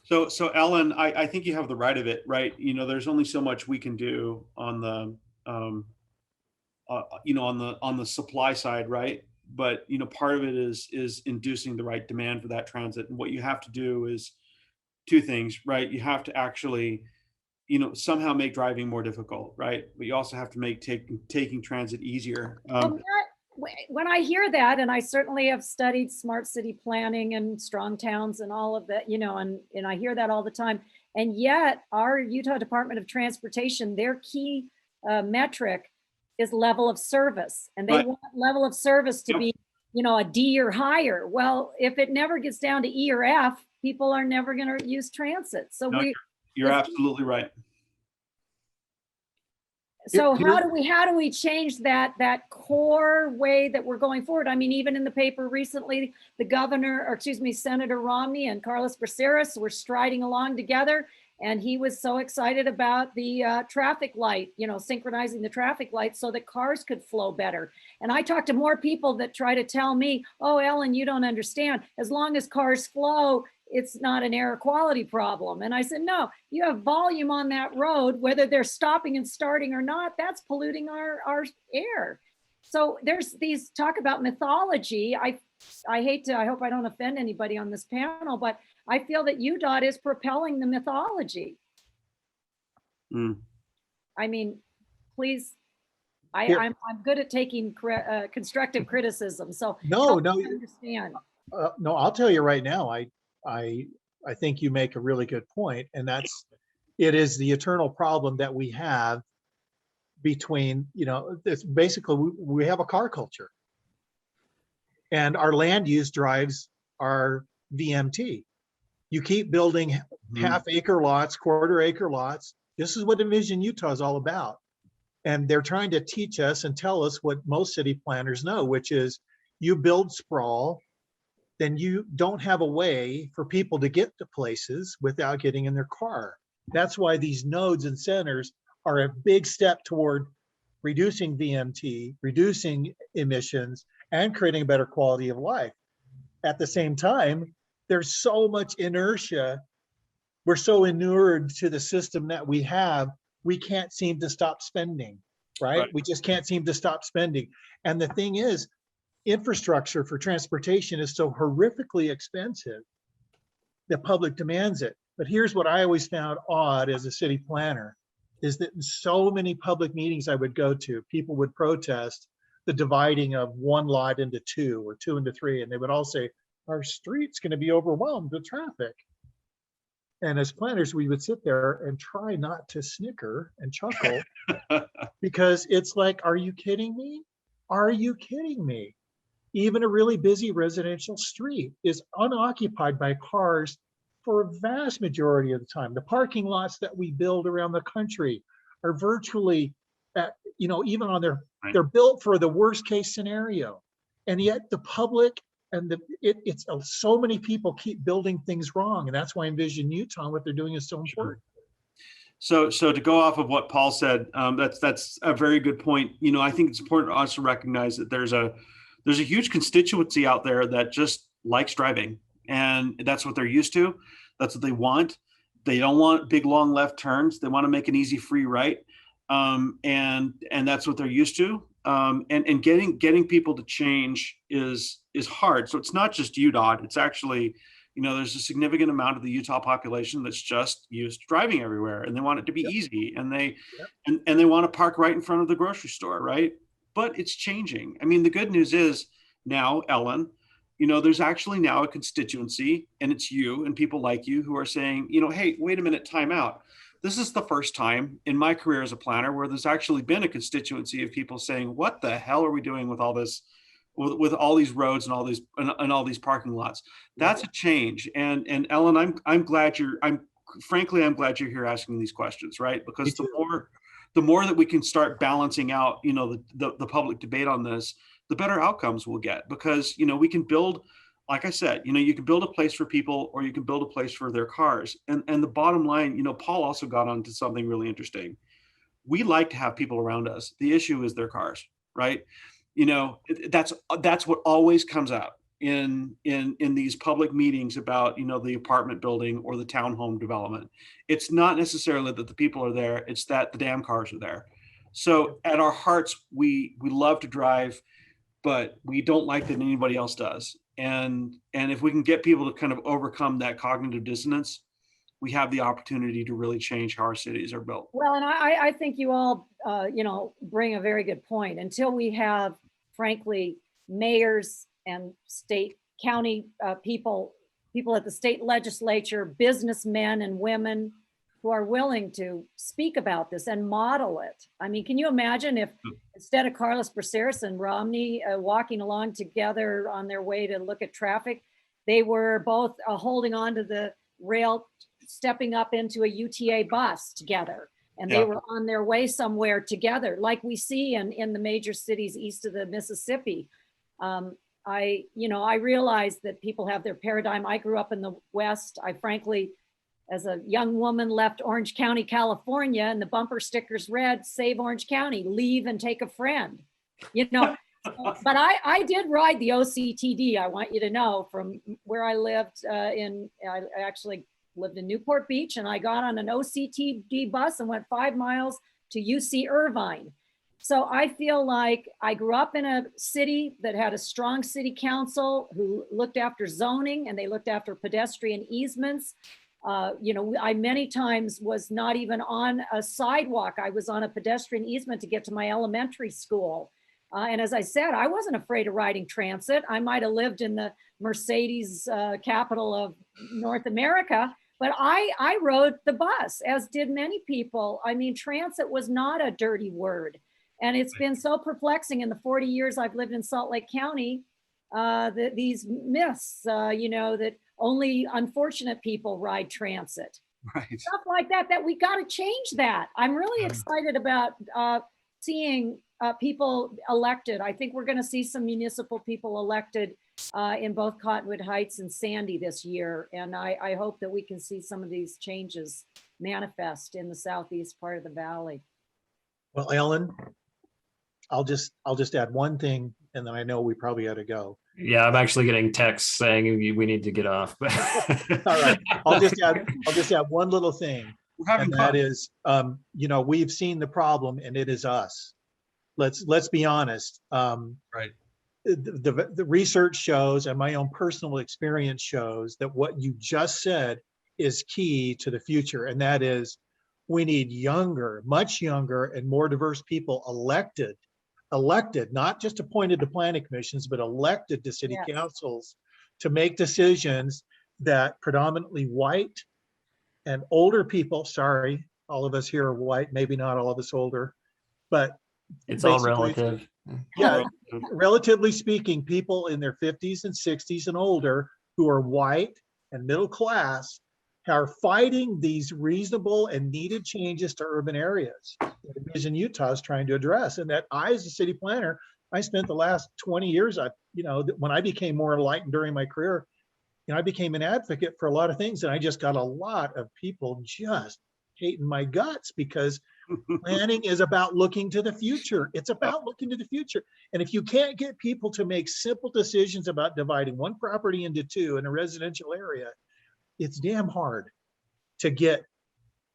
So Ellen, I think you have the right of it, right? There's only so much we can do on the, on the supply side, right? But part of it is inducing the right demand for that transit. And what you have to do is two things, right? You have to actually, somehow make driving more difficult, right? But you also have to make taking transit easier. When I hear that, and I certainly have studied smart city planning and strong towns and all of that, and I hear that all the time. And yet our Utah Department of Transportation, their key metric is level of service. And they Right. want level of service to be, a D or higher. Well, if it never gets down to E or F, people are never going to use transit. So No, you're absolutely right. So how do we change that core way that we're going forward? I mean, even in the paper recently, the governor, or excuse me, Senator Romney and Carlos Braceras were striding along together, and he was so excited about the traffic light, synchronizing the traffic lights so that cars could flow better. And I talk to more people that try to tell me, oh, Ellen, you don't understand. As long as cars flow, it's not an air quality problem. And I said, no, you have volume on that road, whether they're stopping and starting or not, that's polluting our air. So there's these talk about mythology. I hope I don't offend anybody on this panel, but I feel that UDOT is propelling the mythology. I mean, please, I'm good at taking constructive criticism. So No, understand. No, I'll tell you right now, I think you make a really good point, and it is the eternal problem that we have between, it's basically we have a car culture, and our land use drives our VMT. You keep building half-acre lots, quarter-acre lots. This is what Envision Utah is all about, and they're trying to teach us and tell us what most city planners know, which is you build sprawl, then you don't have a way for people to get to places without getting in their car. That's why these nodes and centers are a big step toward reducing VMT, reducing emissions, and creating a better quality of life. At the same time, there's so much inertia. We're so inured to the system that we have, we can't seem to stop spending, right? We just can't seem to stop spending. And the thing is, infrastructure for transportation is so horrifically expensive, the public demands it. But here's what I always found odd as a city planner, is that in so many public meetings I would go to, people would protest the dividing of one lot into two or two into three. And they would all say, our street's going to be overwhelmed with traffic. And as planners, we would sit there and try not to snicker and chuckle because it's like, are you kidding me? Are you kidding me? Even a really busy residential street is unoccupied by cars for a vast majority of the time. The parking lots that we build around the country are virtually, even on they're built for the worst case scenario. And yet the public and so many people keep building things wrong. And that's why Envision Utah, what they're doing is so important. So to go off of what Paul said, that's a very good point. I think it's important for us to recognize that there's a huge constituency out there that just likes driving, and that's what they're used to. That's what they want. They don't want big, long left turns. They want to make an easy free right. And that's what they're used to. And getting people to change is hard. So it's not just UDOT. It's actually, there's a significant amount of the Utah population that's just used to driving everywhere, and they want it to be easy, and they want to park right in front of the grocery store, right? But it's changing. I mean, the good news is now, Ellen, there's actually now a constituency, and it's you and people like you who are saying, hey, wait a minute, time out. This is the first time in my career as a planner where there's actually been a constituency of people saying, what the hell are we doing with all this, with all these roads and all these parking lots? That's a change. And Ellen, I'm glad you're here asking these questions, right? Because the more that we can start balancing out, the public debate on this, the better outcomes we'll get. Because, we can build, like I said, you can build a place for people, or you can build a place for their cars. And the bottom line, Paul also got onto something really interesting. We like to have people around us. The issue is their cars, right? That's what always comes up. in these public meetings about, the apartment building or the townhome development. It's not necessarily that the people are there, it's that the damn cars are there. So at our hearts, we love to drive, but we don't like that anybody else does. And if we can get people to kind of overcome that cognitive dissonance, we have the opportunity to really change how our cities are built. Well, and I think you all, bring a very good point. Until we have, frankly, mayors and county people at the state legislature, businessmen and women who are willing to speak about this and model it. I mean, can you imagine if instead of Carlos Braceras and Romney walking along together on their way to look at traffic, they were both holding on to the rail, stepping up into a UTA bus together, and they were on their way somewhere together, like we see in the major cities east of the Mississippi. I realize that people have their paradigm. I grew up in the West. I frankly, as a young woman, left Orange County, California, and the bumper stickers read, "Save Orange County, leave and take a friend." But I did ride the OCTD, I want you to know, from where I lived I actually lived in Newport Beach, and I got on an OCTD bus and went 5 miles to UC Irvine. So I feel like I grew up in a city that had a strong city council who looked after zoning, and they looked after pedestrian easements. I many times was not even on a sidewalk. I was on a pedestrian easement to get to my elementary school. And as I said, I wasn't afraid of riding transit. I might have lived in the Mercedes capital of North America, but I rode the bus, as did many people. I mean, transit was not a dirty word. And it's been so perplexing in the 40 years I've lived in Salt Lake County, these myths, that only unfortunate people ride transit. Right. Stuff like that we got to change that. I'm really excited about seeing people elected. I think we're going to see some municipal people elected in both Cottonwood Heights and Sandy this year. And I hope that we can see some of these changes manifest in the southeast part of the valley. Well, Ellen, I'll just add one thing, and then I know we probably got to go. Yeah, I'm actually getting texts saying we need to get off. All right, I'll just add one little thing, and that is, we've seen the problem, and it is us. Let's be honest. Right. The research shows, and my own personal experience shows, that what you just said is key to the future, and that is, we need younger, much younger, and more diverse people elected, not just appointed to planning commissions, but elected to city councils to make decisions that predominantly white and older people, sorry, all of us here are white, maybe not all of us older, but it's all relative. Yeah, relatively speaking, people in their 50s and 60s and older who are white and middle class are fighting these reasonable and needed changes to urban areas that Envision Utah is trying to address. And that I, as a city planner, I spent the last 20 years, when I became more enlightened during my career, I became an advocate for a lot of things. And I just got a lot of people just hating my guts, because planning is about looking to the future. It's about looking to the future. And if you can't get people to make simple decisions about dividing one property into two in a residential area, it's damn hard to get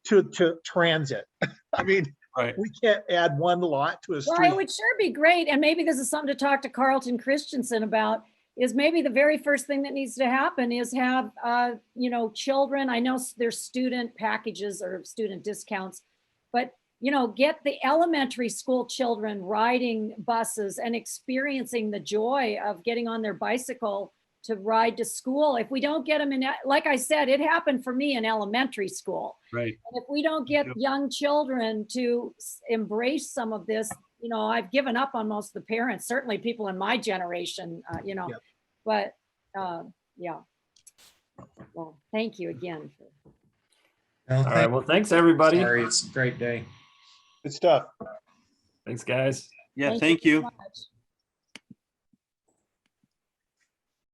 to transit. I mean, right. We can't add one lot to a street. Well, it would sure be great. And maybe this is something to talk to Carlton Christensen about, is maybe the very first thing that needs to happen is have, children. I know there's student packages or student discounts, but, get the elementary school children riding buses and experiencing the joy of getting on their bicycle to ride to school. If we don't get them in, like I said, it happened for me in elementary school. Right. And if we don't get young children to embrace some of this, I've given up on most of the parents, certainly people in my generation, but yeah. Well, thank you again. All right. Well, thanks everybody. Sorry, it's a great day. Good stuff. Thanks, guys. Yeah, thank you. So much.